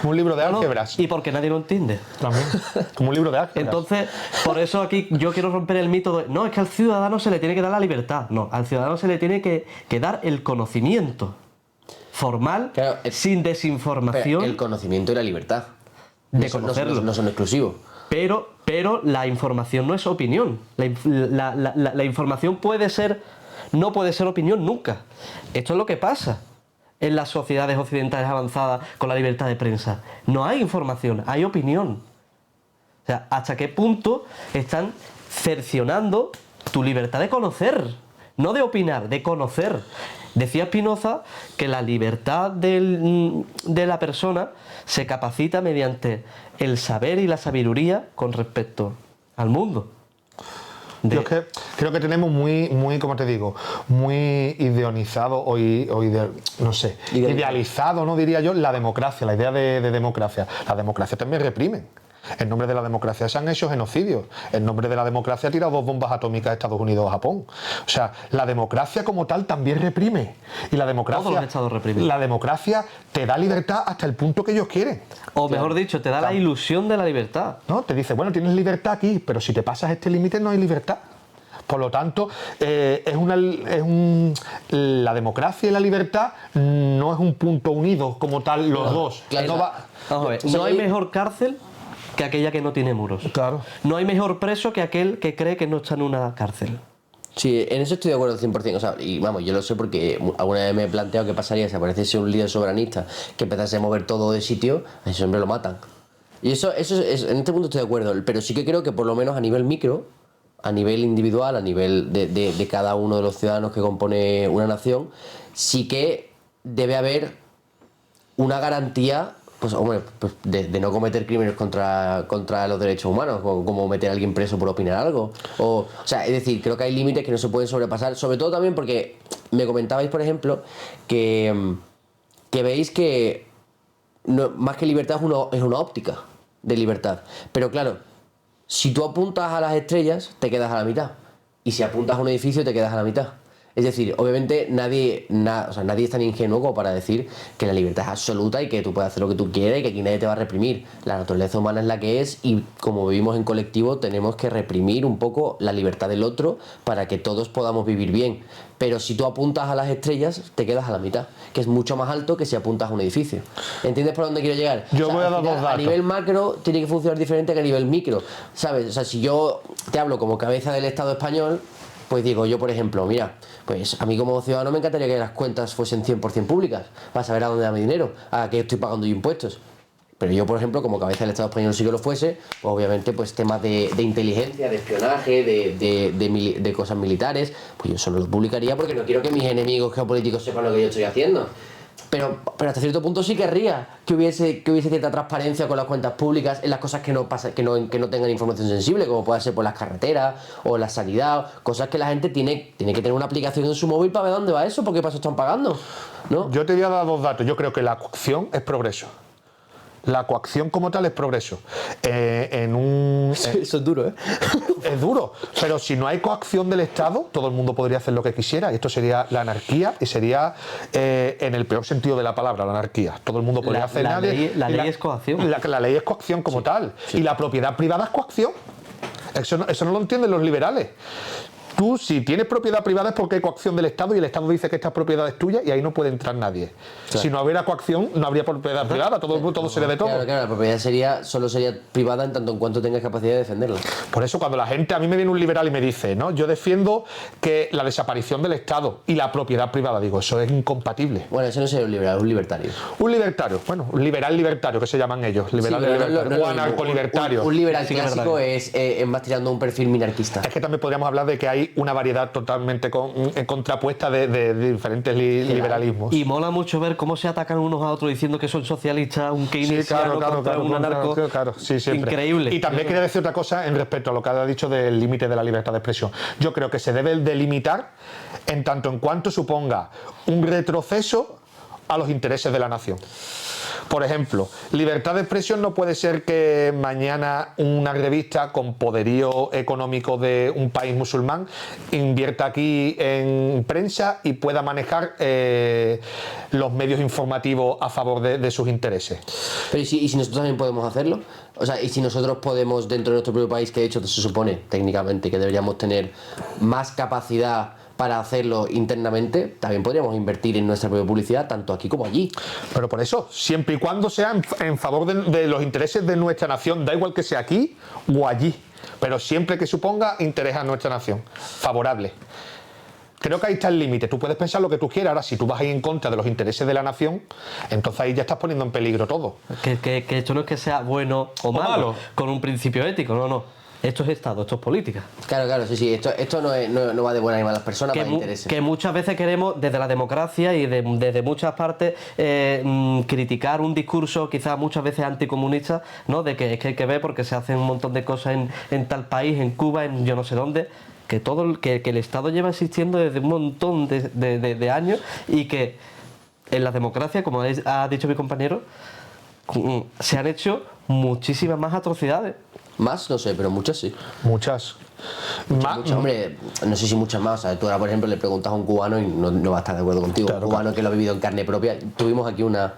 Speaker 1: Como un libro de álgebras.
Speaker 2: Y porque nadie lo entiende.
Speaker 1: También. Como un libro de álgebras.
Speaker 2: Entonces, por eso aquí yo quiero romper el mito de... No, es que al ciudadano se le tiene que dar la libertad. No, al ciudadano se le tiene que dar el conocimiento formal, claro, sin desinformación.
Speaker 3: El conocimiento y la libertad.
Speaker 2: De conocerlo.
Speaker 3: No son exclusivos.
Speaker 2: Pero la información no es opinión. La información no puede ser opinión nunca. Esto es lo que pasa en las sociedades occidentales avanzadas con la libertad de prensa. No hay información, hay opinión. O sea, ¿hasta qué punto están cercionando tu libertad de conocer? No de opinar, de conocer. Decía Spinoza que la libertad de la persona se capacita mediante el saber y la sabiduría con respecto al mundo.
Speaker 1: Yo es que creo que tenemos muy, como te digo, muy idealizado idealizado, no diría yo, la democracia, la idea de democracia. La democracia también reprime. En nombre de la democracia se han hecho genocidios. En nombre de la democracia ha tirado 2 bombas atómicas a Estados Unidos o Japón. O sea, la democracia como tal también reprime. Y la democracia,
Speaker 2: todos los estados reprimen.
Speaker 1: La democracia te da libertad hasta el punto que ellos quieren.
Speaker 2: O mejor dicho, te da la ilusión de la libertad.
Speaker 1: No, te dice, bueno, tienes libertad aquí, pero si te pasas este límite no hay libertad. Por lo tanto, la democracia y la libertad no es un punto unido como tal los dos.
Speaker 3: Claro,
Speaker 2: vamos a ver, no hay mejor cárcel que aquella que no tiene muros.
Speaker 1: Claro.
Speaker 2: No hay mejor preso que aquel que cree que no está en una cárcel.
Speaker 3: Sí, en eso estoy de acuerdo al 100%. O sea, y vamos, yo lo sé porque alguna vez me he planteado qué pasaría si apareciese un líder soberanista que empezase a mover todo de sitio, a ese hombre lo matan. Y eso es, en este punto estoy de acuerdo, pero sí que creo que por lo menos a nivel micro, a nivel individual, a nivel de cada uno de los ciudadanos que compone una nación, sí que debe haber una garantía, pues hombre, pues de no cometer crímenes contra los derechos humanos, como meter a alguien preso por opinar algo. O sea, es decir, creo que hay límites que no se pueden sobrepasar, sobre todo también porque me comentabais, por ejemplo, que veis que más que libertad es una óptica de libertad. Pero claro, si tú apuntas a las estrellas, te quedas a la mitad. y si apuntas a un edificio te quedas a la mitad. Es decir, obviamente nadie es tan ingenuo como para decir que la libertad es absoluta y que tú puedes hacer lo que tú quieras y que aquí nadie te va a reprimir. La naturaleza humana es la que es y como vivimos en colectivo tenemos que reprimir un poco la libertad del otro para que todos podamos vivir bien. Pero si tú apuntas a las estrellas, te quedas a la mitad, que es mucho más alto que si apuntas a un edificio. ¿Entiendes por dónde quiero llegar?
Speaker 1: Yo voy a
Speaker 3: al
Speaker 1: dar
Speaker 3: final,
Speaker 1: dos datos.
Speaker 3: A nivel macro tiene que funcionar diferente que a nivel micro, ¿sabes? O sea, si yo te hablo como cabeza del Estado español, pues digo yo, por ejemplo, mira, pues a mí como ciudadano me encantaría que las cuentas fuesen 100% públicas, para saber a dónde va mi dinero, a qué estoy pagando yo impuestos. Pero yo, por ejemplo, como cabeza del Estado español, si que lo fuese, pues obviamente pues temas de inteligencia, de espionaje, de cosas militares, pues yo eso no lo publicaría porque no quiero que mis enemigos geopolíticos sepan lo que yo estoy haciendo. Pero hasta cierto punto sí querría que hubiese cierta transparencia con las cuentas públicas en las cosas que no tengan información sensible, como puede ser por las carreteras o la sanidad, cosas que la gente tiene que tener una aplicación en su móvil para ver dónde va eso, porque para eso están pagando, ¿no?
Speaker 1: Yo te voy a dar dos datos. Yo creo que la coacción es progreso. La coacción como tal es progreso.
Speaker 3: Eso es duro, ¿eh?
Speaker 1: Es duro, pero si no hay coacción del Estado, todo el mundo podría hacer lo que quisiera. Y esto sería la anarquía y sería, en el peor sentido de la palabra, la anarquía. Todo el mundo podría hacer
Speaker 2: la
Speaker 1: nadie.
Speaker 2: ley es coacción.
Speaker 1: La ley es coacción como tal.
Speaker 3: sí.
Speaker 1: Y la propiedad privada es coacción. Eso no lo entienden los liberales. Tú, si tienes propiedad privada es porque hay coacción del Estado y el Estado dice que esta propiedad es tuya y ahí no puede entrar nadie. Claro. Si no hubiera coacción, no habría propiedad privada, todo sería de todo.
Speaker 3: Claro, la propiedad solo sería privada en tanto en cuanto tengas capacidad de defenderla.
Speaker 1: Por eso cuando la gente, a mí me viene un liberal y me dice, no, yo defiendo que la desaparición del Estado y la propiedad privada, digo, eso es incompatible.
Speaker 3: Bueno, eso no sería un liberal, un libertario.
Speaker 1: Un libertario, bueno, un libertario, que se llaman ellos, libertario, o anarcolibertario.
Speaker 3: Un liberal clásico es más tirando a un perfil minarquista.
Speaker 1: Es que también podríamos hablar de que hay una variedad totalmente contrapuesta de diferentes liberalismos.
Speaker 2: Y mola mucho ver cómo se atacan unos a otros diciendo que son socialistas, un keynesiano contra un anarco.
Speaker 1: Claro, sí, siempre.
Speaker 2: Increíble.
Speaker 1: Y también quería decir otra cosa en respecto a lo que ha dicho del límite de la libertad de expresión. Yo creo que se debe delimitar en tanto en cuanto suponga un retroceso a los intereses de la nación. Por ejemplo, libertad de expresión no puede ser que mañana una revista con poderío económico de un país musulmán invierta aquí en prensa y pueda manejar los medios informativos a favor de sus intereses.
Speaker 3: Pero ¿y si nosotros también podemos hacerlo? O sea, ¿y si nosotros podemos, dentro de nuestro propio país, que de hecho se supone técnicamente que deberíamos tener más capacidad para hacerlo internamente, también podríamos invertir en nuestra propia publicidad, tanto aquí como allí?
Speaker 1: Pero por eso, siempre y cuando sea en favor de los intereses de nuestra nación, da igual que sea aquí o allí, pero siempre que suponga interés a nuestra nación, favorable. Creo que ahí está el límite. Tú puedes pensar lo que tú quieras. Ahora, si tú vas a ir en contra de los intereses de la nación, entonces ahí ya estás poniendo en peligro todo.
Speaker 2: Que esto no es que sea bueno o malo, con un principio ético, no. Esto es Estado, esto es política.
Speaker 3: Claro, sí. Esto no va de buenas y malas personas para intereses.
Speaker 2: Que muchas veces queremos, desde la democracia y desde muchas partes, criticar un discurso quizás muchas veces anticomunista, ¿no? De que es que hay que ver porque se hacen un montón de cosas en tal país, en Cuba, en yo no sé dónde. Que el Estado lleva existiendo desde un montón de años y que en la democracia, como ha dicho mi compañero, se han hecho muchísimas más atrocidades.
Speaker 3: Más, no sé, pero muchas sí.
Speaker 1: Muchas.
Speaker 3: Hombre, no sé si muchas más. O sea, tú ahora, por ejemplo, le preguntas a un cubano y no va a estar de acuerdo contigo.
Speaker 1: Claro,
Speaker 3: un cubano que lo ha vivido en carne propia. Tuvimos aquí una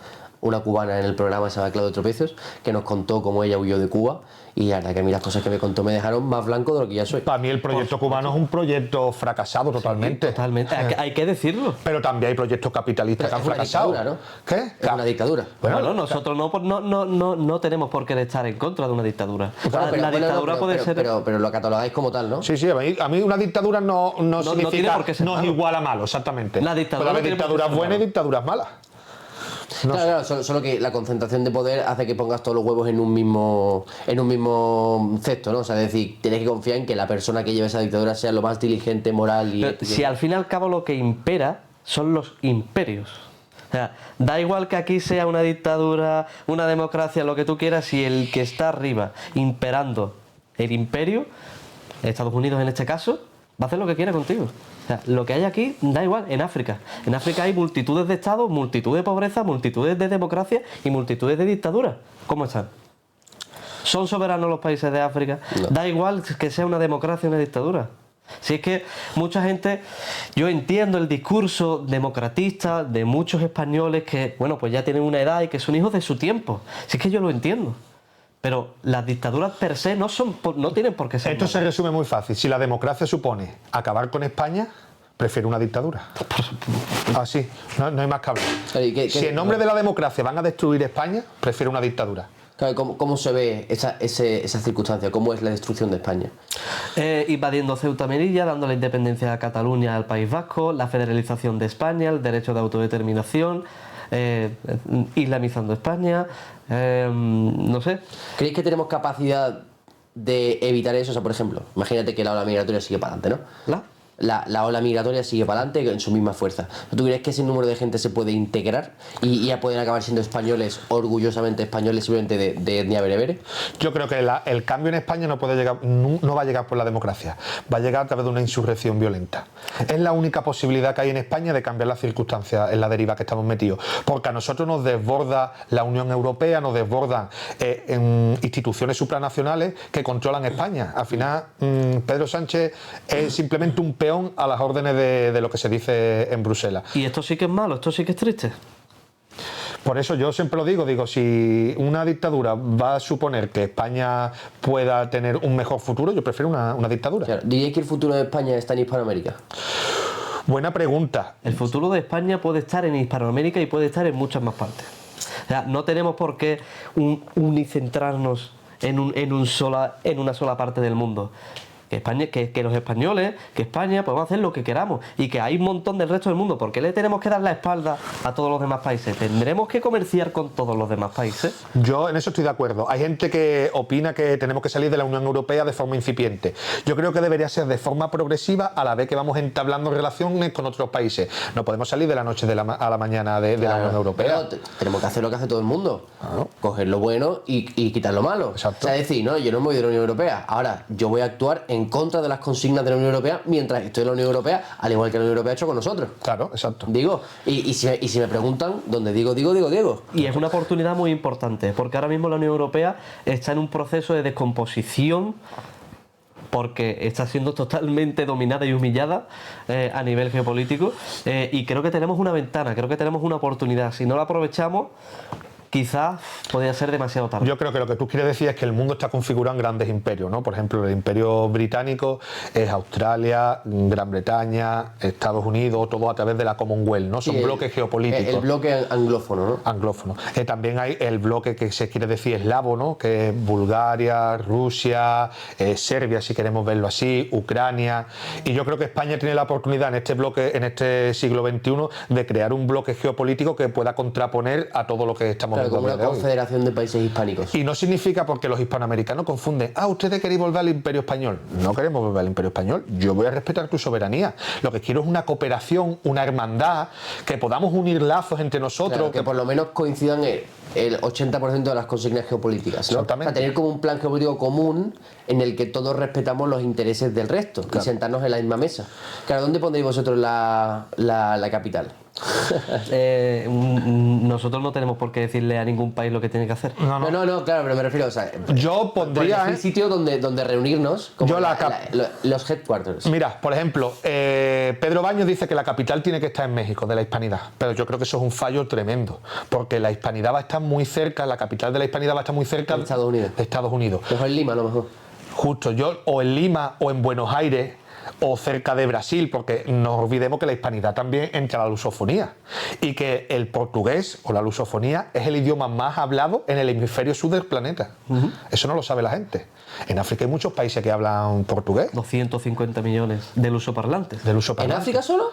Speaker 3: cubana en el programa, se llama Claudio Tropezos, que nos contó cómo ella huyó de Cuba. Y la verdad que a mí las cosas que me contó me dejaron más blanco de lo que ya soy.
Speaker 1: Para mí el proyecto cubano es un proyecto fracasado totalmente.
Speaker 2: Sí, totalmente, hay que decirlo.
Speaker 1: Pero también hay proyectos capitalistas que han fracasado.
Speaker 3: Dictadura, ¿no?
Speaker 1: ¿Qué?
Speaker 3: Es una dictadura.
Speaker 2: Bueno, nosotros no tenemos por qué estar en contra de una dictadura. La dictadura puede ser...
Speaker 3: Pero lo catalogáis como tal, ¿no?
Speaker 1: Sí, a mí una dictadura no significa... No es igual a malo, exactamente.
Speaker 2: La dictadura
Speaker 1: Puede haber dictaduras buenas y dictaduras malas. No
Speaker 3: claro, solo que la concentración de poder hace que pongas todos los huevos en un mismo cesto, ¿no? O sea, es decir, tienes que confiar en que la persona que lleve esa dictadura sea lo más diligente, moral y...
Speaker 2: Si al fin y al cabo lo que impera son los imperios. O sea, da igual que aquí sea una dictadura, una democracia, lo que tú quieras, si el que está arriba imperando el imperio, Estados Unidos en este caso, va a hacer lo que quiera contigo. O sea, lo que hay aquí da igual. En África hay multitudes de estados, multitud de pobreza, multitudes de democracia y multitudes de dictaduras. ¿Cómo están? ¿Son soberanos los países de África? No. Da igual que sea una democracia o una dictadura. Si es que mucha gente, yo entiendo el discurso democratista de muchos españoles que, bueno, pues ya tienen una edad y que son hijos de su tiempo. Si es que yo lo entiendo. Pero las dictaduras per se no tienen por qué ser
Speaker 1: Esto
Speaker 2: malas.
Speaker 1: se resume muy fácil. Si la democracia supone acabar con España, prefiero una dictadura. Así, no hay más que hablar.
Speaker 3: Claro, ¿y
Speaker 1: Si en nombre de la democracia van a destruir España, prefiero una dictadura.
Speaker 3: Claro, ¿cómo se ve esa circunstancia? ¿Cómo es la destrucción de España?
Speaker 2: Invadiendo Ceuta y Melilla, dando la independencia a Cataluña al País Vasco, la federalización de España, el derecho de autodeterminación, islamizando España, no sé.
Speaker 3: ¿Creéis que tenemos capacidad de evitar eso? O sea, por ejemplo, imagínate que la ola migratoria sigue para adelante, ¿no? La ola migratoria sigue para adelante en su misma fuerza. ¿Tú crees que ese número de gente se puede integrar y ya pueden acabar siendo españoles, orgullosamente españoles, simplemente de etnia berebere?
Speaker 1: Yo creo que el cambio en España no va a llegar por la democracia, va a llegar a través de una insurrección violenta. Es la única posibilidad que hay en España de cambiar las circunstancias en la deriva que estamos metidos, porque a nosotros nos desborda la Unión Europea, nos desbordan instituciones supranacionales que controlan España. Al final, Pedro Sánchez es simplemente un peón a las órdenes de lo que se dice en Bruselas.
Speaker 2: Y esto sí que es malo, esto sí que es triste.
Speaker 1: Por eso yo siempre lo digo, si una dictadura va a suponer que España pueda tener un mejor futuro, yo prefiero una dictadura.
Speaker 3: Claro, ¿diríais que el futuro de España está en Hispanoamérica?
Speaker 1: Buena pregunta.
Speaker 2: El futuro de España puede estar en Hispanoamérica y puede estar en muchas más partes. O sea, no tenemos por qué unicentrarnos en una sola parte del mundo. Que España, que los españoles, que España podemos hacer lo que queramos y que hay un montón del resto del mundo. ¿Por qué le tenemos que dar la espalda a todos los demás países? ¿Tendremos que comerciar con todos los demás países?
Speaker 1: Yo en eso estoy de acuerdo. Hay gente que opina que tenemos que salir de la Unión Europea de forma incipiente. Yo creo que debería ser de forma progresiva a la vez que vamos entablando relaciones con otros países. No podemos salir de la noche a la mañana de la Unión Europea.
Speaker 3: Pero tenemos que hacer lo que hace todo el mundo.
Speaker 1: Claro.
Speaker 3: Coger lo bueno y quitar lo malo.
Speaker 1: Exacto.
Speaker 3: O sea, decir, no, yo no me voy de la Unión Europea. Ahora, yo voy a actuar en contra de las consignas de la Unión Europea mientras estoy en la Unión Europea, al igual que la Unión Europea ha hecho con nosotros.
Speaker 1: Claro, exacto.
Speaker 3: Digo, y si me preguntan, ¿dónde digo?
Speaker 2: Y es una oportunidad muy importante, porque ahora mismo la Unión Europea está en un proceso de descomposición, porque está siendo totalmente dominada y humillada a nivel geopolítico, y creo que tenemos una ventana, creo que tenemos una oportunidad. Si no la aprovechamos, quizás podría ser demasiado tarde.
Speaker 1: Yo creo que lo que tú quieres decir es que el mundo está configurado en grandes imperios, ¿no? Por ejemplo, el imperio británico es Australia, Gran Bretaña, Estados Unidos, todo a través de la Commonwealth, ¿no? Son bloques geopolíticos.
Speaker 3: El bloque anglófono, ¿no?
Speaker 1: Anglófono. También hay el bloque que se quiere decir eslavo, ¿no? Que es Bulgaria, Rusia, Serbia, si queremos verlo así, Ucrania. Y yo creo que España tiene la oportunidad en este bloque, en este siglo XXI, de crear un bloque geopolítico que pueda contraponer a todo lo que estamos
Speaker 3: Claro, como una confederación de países hispánicos.
Speaker 1: Y no significa porque los hispanoamericanos confunden, ustedes queréis volver al Imperio Español. No queremos volver al Imperio Español. Yo voy a respetar tu soberanía. Lo que quiero es una cooperación, una hermandad, que podamos unir lazos entre nosotros.
Speaker 3: Claro, que por lo menos coincidan el 80% de las consignas geopolíticas, ¿no?
Speaker 1: Exactamente.
Speaker 3: Para tener como un plan geopolítico común en el que todos respetamos los intereses del resto y sentarnos en la misma mesa. Claro, ¿dónde pondréis vosotros la capital?
Speaker 2: Nosotros no tenemos por qué decirle a ningún país lo que tiene que hacer.
Speaker 3: No, claro, pero me refiero, o sea,
Speaker 1: yo pondría
Speaker 3: un sitio donde reunirnos, como
Speaker 1: Yo
Speaker 3: los headquarters.
Speaker 1: Mira, por ejemplo, Pedro Baños dice que la capital tiene que estar en México, de la Hispanidad, pero yo creo que eso es un fallo tremendo, porque la Hispanidad va a estar muy cerca, la capital de la Hispanidad va a estar muy cerca
Speaker 3: De Estados Unidos.
Speaker 1: de Estados Unidos.
Speaker 3: Mejor en Lima, a lo mejor.
Speaker 1: Justo, o en Lima o en Buenos Aires o cerca de Brasil, porque no olvidemos que la hispanidad también entra a la lusofonía y que el portugués o la lusofonía es el idioma más hablado en el hemisferio sur del planeta. Eso no lo sabe la gente. En África hay muchos países que hablan portugués.
Speaker 2: 250 millones de lusoparlantes.
Speaker 1: De lusoparlantes.
Speaker 3: ¿En África solo?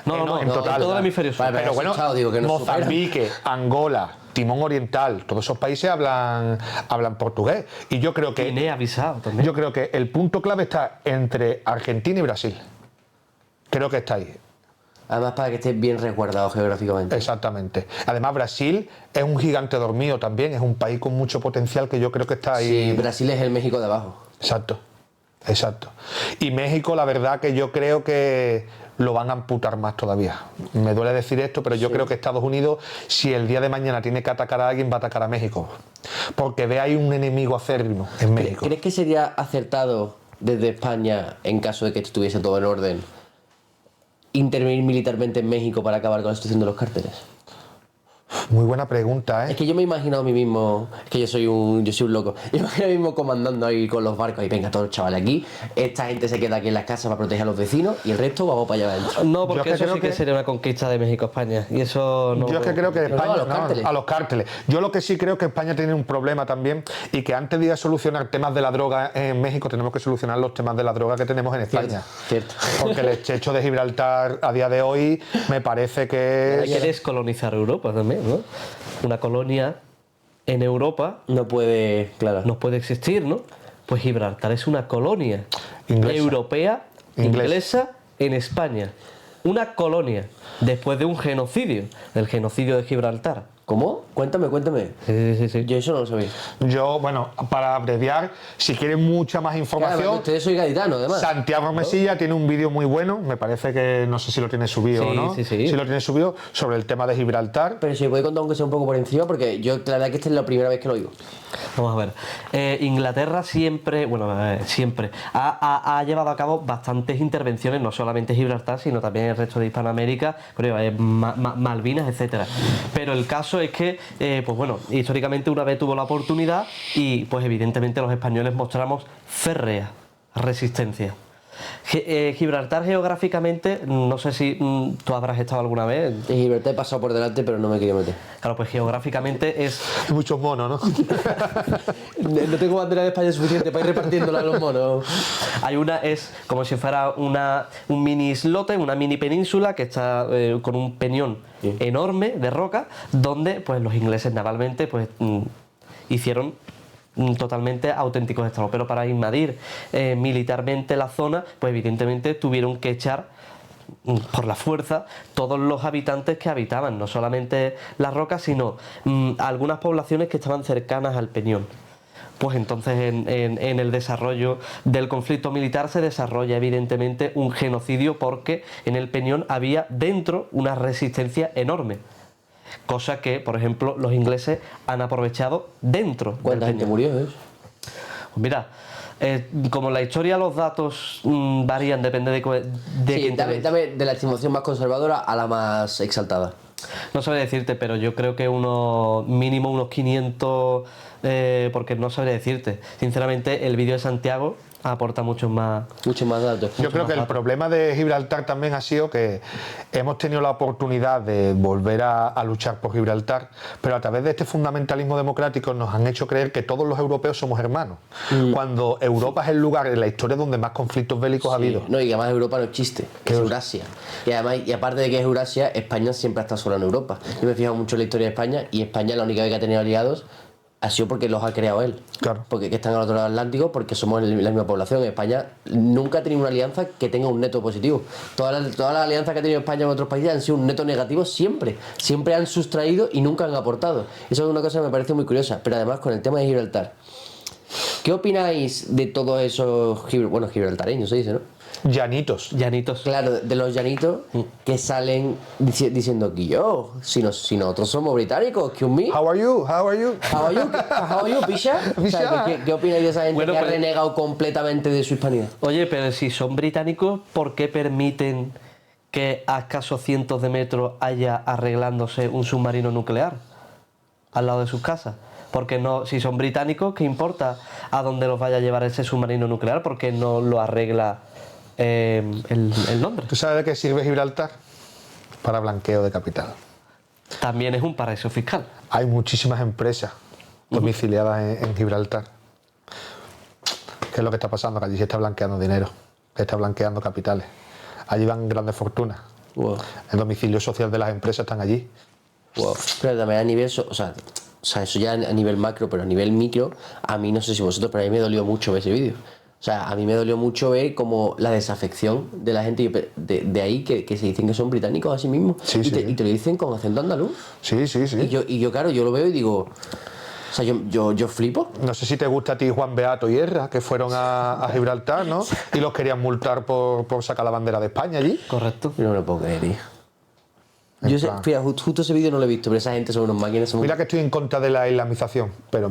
Speaker 2: No,
Speaker 1: en total.
Speaker 2: en todo el hemisferio sur.
Speaker 3: Vale,
Speaker 1: Pero bueno,
Speaker 3: escuchado, digo, que nos
Speaker 1: Mozambique, Angola, Timón Oriental, todos esos países hablan portugués. Y yo creo que
Speaker 2: Guinea-Bissau también.
Speaker 1: Yo creo que el punto clave está entre Argentina y Brasil. Creo que está ahí.
Speaker 3: Además, para que esté bien resguardado geográficamente.
Speaker 1: Exactamente. Además, Brasil es un gigante dormido también, es un país con mucho potencial que yo creo que está ahí.
Speaker 3: Sí, Brasil es el México de abajo.
Speaker 1: Exacto. Y México, la verdad que yo creo que lo van a amputar más todavía. Me duele decir esto, pero yo creo que Estados Unidos, si el día de mañana tiene que atacar a alguien, va a atacar a México. Porque ve ahí un enemigo acérrimo en México.
Speaker 3: ¿Crees que sería acertado desde España, en caso de que estuviese todo en orden, intervenir militarmente en México para acabar con la situación de los cárteles?
Speaker 1: Muy buena pregunta,
Speaker 3: Es
Speaker 1: ¿eh?
Speaker 3: que yo me he imaginado a mí mismo, es que yo soy un loco, yo me imagino a mí mismo comandando ahí con los barcos y venga todos los chavales aquí, esta gente se queda aquí en las casas para proteger a los vecinos y el resto vamos para allá adentro.
Speaker 2: No,
Speaker 1: Yo es
Speaker 2: porque
Speaker 1: que
Speaker 2: eso
Speaker 1: creo
Speaker 2: sí que
Speaker 1: que-
Speaker 2: sería una conquista de México-España. Y eso no.
Speaker 1: Yo es que creo que
Speaker 3: Pero no,
Speaker 1: España...
Speaker 3: a los cárteles.
Speaker 1: a los cárteles. Yo lo que sí creo que España tiene un problema también y que antes de ir a solucionar temas de la droga en México tenemos que solucionar los temas de la droga que tenemos en España.
Speaker 3: Cierto.
Speaker 1: Porque el estrecho de Gibraltar a día de hoy me parece que
Speaker 2: Hay que descolonizar Europa también, ¿no? Una colonia en Europa
Speaker 3: No puede, claro.
Speaker 2: no puede existir, ¿no? Pues Gibraltar es una colonia
Speaker 1: Inglesa.
Speaker 2: europea,
Speaker 1: Inglesa.
Speaker 2: inglesa, en España. Una colonia, después de un genocidio, del genocidio de Gibraltar.
Speaker 3: ¿Cómo? Cuéntame.
Speaker 2: Sí.
Speaker 3: Yo eso no lo sabía.
Speaker 1: yo, bueno, para abreviar, si quieren mucha más
Speaker 3: Claro,
Speaker 1: información,
Speaker 3: ustedes soy gaditano, además.
Speaker 1: Santiago Mesilla tiene un vídeo muy bueno, me parece que no sé si lo tiene subido
Speaker 2: Sí,
Speaker 1: o no,
Speaker 2: sí, sí.
Speaker 1: si lo tiene subido, sobre el tema de Gibraltar.
Speaker 3: Pero si me puede contar aunque sea un poco por encima, porque yo la verdad que esta es la primera vez que lo oigo.
Speaker 2: Vamos a ver. Inglaterra siempre, siempre ha llevado a cabo bastantes intervenciones, no solamente Gibraltar, sino también el resto de Hispanoamérica, Malvinas, etcétera. Pero el caso es que, pues bueno, históricamente una vez tuvo la oportunidad y, pues evidentemente los españoles mostramos férrea resistencia. Gibraltar geográficamente, no sé si tú habrás estado alguna vez.
Speaker 3: En Gibraltar he pasado por delante, pero no me quería meter.
Speaker 2: Claro, pues geográficamente es
Speaker 1: Hay muchos monos, ¿no?
Speaker 3: No tengo bandera de España suficiente para ir repartiéndola a los monos.
Speaker 2: es como si fuera un mini islote, una mini península que está con un peñón enorme de roca, donde pues los ingleses navalmente pues hicieron totalmente auténticos estragos, pero para invadir militarmente la zona, pues evidentemente tuvieron que echar por la fuerza todos los habitantes que habitaban, no solamente las rocas, sino algunas poblaciones que estaban cercanas al peñón. Pues entonces en el desarrollo del conflicto militar se desarrolla evidentemente un genocidio porque en el peñón había dentro una resistencia enorme. Cosa que, por ejemplo, los ingleses han aprovechado dentro del
Speaker 3: ¿Cuánta gente
Speaker 2: peñón.
Speaker 3: murió?
Speaker 2: Pues mira, como la historia, los datos varían, depende de
Speaker 3: Sí,
Speaker 2: quién te
Speaker 3: dame de la estimación más conservadora a la más exaltada.
Speaker 2: No sabría decirte, pero yo creo que mínimo unos 500, porque no sabría decirte. Sinceramente, el vídeo de Santiago aporta muchos más.
Speaker 3: Muchos más datos.
Speaker 1: Yo creo que el problema de Gibraltar también ha sido que hemos tenido la oportunidad de volver a luchar por Gibraltar, pero a través de este fundamentalismo democrático nos han hecho creer que todos los europeos somos hermanos, cuando Europa es el lugar en la historia donde más conflictos bélicos ha habido.
Speaker 3: No, y además Europa no existe, que es Eurasia. Y además, y aparte de que es Eurasia, España siempre ha estado sola en Europa. Yo me he fijado mucho en la historia de España y España la única vez que ha tenido aliados ha sido porque los ha creado él.
Speaker 1: Claro.
Speaker 3: Porque que están al otro lado del Atlántico, porque somos la misma población. España nunca ha tenido una alianza que tenga un neto positivo. Todas las alianzas que ha tenido España con otros países han sido un neto negativo siempre. Siempre han sustraído y nunca han aportado. Eso es una cosa que me parece muy curiosa. Pero además con el tema de Gibraltar. ¿Qué opináis de todos esos gibraltareños, se dice, no?
Speaker 1: Llanitos.
Speaker 2: Llanitos.
Speaker 3: Claro, de los llanitos que salen diciendo que si nosotros somos británicos, excuse me.
Speaker 1: How are you? How are you?
Speaker 3: How are you, Pisha? O sea, ¿qué opináis de esa gente
Speaker 2: Bueno,
Speaker 3: que ha
Speaker 2: pero-
Speaker 3: renegado completamente de su hispanidad?
Speaker 2: Oye, pero si son británicos, ¿por qué permiten que a escasos cientos de metros haya arreglándose un submarino nuclear al lado de sus casas? Porque no, si son británicos, ¿qué importa a dónde los vaya a llevar ese submarino nuclear? ¿Por qué no lo arregla el Londres?
Speaker 1: ¿Tú sabes de qué sirve Gibraltar? Para blanqueo de capital.
Speaker 2: También es un paraíso fiscal.
Speaker 1: Hay muchísimas empresas domiciliadas en Gibraltar. ¿Qué es lo que está pasando? Que allí se está blanqueando dinero, se está blanqueando capitales. Allí van grandes fortunas.
Speaker 3: Wow.
Speaker 1: El domicilio social de las empresas están allí.
Speaker 3: Wow. Pero también a nivel, o sea, eso ya a nivel macro, pero a nivel micro, a mí no sé si vosotros, pero a mí me dolió mucho ver ese vídeo. O sea, a mí me dolió mucho ver como la desafección de la gente de ahí que se dicen que son británicos a sí mismos.
Speaker 1: Sí,
Speaker 3: y,
Speaker 1: sí.
Speaker 3: y te lo dicen con acento andaluz.
Speaker 1: Sí, sí, sí.
Speaker 3: Y yo, claro, yo lo veo y digo, o sea, yo flipo.
Speaker 1: No sé si te gusta a ti Juan Beato y Erra, que fueron a Gibraltar, ¿no? Y los querían multar por sacar la bandera de España allí.
Speaker 2: Correcto.
Speaker 3: Yo no me lo puedo creer, tío.
Speaker 1: En
Speaker 3: Yo sé,
Speaker 1: plan-
Speaker 3: fíjate, justo ese vídeo no lo he visto, pero esa gente son unos máquinas.
Speaker 1: Mira que estoy en contra de la islamización, pero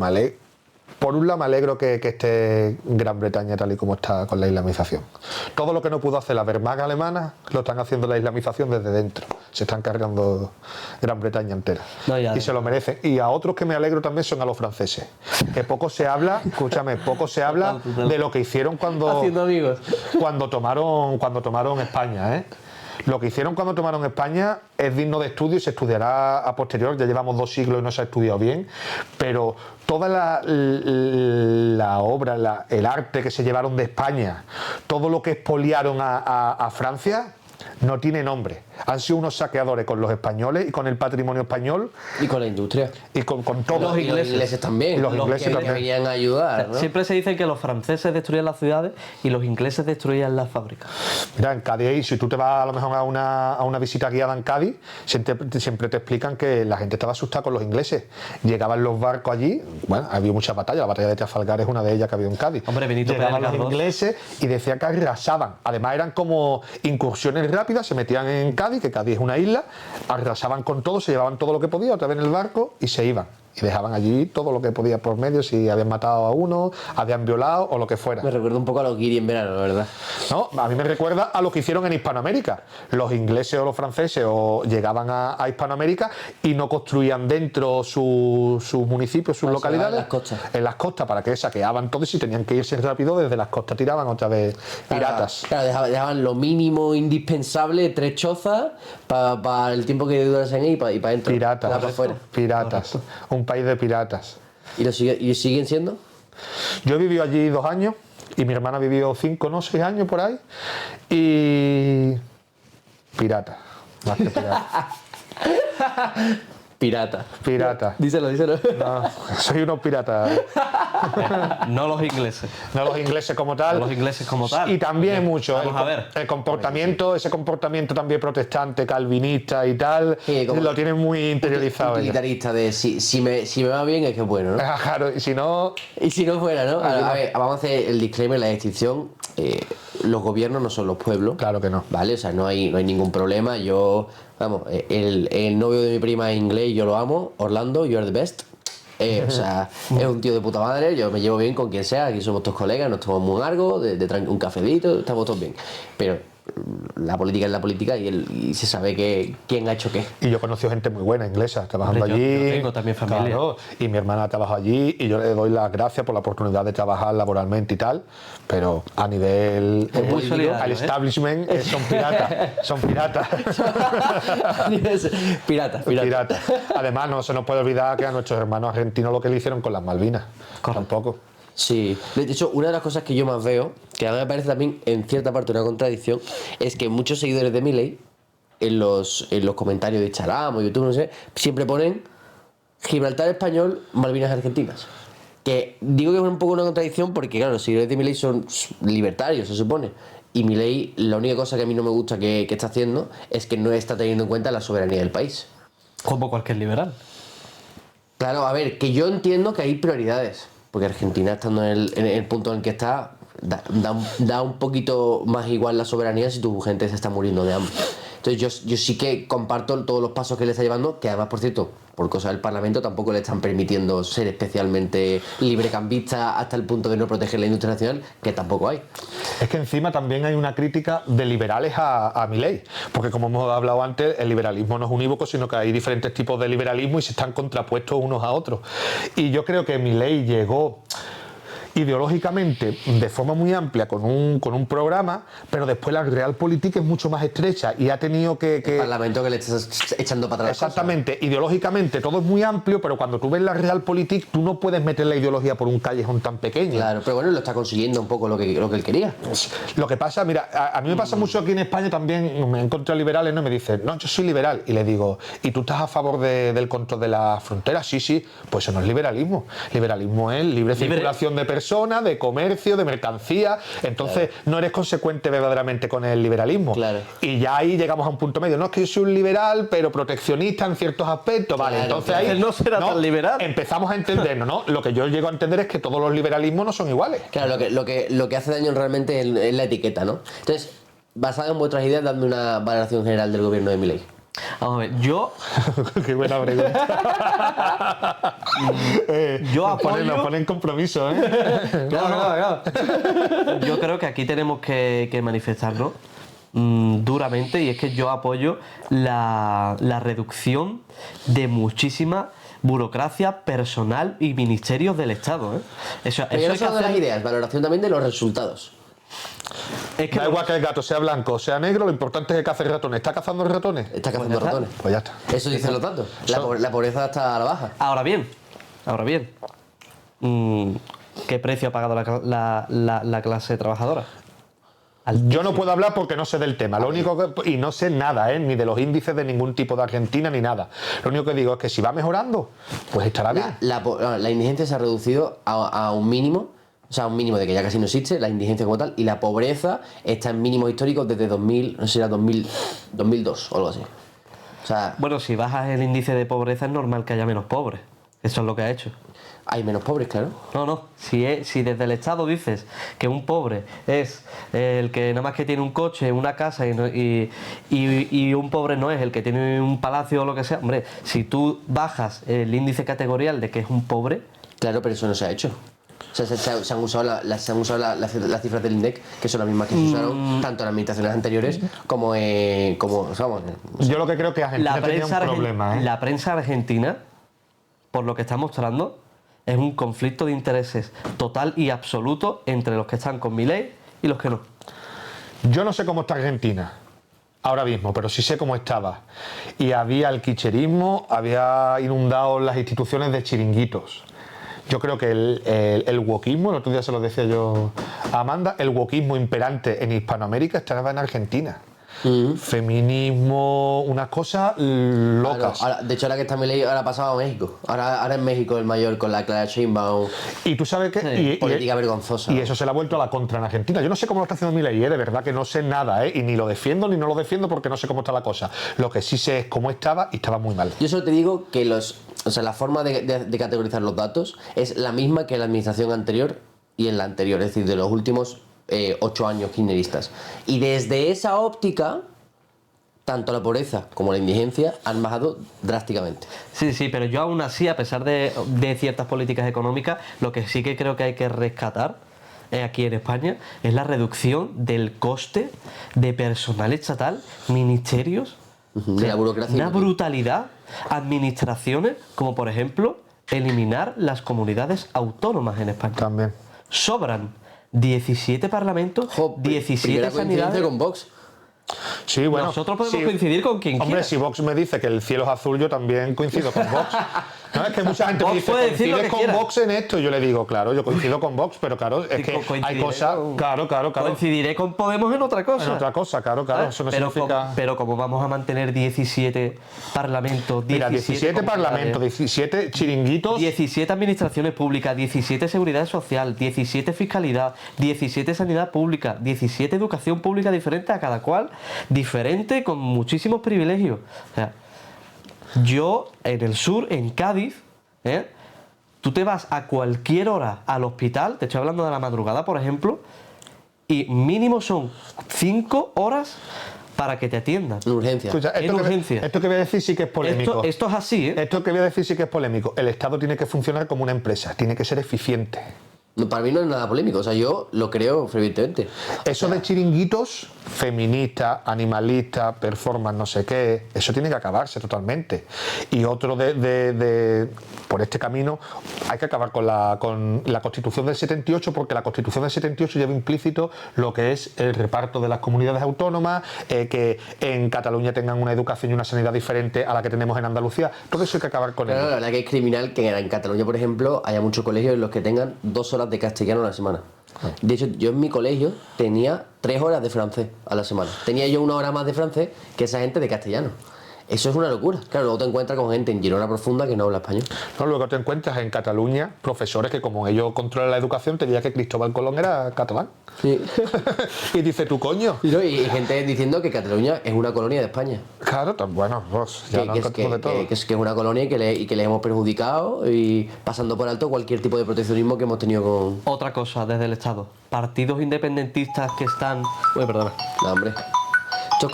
Speaker 1: Por un lado me alegro que esté Gran Bretaña tal y como está con la islamización. Todo lo que no pudo hacer la Wehrmacht alemana lo están haciendo la islamización desde dentro. Se están cargando Gran Bretaña entera.
Speaker 2: No, ya,
Speaker 1: y se lo merecen. Y a otros que me alegro también son a los franceses. Que poco se habla, escúchame, poco se habla
Speaker 2: Total.
Speaker 1: de lo que hicieron
Speaker 2: Haciendo amigos.
Speaker 1: cuando tomaron España, ¿eh? Lo que hicieron cuando tomaron España es digno de estudio y se estudiará a posterior. Ya llevamos 2 siglos y no se ha estudiado bien, pero toda la obra, el arte que se llevaron de España, todo lo que expoliaron a Francia, no tiene nombre. Han sido unos saqueadores con los españoles y con el patrimonio español
Speaker 3: Y con la industria.
Speaker 1: y con todo.
Speaker 2: Los
Speaker 3: Y los ingleses también.
Speaker 1: Y los ingleses
Speaker 3: que
Speaker 1: también.
Speaker 3: venían a ayudar, ¿no?
Speaker 2: Siempre se dice que los franceses destruían las ciudades y los ingleses destruían las fábricas.
Speaker 1: Mira, en Cádiz, si tú te vas a lo mejor a una visita guiada en Cádiz, siempre te explican que la gente estaba asustada con los ingleses. Llegaban los barcos allí, bueno, había muchas batallas, la batalla de Trafalgar es una de ellas que había en Cádiz.
Speaker 2: Hombre, Benito
Speaker 1: Llegaban
Speaker 2: Pérez
Speaker 1: los
Speaker 2: Galdós.
Speaker 1: ingleses y decían que arrasaban. Además eran como incursiones rápidas, se metían en Cádiz, que Cádiz es una isla, arrasaban con todo, se llevaban todo lo que podía otra vez en el barco y se iban. Y dejaban allí todo lo que podía por medio, si habían matado a uno, habían violado o lo que fuera.
Speaker 3: Me recuerda un poco a los guiri en verano, la verdad.
Speaker 1: No, a mí me recuerda a lo que hicieron en Hispanoamérica. Los ingleses o los franceses llegaban a Hispanoamérica y no construían dentro sus municipios, sus
Speaker 3: Ah,
Speaker 1: localidades.
Speaker 3: en las costas.
Speaker 1: En las costas, para que saqueaban todo y si tenían que irse rápido, desde las costas tiraban otra vez piratas.
Speaker 3: Claro, dejaban lo mínimo indispensable, 3 chozas, para el tiempo que durasen ahí y para adentro.
Speaker 1: Piratas.
Speaker 3: Para afuera.
Speaker 1: Piratas. Un país de piratas.
Speaker 3: ¿Y siguen siendo?
Speaker 1: Yo he vivido allí 2 años y mi hermana ha vivido 5, no 6 años por ahí. Y. Pirata. Más que pirata.
Speaker 3: Pirata.
Speaker 1: Pirata.
Speaker 3: Díselo.
Speaker 1: No, soy unos piratas.
Speaker 2: No los ingleses.
Speaker 1: No los ingleses como tal.
Speaker 2: No los ingleses como tal.
Speaker 1: Y también
Speaker 2: Bien,
Speaker 1: mucho.
Speaker 2: vamos a ver.
Speaker 1: El comportamiento, ese comportamiento también protestante, calvinista y tal,
Speaker 3: Sí, como-
Speaker 1: lo tienen muy interiorizado ellos.
Speaker 3: Utilitarista de si me va bien es que es bueno, ¿no?
Speaker 1: Claro, y si no,
Speaker 3: Y si no fuera, ¿no? A ver, vamos a hacer el disclaimer, la distinción. Los gobiernos no son los pueblos.
Speaker 1: claro que no.
Speaker 3: ¿Vale? O sea, no hay ningún problema. Yo, vamos, el novio de mi prima es inglés y yo lo amo. Orlando, you're the best. O sea, es un tío de puta madre. Yo me llevo bien con quien sea. Aquí somos todos colegas, nos tomamos un algo, un cafecito, estamos todos bien. Pero la política es la política y se sabe quién ha hecho qué.
Speaker 1: Y yo conocí gente muy buena, inglesa, trabajando
Speaker 2: Hombre, yo
Speaker 1: allí.
Speaker 2: tengo también familia.
Speaker 1: Claro, y mi hermana trabaja allí y yo le doy las gracias por la oportunidad de trabajar laboralmente y tal, pero a nivel
Speaker 2: Es muy
Speaker 1: político,
Speaker 2: solidario,
Speaker 1: al
Speaker 2: ¿eh?
Speaker 1: establishment son piratas, son piratas.
Speaker 3: Pirata.
Speaker 1: Además, no se nos puede olvidar que a nuestros hermanos argentinos lo que le hicieron con las Malvinas. Tampoco.
Speaker 3: Sí, de hecho, una de las cosas que yo más veo, que a mí me parece también en cierta parte una contradicción, es que muchos seguidores de Milei, en los comentarios de Instagram o YouTube, no sé, siempre ponen Gibraltar español, Malvinas argentinas. Que digo que es un poco una contradicción porque, claro, los seguidores de Milei son libertarios, se supone. Y Milei, la única cosa que a mí no me gusta que está haciendo es que no está teniendo en cuenta la soberanía del país.
Speaker 2: Como cualquier liberal.
Speaker 3: Claro, a ver, que yo entiendo que hay prioridades, porque Argentina, estando en el punto en el que está, da un poquito más igual la soberanía si tu gente se está muriendo de hambre. Entonces yo sí que comparto todos los pasos que le está llevando, que además, por cierto, por cosas del Parlamento tampoco le están permitiendo ser especialmente librecambista hasta el punto de no proteger la industria nacional, que tampoco hay.
Speaker 1: Es que encima también hay una crítica de liberales a Milei, porque como hemos hablado antes, el liberalismo no es unívoco, sino que hay diferentes tipos de liberalismo y se están contrapuestos unos a otros. Y yo creo que Milei llegó ideológicamente de forma muy amplia con un programa, pero después la realpolitik es mucho más estrecha y ha tenido que...
Speaker 3: El Parlamento que le estás echando para atrás.
Speaker 1: Exactamente, ideológicamente todo es muy amplio, pero cuando tú ves la realpolitik tú no puedes meter la ideología por un callejón tan pequeño.
Speaker 3: Claro, pero bueno, lo está consiguiendo un poco lo que él quería.
Speaker 1: Lo que pasa, mira, a mí me pasa mucho aquí en España también, me encuentro liberales, ¿no? Me dicen, no, yo soy liberal. Y le digo, ¿y tú estás a favor del control de las fronteras? Sí, sí, pues eso no es liberalismo. Liberalismo es libre circulación de personas, de comercio, de mercancía. Entonces no eres consecuente verdaderamente con el liberalismo.
Speaker 3: Claro.
Speaker 1: Y ya ahí llegamos a un punto medio. No es que yo soy un liberal, pero proteccionista en ciertos aspectos. Vale,
Speaker 3: Claro,
Speaker 1: entonces
Speaker 3: claro.
Speaker 1: ahí
Speaker 2: No será tan liberal.
Speaker 1: empezamos a entendernos, ¿no? Lo que yo llego a entender es que todos los liberalismos no son iguales.
Speaker 3: Claro, lo que hace daño realmente es la etiqueta, ¿no? Entonces, basado en vuestras ideas, dame una valoración general del gobierno de Milei.
Speaker 2: Vamos a ver, yo
Speaker 1: Qué buena pregunta.
Speaker 2: Yo
Speaker 1: nos ponen,
Speaker 2: apoyo-
Speaker 1: nos ponen compromiso, ¿eh?
Speaker 2: Claro. Yo creo que aquí tenemos que manifestarnos duramente, y es que yo apoyo la reducción de muchísima burocracia personal y ministerios del Estado. Eso
Speaker 3: Pero yo no
Speaker 2: hay que
Speaker 3: solo de las
Speaker 2: hacer.
Speaker 3: ideas, valoración también de los resultados.
Speaker 2: Es que
Speaker 1: Da igual que el gato sea blanco o sea negro, lo importante es que cace ratones. ¿Está cazando ratones?
Speaker 3: Está cazando
Speaker 2: ya está.
Speaker 3: ratones.
Speaker 1: Pues ya está.
Speaker 3: Eso dicen los datos. La pobreza está a la baja.
Speaker 2: Ahora bien, ¿qué precio ha pagado la clase trabajadora?
Speaker 1: Yo no puedo hablar porque no sé del tema. Lo único que, y no sé nada, ni de los índices de ningún tipo de Argentina ni nada. Lo único que digo es que si va mejorando, pues estará bien.
Speaker 3: La indigencia se ha reducido a un mínimo, o sea, un mínimo de que ya casi no existe, la indigencia como tal, y la pobreza está en mínimos históricos desde 2000, no sé si era 2002 o algo así. O sea,
Speaker 2: Bueno, si bajas el índice de pobreza es normal que haya menos pobres. Eso es lo que ha hecho.
Speaker 3: hay menos pobres, claro.
Speaker 2: No. Si desde el Estado dices que un pobre es el que nada más que tiene un coche, una casa y un pobre no es el que tiene un palacio o lo que sea, hombre, si tú bajas el índice categorial de que es un pobre,
Speaker 3: Claro, pero eso no se ha hecho. O sea, se han usado las cifras del INDEC, que son las mismas que se usaron tanto en administraciones anteriores como vamos,
Speaker 1: Yo lo que creo que Argentina tenía un problema,
Speaker 2: la prensa argentina, por lo que está mostrando, es un conflicto de intereses total y absoluto entre los que están con Milei y los que no.
Speaker 1: Yo no sé cómo está Argentina ahora mismo, pero sí sé cómo estaba. Y había el quicherismo, había inundado las instituciones de chiringuitos. Yo creo que el wokismo, el otro día se lo decía yo a Amanda, el wokismo imperante en Hispanoamérica estaba en Argentina. Feminismo, unas cosas locas.
Speaker 3: Claro, de hecho, ahora que está Milei, ahora ha pasado a México. Ahora es México el mayor con la Clara Sheinbaum.
Speaker 1: Y tú sabes que...
Speaker 2: Sí,
Speaker 3: política vergonzosa.
Speaker 1: Y eso se le ha vuelto a la contra en Argentina. Yo no sé cómo lo está haciendo Milei, de verdad que no sé nada, y ni lo defiendo ni no lo defiendo porque no sé cómo está la cosa. Lo que sí sé es cómo estaba y estaba muy mal.
Speaker 3: Yo solo te digo que la forma de categorizar los datos es la misma que en la administración anterior y en la anterior, es decir, de los últimos 8 años kirchneristas. Y desde esa óptica, tanto la pobreza como la indigencia han bajado drásticamente.
Speaker 2: Sí, pero yo aún así, a pesar de ciertas políticas económicas, lo que sí que creo que hay que rescatar aquí en España es la reducción del coste de personal estatal, ministerios,
Speaker 3: De la burocracia.
Speaker 2: una brutalidad, administraciones, como por ejemplo eliminar las comunidades autónomas en España.
Speaker 1: También.
Speaker 2: Sobran 17 parlamentos,
Speaker 3: Jo,
Speaker 2: 17
Speaker 3: primera coincidencia
Speaker 2: sanidades.
Speaker 3: con Vox.
Speaker 1: Sí, bueno.
Speaker 2: Nosotros podemos
Speaker 1: sí.
Speaker 2: coincidir con quien
Speaker 1: Hombre,
Speaker 2: quiera.
Speaker 1: si Vox me dice que el cielo es azul, yo también coincido con Vox. No, es que mucha gente me
Speaker 2: Vox
Speaker 1: dice,
Speaker 2: puede decir lo
Speaker 1: ¿coincides
Speaker 2: que
Speaker 1: con
Speaker 2: quiera?
Speaker 1: Vox en esto? Y yo le digo, claro, yo coincido con Vox, pero claro, es
Speaker 2: Sí,
Speaker 1: que hay
Speaker 2: coincidiré
Speaker 1: cosas...
Speaker 2: con-
Speaker 1: Claro.
Speaker 2: Coincidiré con Podemos en otra cosa.
Speaker 1: En otra cosa, claro,
Speaker 2: ¿Sabes?
Speaker 1: eso no
Speaker 2: pero,
Speaker 1: significa...
Speaker 2: pero como vamos a mantener 17 parlamentos, 17,
Speaker 1: Mira, 17 parlamentos, 17 chiringuitos...
Speaker 2: 17 administraciones públicas, 17 seguridad social, 17 fiscalidad, 17 sanidad pública, 17 educación pública diferente a cada cual, diferente, con muchísimos privilegios. O sea, yo en el sur, en Cádiz, tú te vas a cualquier hora al hospital, te estoy hablando de la madrugada, por ejemplo, y mínimo son 5 horas para que te atiendan.
Speaker 3: En urgencia.
Speaker 1: Escucha,
Speaker 2: en urgencia.
Speaker 1: esto que voy a decir sí que es polémico.
Speaker 2: Esto es así, ¿eh?
Speaker 1: Esto que voy a decir sí que es polémico. El Estado tiene que funcionar como una empresa, tiene que ser eficiente.
Speaker 3: No, para mí no es nada polémico, o sea, yo lo creo fervientemente.
Speaker 1: Eso de chiringuitos, feministas, animalistas, performance, no sé qué, eso tiene que acabarse totalmente. Y otro por este camino, hay que acabar con la Constitución del 78, porque la Constitución del 78 lleva implícito lo que es el reparto de las comunidades autónomas, que en Cataluña tengan una educación y una sanidad diferente a la que tenemos en Andalucía. Todo eso hay que acabar con
Speaker 3: Pero
Speaker 1: ello.
Speaker 3: la verdad que es criminal que en Cataluña, por ejemplo, haya muchos colegios en los que tengan 2 horas de castellano a la semana. De hecho, yo en mi colegio tenía 3 horas de francés a la semana. Tenía yo 1 hora más de francés que esa gente de castellano. Eso es una locura. Claro, luego te encuentras con gente en Girona Profunda que no habla español.
Speaker 1: No, luego te encuentras en Cataluña profesores que, como ellos controlan la educación, te diría que Cristóbal Colón era catalán.
Speaker 3: Sí.
Speaker 1: Y dice, tú coño.
Speaker 3: Y gente diciendo que Cataluña es una colonia de España.
Speaker 1: Claro, bueno, pues ya no
Speaker 3: que
Speaker 1: encontramos de todo.
Speaker 3: es una colonia y que le hemos perjudicado, y pasando por alto cualquier tipo de proteccionismo que hemos tenido con...
Speaker 2: Otra cosa desde el Estado. Partidos independentistas que están... Uy, perdona.
Speaker 3: No, hombre. Esto es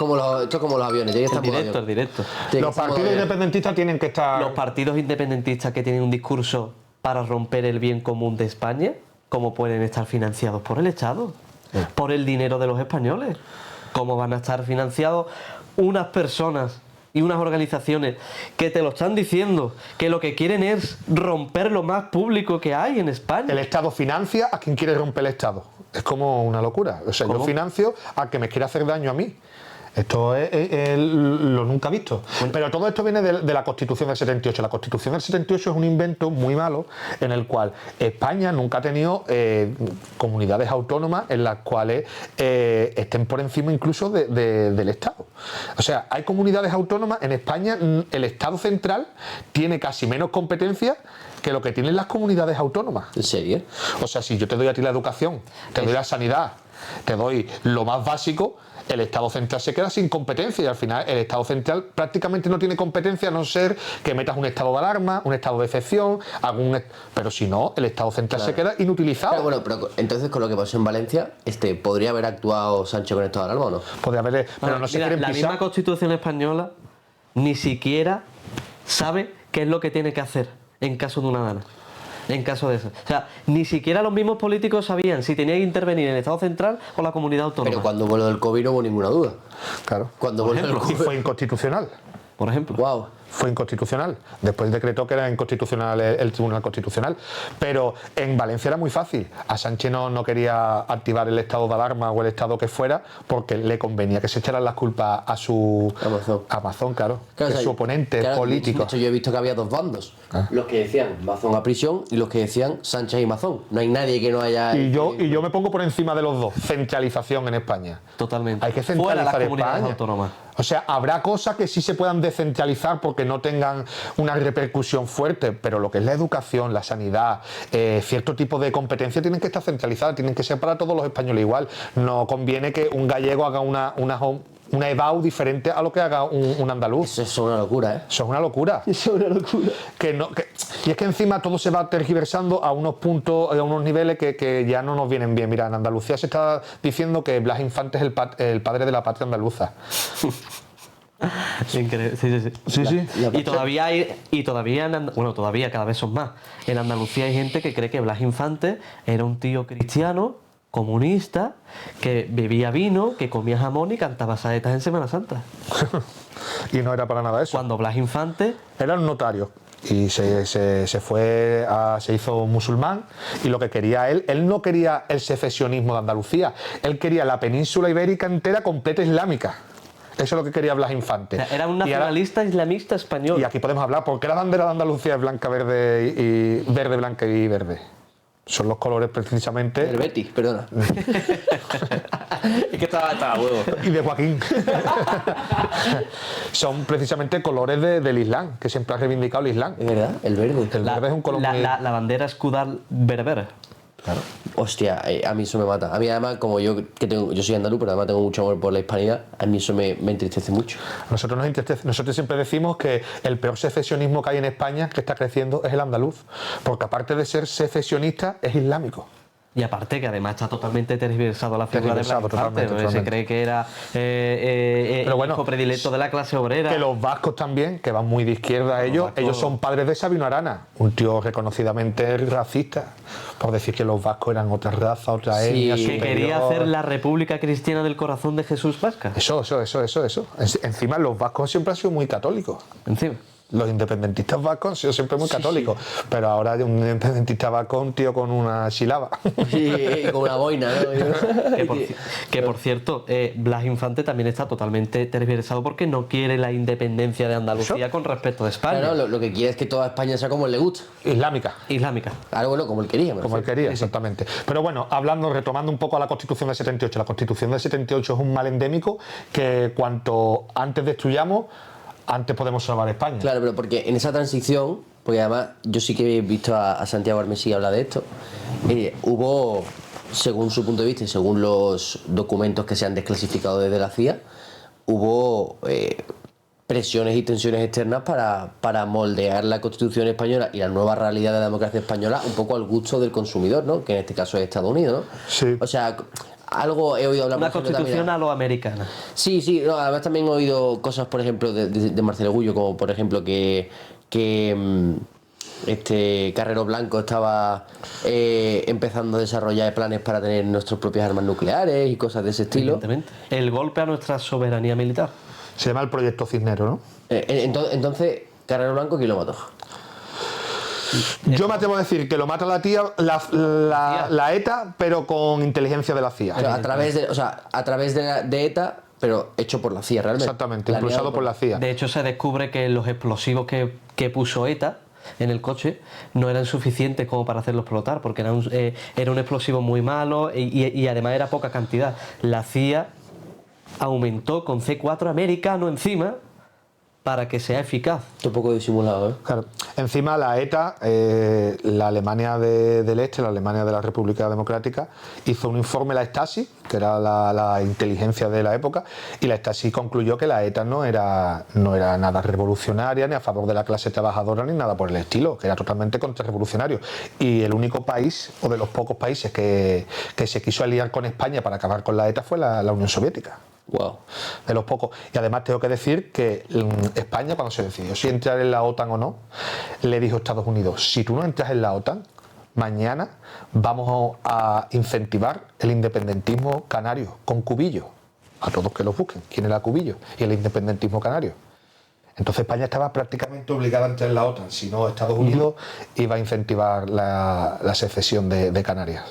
Speaker 3: como los aviones, ya
Speaker 2: El
Speaker 3: estamos
Speaker 2: directo, el directo.
Speaker 1: Los partidos independentistas tienen que estar...
Speaker 2: Los partidos independentistas que tienen un discurso para romper el bien común de España, ¿cómo pueden estar financiados por el Estado? Por el dinero de los españoles. ¿Cómo van a estar financiados unas personas y unas organizaciones que te lo están diciendo, que lo que quieren es romper lo más público que hay en España?
Speaker 1: El Estado financia a quien quiere romper el Estado. Es como una locura. O sea,
Speaker 2: ¿Cómo?
Speaker 1: yo financio a que me quiera hacer daño a mí. Esto es lo nunca visto. Pero todo esto viene de la Constitución del 78. La Constitución del 78 es un invento muy malo en el cual España nunca ha tenido comunidades autónomas en las cuales estén por encima incluso del Estado. O sea, hay comunidades autónomas en España, el Estado central tiene casi menos competencia que lo que tienen las comunidades autónomas.
Speaker 3: ¿En serio?
Speaker 1: O sea, si yo te doy a ti la educación, te doy la sanidad, te doy lo más básico, el Estado central se queda sin competencia y al final el Estado central prácticamente no tiene competencia a no ser que metas un estado de alarma, un estado de excepción, pero si no, el Estado central se queda inutilizado.
Speaker 3: Claro, bueno, pero entonces con lo que pasó en Valencia, ¿podría haber actuado Sánchez con estado de alarma o no?
Speaker 1: Podría haber, pero no se
Speaker 2: Mira,
Speaker 1: quieren
Speaker 2: la
Speaker 1: pisar.
Speaker 2: misma Constitución española ni siquiera sabe qué es lo que tiene que hacer en caso de una gana. En caso de eso. O sea, ni siquiera los mismos políticos sabían si tenía que intervenir el Estado central o la comunidad autónoma.
Speaker 3: Pero cuando voló el COVID no hubo ninguna duda.
Speaker 1: Claro.
Speaker 3: Cuando
Speaker 2: Por
Speaker 3: voló el
Speaker 2: ejemplo,
Speaker 1: Y
Speaker 3: COVID.
Speaker 1: fue inconstitucional.
Speaker 2: Por ejemplo.
Speaker 3: Wow.
Speaker 1: Fue inconstitucional. Después decretó que era inconstitucional el Tribunal Constitucional. Pero en Valencia era muy fácil. A Sánchez no quería activar el estado de alarma o el estado que fuera porque le convenía que se echaran las culpas a su... Amazon, claro.
Speaker 3: Claro,
Speaker 1: Que
Speaker 3: o sea,
Speaker 1: su oponente
Speaker 3: claro,
Speaker 1: político.
Speaker 3: De hecho, yo he visto que había dos bandos. Los que decían Mazón a prisión y los que decían Sánchez y Mazón. No hay nadie que no haya...
Speaker 1: Y yo me pongo por encima de los dos. Centralización en España.
Speaker 2: Totalmente.
Speaker 1: Hay que
Speaker 2: Fuera las
Speaker 1: centralizar
Speaker 2: comunidades
Speaker 1: España.
Speaker 2: autónomas.
Speaker 1: O sea, habrá cosas que sí se puedan descentralizar porque no tengan una repercusión fuerte, pero lo que es la educación, la sanidad, cierto tipo de competencias tienen que estar centralizadas, tienen que ser para todos los españoles igual. No conviene que un gallego haga una EBAU diferente a lo que haga un andaluz.
Speaker 3: Eso es una locura, ¿eh?
Speaker 1: Eso es una locura.
Speaker 3: Eso es una locura.
Speaker 1: Y es que encima todo se va tergiversando a unos puntos, a unos niveles que ya no nos vienen bien. Mira, en Andalucía se está diciendo que Blas Infante es el padre de la patria andaluza.
Speaker 2: Increíble. Sí. Y todavía todavía cada vez son más. En Andalucía hay gente que cree que Blas Infante era un tío cristiano, comunista, que bebía vino, que comía jamón y cantaba saetas en Semana Santa.
Speaker 1: Y no era para nada eso.
Speaker 2: Cuando Blas Infante
Speaker 1: Era un notario y se hizo musulmán y lo que quería él no quería el secesionismo de Andalucía, él quería la península ibérica entera completa islámica. Eso es lo que quería Blas Infante.
Speaker 2: O sea, era un
Speaker 1: Y ahora-
Speaker 2: nacionalista islamista español.
Speaker 1: Y aquí podemos hablar, ¿por qué la bandera de Andalucía es blanca, verde, blanca y verde? Son los colores precisamente...
Speaker 3: El Betis, perdona. Es que estaba huevo.
Speaker 1: Y de Joaquín. Son precisamente colores del Islam, que siempre ha reivindicado el Islam.
Speaker 3: Es verdad, el verde.
Speaker 1: El verde es un color muy...
Speaker 2: la bandera escudal berber.
Speaker 1: Claro.
Speaker 3: Hostia, a mí eso me mata. A mí además, como yo soy andaluz, pero además tengo mucho amor por la hispanidad, a mí eso me entristece mucho.
Speaker 1: Nosotros nos entristece. Nosotros siempre decimos que el peor secesionismo que hay en España, que está creciendo, es el andaluz. Porque aparte de ser secesionista, es islámico.
Speaker 2: Y aparte que además está totalmente tergiversado la figura de Blas
Speaker 1: Tergiversado,
Speaker 2: Infante,
Speaker 1: totalmente,
Speaker 2: ¿no? Se
Speaker 1: totalmente.
Speaker 2: cree que era
Speaker 1: Pero bueno,
Speaker 2: el hijo predilecto de la clase obrera.
Speaker 1: Que los vascos también, que van muy de izquierda ellos son padres de Sabino Arana, un tío reconocidamente racista, por decir que los vascos eran otra raza, otra
Speaker 3: Sí,
Speaker 1: etnia
Speaker 2: que
Speaker 1: superior.
Speaker 2: quería hacer la República Cristiana del Corazón de Jesús Vasca.
Speaker 1: Eso. Encima los vascos siempre han sido muy católicos.
Speaker 2: Encima.
Speaker 1: Los independentistas vascos han sido siempre muy católicos, pero ahora hay un independentista vasco, un tío con una sílaba.
Speaker 3: Y con una boina, ¿no?
Speaker 2: Que por cierto, Blas Infante también está totalmente tergiversado porque no quiere la independencia de Andalucía
Speaker 1: ¿Eso?
Speaker 2: con respecto de España.
Speaker 3: Claro, lo que quiere es que toda España sea como él le gusta.
Speaker 1: Islámica.
Speaker 2: Islámica.
Speaker 3: Claro, bueno, como él quería.
Speaker 1: Como él quería, exactamente. Pero bueno, retomando un poco a la Constitución del 78. La Constitución del 78 es un mal endémico que cuanto antes destruyamos, antes podemos salvar España.
Speaker 3: Claro, pero porque en esa transición, porque además yo sí que he visto a Santiago Armesí hablar de esto, hubo, según su punto de vista y según los documentos que se han desclasificado desde la CIA, hubo presiones y tensiones externas para moldear la Constitución española y la nueva realidad de la democracia española un poco al gusto del consumidor, ¿no? Que en este caso es Estados Unidos, ¿no?
Speaker 1: Sí.
Speaker 3: O sea, algo he oído hablar.
Speaker 2: Una
Speaker 3: por ejemplo,
Speaker 2: constitución
Speaker 3: también
Speaker 2: a lo americana.
Speaker 3: Sí, no, además también he oído cosas, por ejemplo, de Marcelo Gullo, como por ejemplo que Carrero Blanco estaba empezando a desarrollar planes para tener nuestras propias armas nucleares y cosas de ese estilo.
Speaker 2: Evidentemente. El golpe a nuestra soberanía militar.
Speaker 1: Se llama el Proyecto Cisnero, ¿no?
Speaker 3: Entonces, Carrero Blanco, ¿quién lo mató?
Speaker 1: Yo me atrevo a decir que lo mata la tía, la ETA, pero con inteligencia de la CIA.
Speaker 3: O sea, a través de ETA, pero hecho por la CIA realmente.
Speaker 1: Exactamente, impulsado por la CIA.
Speaker 2: De hecho, se descubre que los explosivos que puso ETA en el coche no eran suficientes como para hacerlo explotar, porque era un explosivo muy malo y además era poca cantidad. La CIA aumentó con C4 americano encima para que sea eficaz.
Speaker 3: Esto un poco disimulado, ¿eh?
Speaker 1: Claro. Encima la ETA, la Alemania del Este, la Alemania de la República Democrática, hizo un informe, la Stasi, que era la inteligencia de la época, y la Stasi concluyó que la ETA no era nada revolucionaria, ni a favor de la clase trabajadora, ni nada por el estilo, que era totalmente contrarrevolucionario. Y el único país, o de los pocos países que se quiso aliar con España para acabar con la ETA fue la Unión Soviética.
Speaker 3: Wow.
Speaker 1: De los pocos. Y además tengo que decir que España, cuando se decidió si entrar en la OTAN o no, le dijo a Estados Unidos: si tú no entras en la OTAN, mañana vamos a incentivar el independentismo canario con Cubillo. A todos que lo busquen. ¿Quién era Cubillo? Y el independentismo canario. Entonces España estaba prácticamente obligada a entrar en la OTAN. Si no, Estados Unidos iba a incentivar la secesión de Canarias.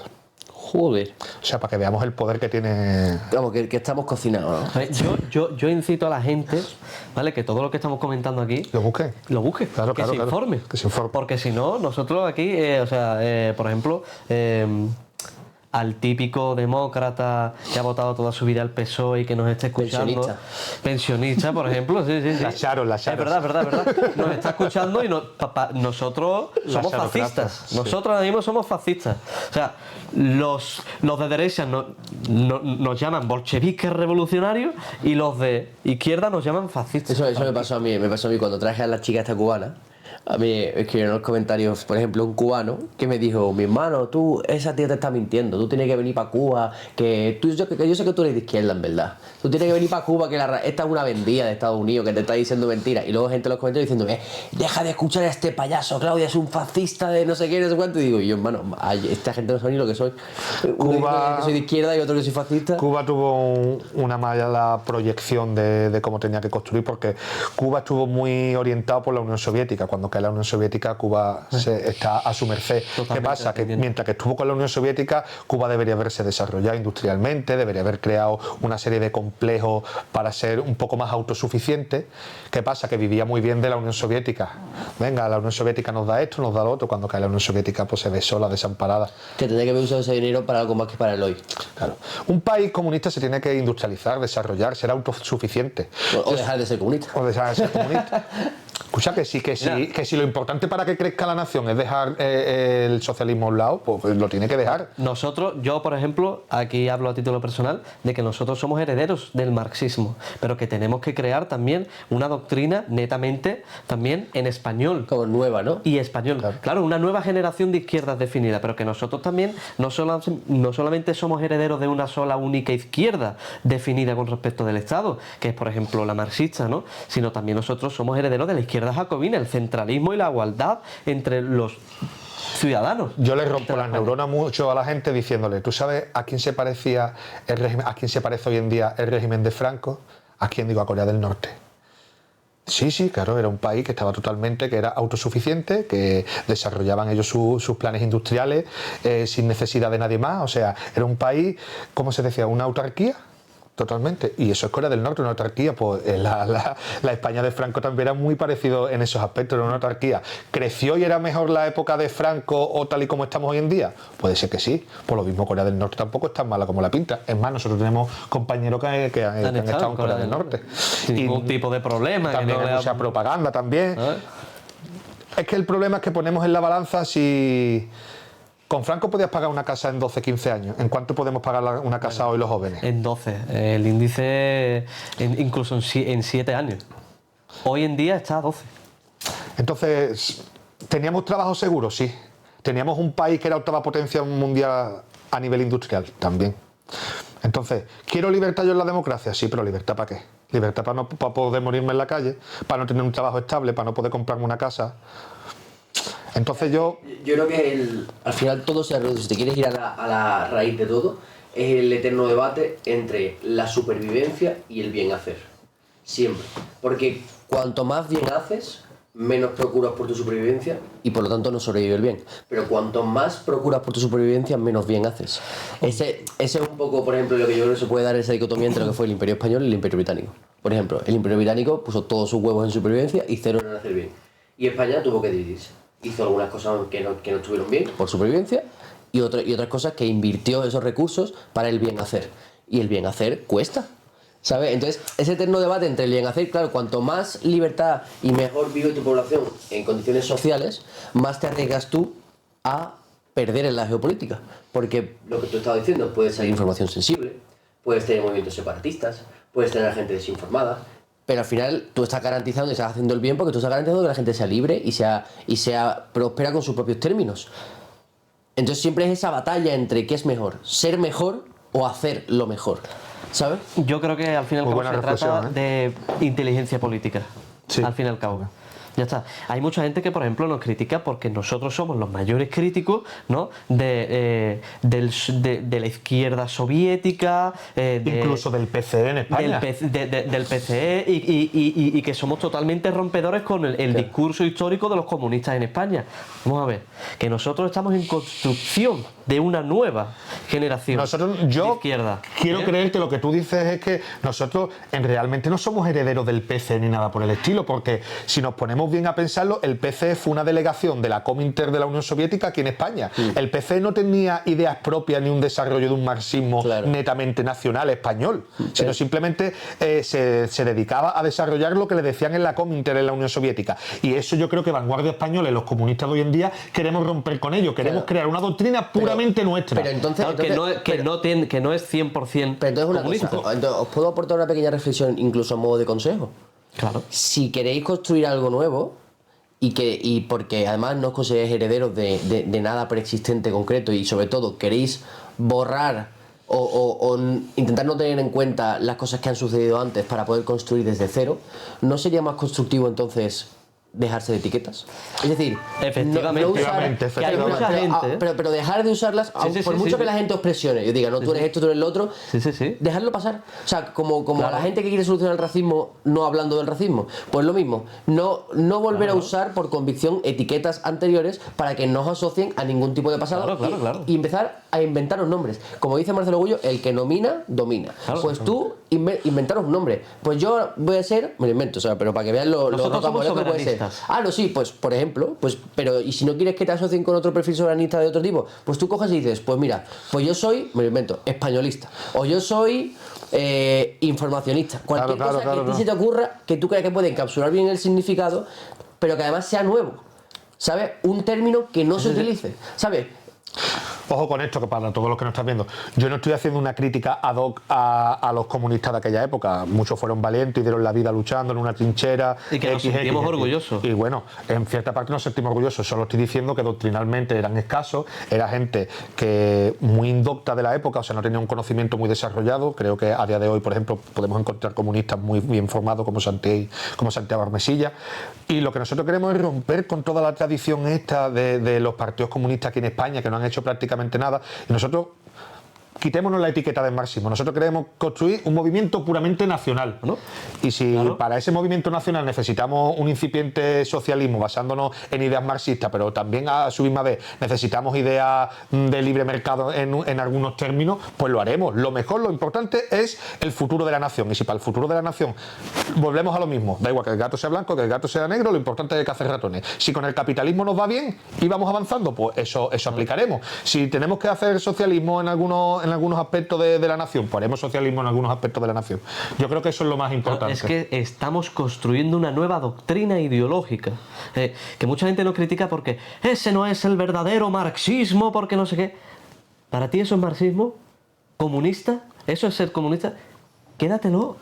Speaker 3: Joder.
Speaker 1: O sea, para que veamos el poder que tiene.
Speaker 3: Vamos, que estamos cocinados, ¿no?
Speaker 2: Yo incito a la gente, ¿vale?, que todo lo que estamos comentando aquí
Speaker 1: Lo busque.
Speaker 2: lo busque,
Speaker 1: Claro,
Speaker 2: que se informe.
Speaker 1: Que se informe.
Speaker 2: Porque si no, nosotros aquí, por ejemplo, al típico demócrata que ha votado toda su vida al PSOE y que nos está escuchando, pensionista, por ejemplo, sí.
Speaker 1: La Sharon.
Speaker 2: Es verdad. Nos está escuchando y nosotros somos fascistas.
Speaker 1: Sí.
Speaker 2: Nosotros ahora mismo somos fascistas. O sea, los de derecha nos llaman bolcheviques revolucionarios y los de izquierda nos llaman fascistas.
Speaker 3: Eso me pasó a mí cuando traje a la chica esta cubana. A mí escribieron en los comentarios, por ejemplo, un cubano que me dijo: mi hermano, esa tía te está mintiendo, tú tienes que venir para Cuba, que yo sé que tú eres de izquierda, en verdad. Tú tienes que venir para Cuba, que esta es una vendida de Estados Unidos que te está diciendo mentiras. Y luego gente en los comentarios diciendo: deja de escuchar a este payaso, Claudia es un fascista de no sé qué, no sé cuánto. Y digo yo, hermano, esta gente no sabe ni lo que soy. Uno que soy de izquierda y otro que soy fascista.
Speaker 1: Cuba tuvo una mala proyección de cómo tenía que construir, porque Cuba estuvo muy orientado por la Unión Soviética. Cuando cae la Unión Soviética, Cuba está a su merced. ¿Qué pasa? Que mientras que estuvo con la Unión Soviética, Cuba debería haberse desarrollado industrialmente, debería haber creado una serie de complejos para ser un poco más autosuficiente. ¿Qué pasa? Que vivía muy bien de la Unión Soviética. Venga, la Unión Soviética nos da esto, nos da lo otro. Cuando cae la Unión Soviética, pues se ve sola, desamparada.
Speaker 3: Que tendría que haber usado ese dinero para algo más que para el hoy.
Speaker 1: Claro. Un país comunista se tiene que industrializar, desarrollar, ser autosuficiente.
Speaker 3: O dejar de ser comunista.
Speaker 1: O dejar de ser comunista. Escucha, que si lo importante para que crezca la nación es dejar el socialismo a un lado, pues lo tiene que dejar.
Speaker 2: Yo por ejemplo, aquí hablo a título personal, de que nosotros somos herederos del marxismo, pero que tenemos que crear también una doctrina netamente también en español.
Speaker 3: Como nueva, ¿no?
Speaker 2: Y español. Claro, una nueva generación de izquierdas definida, pero que nosotros también no solamente somos herederos de una sola única izquierda definida con respecto del Estado, que es por ejemplo la marxista, ¿no?, sino también nosotros somos herederos de la izquierda jacobina, el centralismo y la igualdad entre los ciudadanos.
Speaker 1: Yo le rompo las neuronas mucho a la gente diciéndole: ¿tú sabes a quién se parecía el régimen, a quién se parece hoy en día el régimen de Franco? ¿A quién? Digo, a Corea del Norte. Sí, claro, era un país que estaba totalmente, que era autosuficiente, que desarrollaban ellos sus planes industriales sin necesidad de nadie más. O sea, era un país, ¿cómo se decía?, una autarquía. Totalmente. Y eso es Corea del Norte, una autarquía. Pues la España de Franco también era muy parecido en esos aspectos, era una autarquía. ¿Creció y era mejor la época de Franco o tal y como estamos hoy en día? Puede ser que sí. Por lo mismo, Corea del Norte tampoco es tan mala como la pinta. Es más, nosotros tenemos compañeros que han estado en Corea del Norte.
Speaker 2: Sin ningún tipo de problema.
Speaker 1: También
Speaker 2: que no
Speaker 1: hay mucha propaganda también. Es que el problema es que ponemos en la balanza si... Con Franco podías pagar una casa en 12, 15 años. ¿En cuánto podemos pagar una casa hoy los jóvenes?
Speaker 2: En 12. El índice incluso en 7 años. Hoy en día está a 12.
Speaker 1: Entonces, ¿teníamos trabajo seguro? Sí. ¿Teníamos un país que era octava potencia mundial a nivel industrial? También. Entonces, ¿quiero libertad yo en la democracia? Sí, pero ¿libertad para qué? Libertad para no para poder morirme en la calle, para no tener un trabajo estable, para no poder comprarme una casa. Entonces
Speaker 3: yo creo que al final todo se reduce, si te quieres ir a la raíz de todo, es el eterno debate entre la supervivencia y el bien hacer. Siempre. Porque cuanto más bien haces, menos procuras por tu supervivencia y por lo tanto no sobrevive el bien. Pero cuanto más procuras por tu supervivencia, menos bien haces. Ese es un poco, por ejemplo, lo que yo creo que se puede dar esa dicotomía entre lo que fue el Imperio Español y el Imperio Británico. Por ejemplo, el Imperio Británico puso todos sus huevos en supervivencia y cero en hacer bien. Y España tuvo que dividirse. Hizo algunas cosas que no estuvieron bien por supervivencia y otras cosas que invirtió esos recursos para el bien hacer. Y el bien hacer cuesta, ¿sabes? Entonces, ese eterno debate entre el bien hacer, claro, cuanto más libertad y mejor vive tu población en condiciones sociales, más te arriesgas tú a perder en la geopolítica. Porque lo que tú estabas diciendo, puede salir información sensible, puedes tener movimientos separatistas, puedes tener a gente desinformada, pero al final tú estás garantizando y estás haciendo el bien porque tú estás garantizando que la gente sea libre y sea próspera con sus propios términos. Entonces siempre es esa batalla entre qué es mejor, ser mejor o hacer lo mejor, ¿sabes?
Speaker 2: Yo creo que al fin y al cabo se trata de inteligencia política, sí. Al fin y al cabo. Ya está. Hay mucha gente que, por ejemplo, nos critica porque nosotros somos los mayores críticos, ¿no? de la izquierda soviética,
Speaker 1: incluso del PCE en España.
Speaker 2: Del PCE y que somos totalmente rompedores con el discurso histórico de los comunistas en España. Vamos a ver, que nosotros estamos en construcción de una nueva generación de izquierda.
Speaker 1: Quiero creer que lo que tú dices es que nosotros realmente no somos herederos del PCE ni nada por el estilo, porque si nos ponemos bien a pensarlo, el PCE fue una delegación de la Comintern de la Unión Soviética aquí en España. El PCE no tenía ideas propias ni un desarrollo de un marxismo netamente nacional español, sino simplemente se dedicaba a desarrollar lo que le decían en la Comintern en la Unión Soviética. Y eso yo creo que vanguardia española y los comunistas de hoy en día queremos romper con ello, queremos crear una doctrina puramente nuestra.
Speaker 2: Pero entonces, que no es 100%
Speaker 3: pero entonces una
Speaker 2: comunista.
Speaker 3: Cosa, entonces, ¿os puedo aportar una pequeña reflexión incluso a modo de consejo?
Speaker 2: Claro.
Speaker 3: Si queréis construir algo nuevo y porque además no os consideráis herederos de nada preexistente concreto y sobre todo queréis borrar o intentar no tener en cuenta las cosas que han sucedido antes para poder construir desde cero, ¿no sería más constructivo entonces dejarse de etiquetas? Es decir,
Speaker 2: efectivamente, que hay mucha gente,
Speaker 3: pero dejar de usarlas, por mucho que la gente os presione, yo diga, no, tú eres esto, tú eres lo otro, dejarlo pasar. O sea, como a la gente que quiere solucionar el racismo no hablando del racismo, pues lo mismo, no volver a usar por convicción etiquetas anteriores para que no os asocien a ningún tipo de pasado y empezar a inventaros nombres. Como dice Marcelo Gullo, el que nomina, domina. Tú inventaros un nombre. Pues yo voy a ser, me lo invento, o sea, pero para que vean lo rocambolesco que puede ser. Ah, no, sí, pues por ejemplo, pero y si no quieres que te asocien con otro perfil soberanista de otro tipo, pues tú coges y dices, pues mira, pues yo soy, me lo invento, españolista, o yo soy informacionista, cualquier cosa que a ti se te ocurra que tú creas que puede encapsular bien el significado, pero que además sea nuevo, ¿sabes? Un término que no se utilice, ¿sabes?
Speaker 1: Ojo con esto, que para todos los que nos están viendo, yo no estoy haciendo una crítica ad hoc a los comunistas de aquella época. Muchos fueron valientes y dieron la vida luchando en una trinchera.
Speaker 2: Y que nos sentimos orgullosos.
Speaker 1: Y bueno, en cierta parte nos sentimos orgullosos. Solo estoy diciendo que doctrinalmente eran escasos. Era gente que muy indocta de la época, o sea, no tenía un conocimiento muy desarrollado. Creo que a día de hoy, por ejemplo, podemos encontrar comunistas muy bien formados como Santiago Armesilla. Y lo que nosotros queremos es romper con toda la tradición esta de los partidos comunistas aquí en España, que no han hecho prácticamente nada, y nosotros quitémonos la etiqueta del marxismo. Nosotros queremos construir un movimiento puramente nacional, ¿no? Y si para ese movimiento nacional necesitamos un incipiente socialismo basándonos en ideas marxistas, pero también a su misma vez necesitamos ideas de libre mercado en algunos términos, pues lo haremos. Lo mejor, lo importante es el futuro de la nación. Y si para el futuro de la nación volvemos a lo mismo, da igual que el gato sea blanco, que el gato sea negro, lo importante es que hacer ratones. Si con el capitalismo nos va bien y vamos avanzando, pues eso aplicaremos. Si tenemos que hacer socialismo en algunos aspectos de la nación, pues haremos socialismo en algunos aspectos de la nación. Yo creo que eso es lo más importante.
Speaker 2: Es que estamos construyendo una nueva doctrina ideológica, que mucha gente nos critica porque ese no es el verdadero marxismo, porque no sé qué. ¿Para ti eso es marxismo? ¿Comunista? ¿Eso es ser comunista? Quédatelo.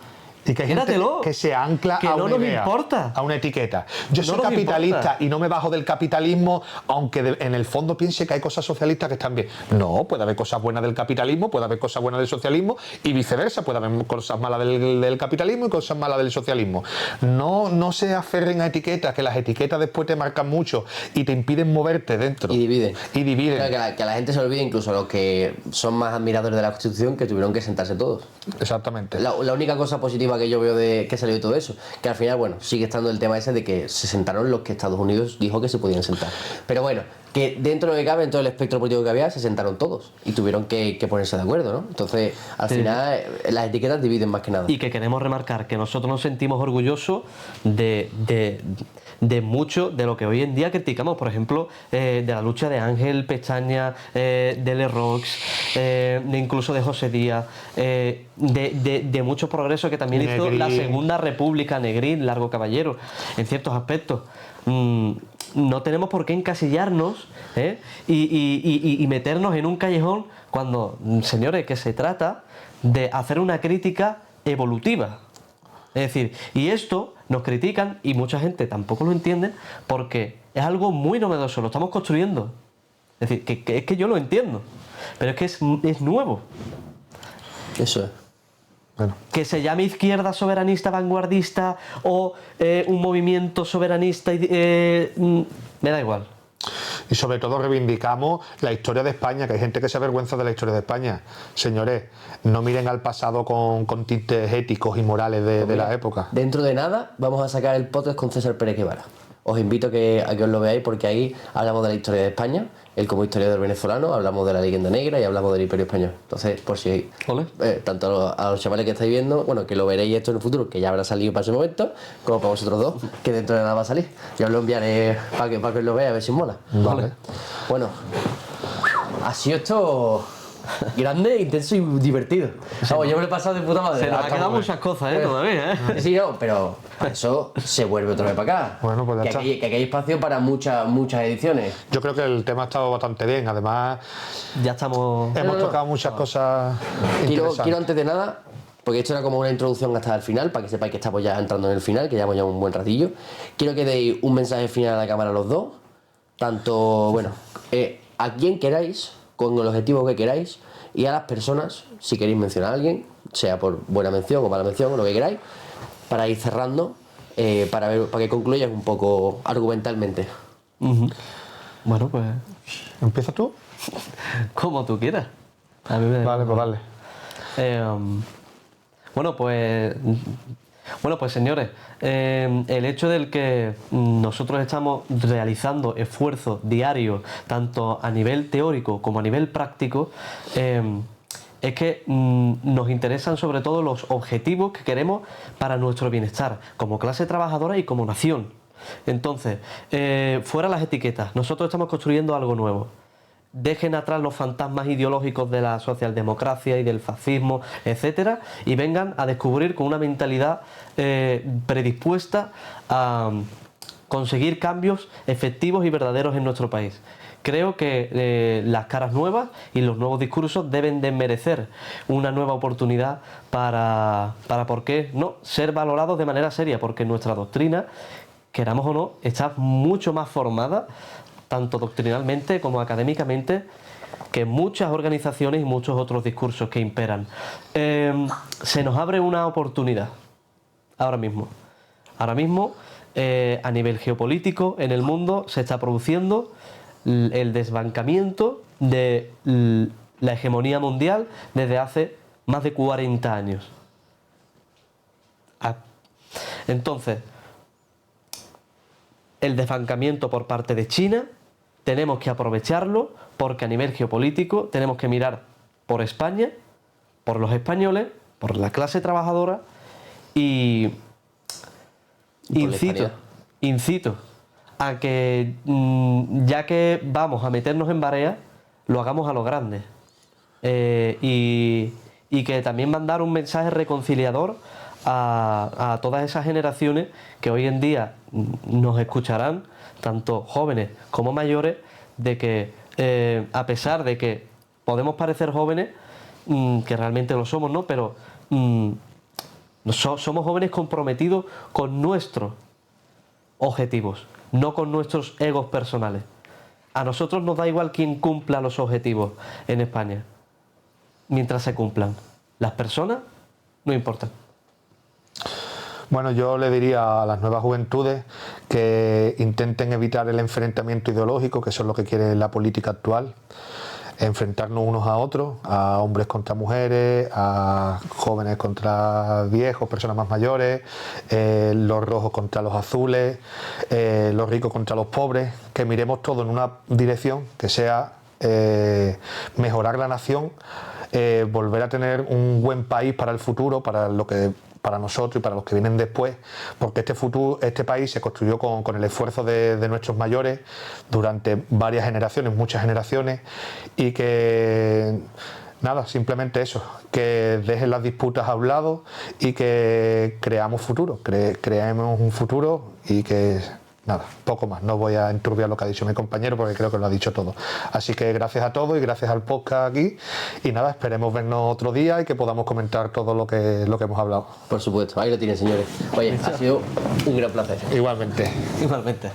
Speaker 1: Y que hay gente
Speaker 2: Quédatelo.
Speaker 1: que se ancla
Speaker 2: Que
Speaker 1: a
Speaker 2: no
Speaker 1: una
Speaker 2: nos
Speaker 1: idea,
Speaker 2: importa.
Speaker 1: a una etiqueta. Yo
Speaker 2: No
Speaker 1: soy
Speaker 2: nos
Speaker 1: capitalista
Speaker 2: importa.
Speaker 1: y no me bajo del capitalismo, aunque en el fondo piense que hay cosas socialistas que están bien. No, puede haber cosas buenas del capitalismo, puede haber cosas buenas del socialismo y viceversa, puede haber cosas malas del capitalismo y cosas malas del socialismo. No se aferren a etiquetas, que las etiquetas después te marcan mucho y te impiden moverte dentro.
Speaker 3: Y dividen.
Speaker 1: Y dividen.
Speaker 3: Claro, que la gente se olvide, incluso los que son más admiradores de la Constitución, que tuvieron que sentarse todos.
Speaker 1: Exactamente.
Speaker 3: La única cosa positiva que yo veo de que salió de todo eso, que al final, bueno, sigue estando el tema ese de que se sentaron los que Estados Unidos dijo que se podían sentar. Pero bueno, que dentro de lo que cabe, en todo el espectro político que había, se sentaron todos y tuvieron que ponerse de acuerdo, ¿no? Entonces, al final, las etiquetas dividen más que nada.
Speaker 2: Y que queremos remarcar que nosotros nos sentimos orgullosos de mucho de lo que hoy en día criticamos, por ejemplo, de la lucha de Ángel Pestaña, de Le Rox, incluso de José Díaz, de muchos progresos que también hizo
Speaker 1: Negrín.
Speaker 2: la Segunda República, Negrín, Largo Caballero, en ciertos aspectos. No tenemos por qué encasillarnos y meternos en un callejón cuando, señores, que se trata de hacer una crítica evolutiva. Es decir, y esto nos critican y mucha gente tampoco lo entiende porque es algo muy novedoso, lo estamos construyendo. Es decir, que es que yo lo entiendo, pero es que es nuevo.
Speaker 3: Eso es.
Speaker 1: Bueno.
Speaker 2: Que se llame izquierda soberanista vanguardista o un movimiento soberanista, me da igual.
Speaker 1: Y sobre todo reivindicamos la historia de España, que hay gente que se avergüenza de la historia de España. Señores, no miren al pasado con tintes éticos y morales de la época.
Speaker 3: Dentro de nada vamos a sacar el podcast con César Pérez Guevara. Os invito a que os lo veáis porque ahí hablamos de la historia de España, él como historiador venezolano, hablamos de la leyenda negra y hablamos del Imperio Español. Entonces, por si
Speaker 2: Ole.
Speaker 3: tanto a los chavales que estáis viendo, bueno, que lo veréis esto en el futuro, que ya habrá salido para ese momento, como para vosotros dos, que dentro de nada va a salir. Yo os lo enviaré para que os lo veáis, a ver si os mola.
Speaker 1: Vale.
Speaker 3: Bueno, ha sido esto grande, intenso y divertido. Vamos, yo me lo he pasado de puta madre.
Speaker 2: Se nos
Speaker 3: Ah,
Speaker 2: ha
Speaker 3: está
Speaker 2: quedado
Speaker 3: muy
Speaker 2: muchas cosas, todavía,
Speaker 3: Sí, no, pero para eso se vuelve otra vez para acá.
Speaker 1: Bueno, pues ya
Speaker 3: que
Speaker 1: está.
Speaker 3: aquí hay espacio para muchas ediciones.
Speaker 1: Yo creo que el tema ha estado bastante bien. Además,
Speaker 2: Ya estamos...
Speaker 1: hemos tocado muchas cosas interesantes.
Speaker 3: Quiero antes de nada, porque esto era como una introducción hasta el final, para que sepáis que estamos ya entrando en el final, que llevamos ya un buen ratillo. Quiero que deis un mensaje final a la cámara los dos, tanto, bueno, a quien queráis, con el objetivo que queráis, y a las personas, si queréis mencionar a alguien, sea por buena mención o mala mención, o lo que queráis, para ir cerrando, para que concluyas un poco argumentalmente.
Speaker 2: Ujú. Bueno, pues
Speaker 1: ¿Empiezas tú?
Speaker 2: como tú quieras. A mí me da
Speaker 1: Vale, pues dale.
Speaker 2: Bueno, pues señores, el hecho del que nosotros estamos realizando esfuerzos diarios, tanto a nivel teórico como a nivel práctico, es que nos interesan sobre todo los objetivos que queremos para nuestro bienestar, como clase trabajadora y como nación. Entonces, fuera las etiquetas, nosotros estamos construyendo algo nuevo. Dejen atrás los fantasmas ideológicos de la socialdemocracia y del fascismo, etcétera, y vengan a descubrir con una mentalidad predispuesta a conseguir cambios efectivos y verdaderos en nuestro país. Creo que las caras nuevas y los nuevos discursos deben de merecer una nueva oportunidad para ¿por qué no?, ser valorados de manera seria, porque nuestra doctrina, queramos o no, está mucho más formada, tanto doctrinalmente como académicamente, que muchas organizaciones y muchos otros discursos que imperan. Se nos abre una oportunidad ahora mismo. Ahora mismo, a nivel geopolítico, en el mundo se está produciendo el desbancamiento de la hegemonía mundial desde hace más de 40 años. Entonces, el desbancamiento por parte de China tenemos que aprovecharlo, porque a nivel geopolítico tenemos que mirar por España, por los españoles, por la clase trabajadora y incito a que ya que vamos a meternos en barea, lo hagamos a lo grande, y que también mandar un mensaje reconciliador a todas esas generaciones que hoy en día nos escucharán, tanto jóvenes como mayores, de que a pesar de que podemos parecer jóvenes, que realmente lo somos, ¿no?, pero Somos jóvenes comprometidos con nuestros objetivos, no con nuestros egos personales. A nosotros nos da igual quién cumpla los objetivos en España, mientras se cumplan. Las personas no importan.
Speaker 1: Bueno, yo le diría a las nuevas juventudes que intenten evitar el enfrentamiento ideológico, que eso es lo que quiere la política actual. Enfrentarnos unos a otros, a hombres contra mujeres, a jóvenes contra viejos, personas más mayores, los rojos contra los azules, los ricos contra los pobres, que miremos todo en una dirección que sea mejorar la nación, volver a tener un buen país para el futuro, para nosotros y para los que vienen después, porque este país se construyó con el esfuerzo de nuestros mayores durante varias generaciones, muchas generaciones, y que nada, simplemente eso, que dejen las disputas a un lado y que creamos futuro, creemos un futuro y que nada, poco más. No voy a enturbiar lo que ha dicho mi compañero porque creo que lo ha dicho todo. Así que gracias a todos y gracias al podcast aquí. Y nada, esperemos vernos otro día y que podamos comentar todo lo que hemos hablado.
Speaker 3: Por supuesto, ahí lo tienen, señores. Oye, ha sido un gran placer.
Speaker 1: Igualmente.
Speaker 2: Igualmente.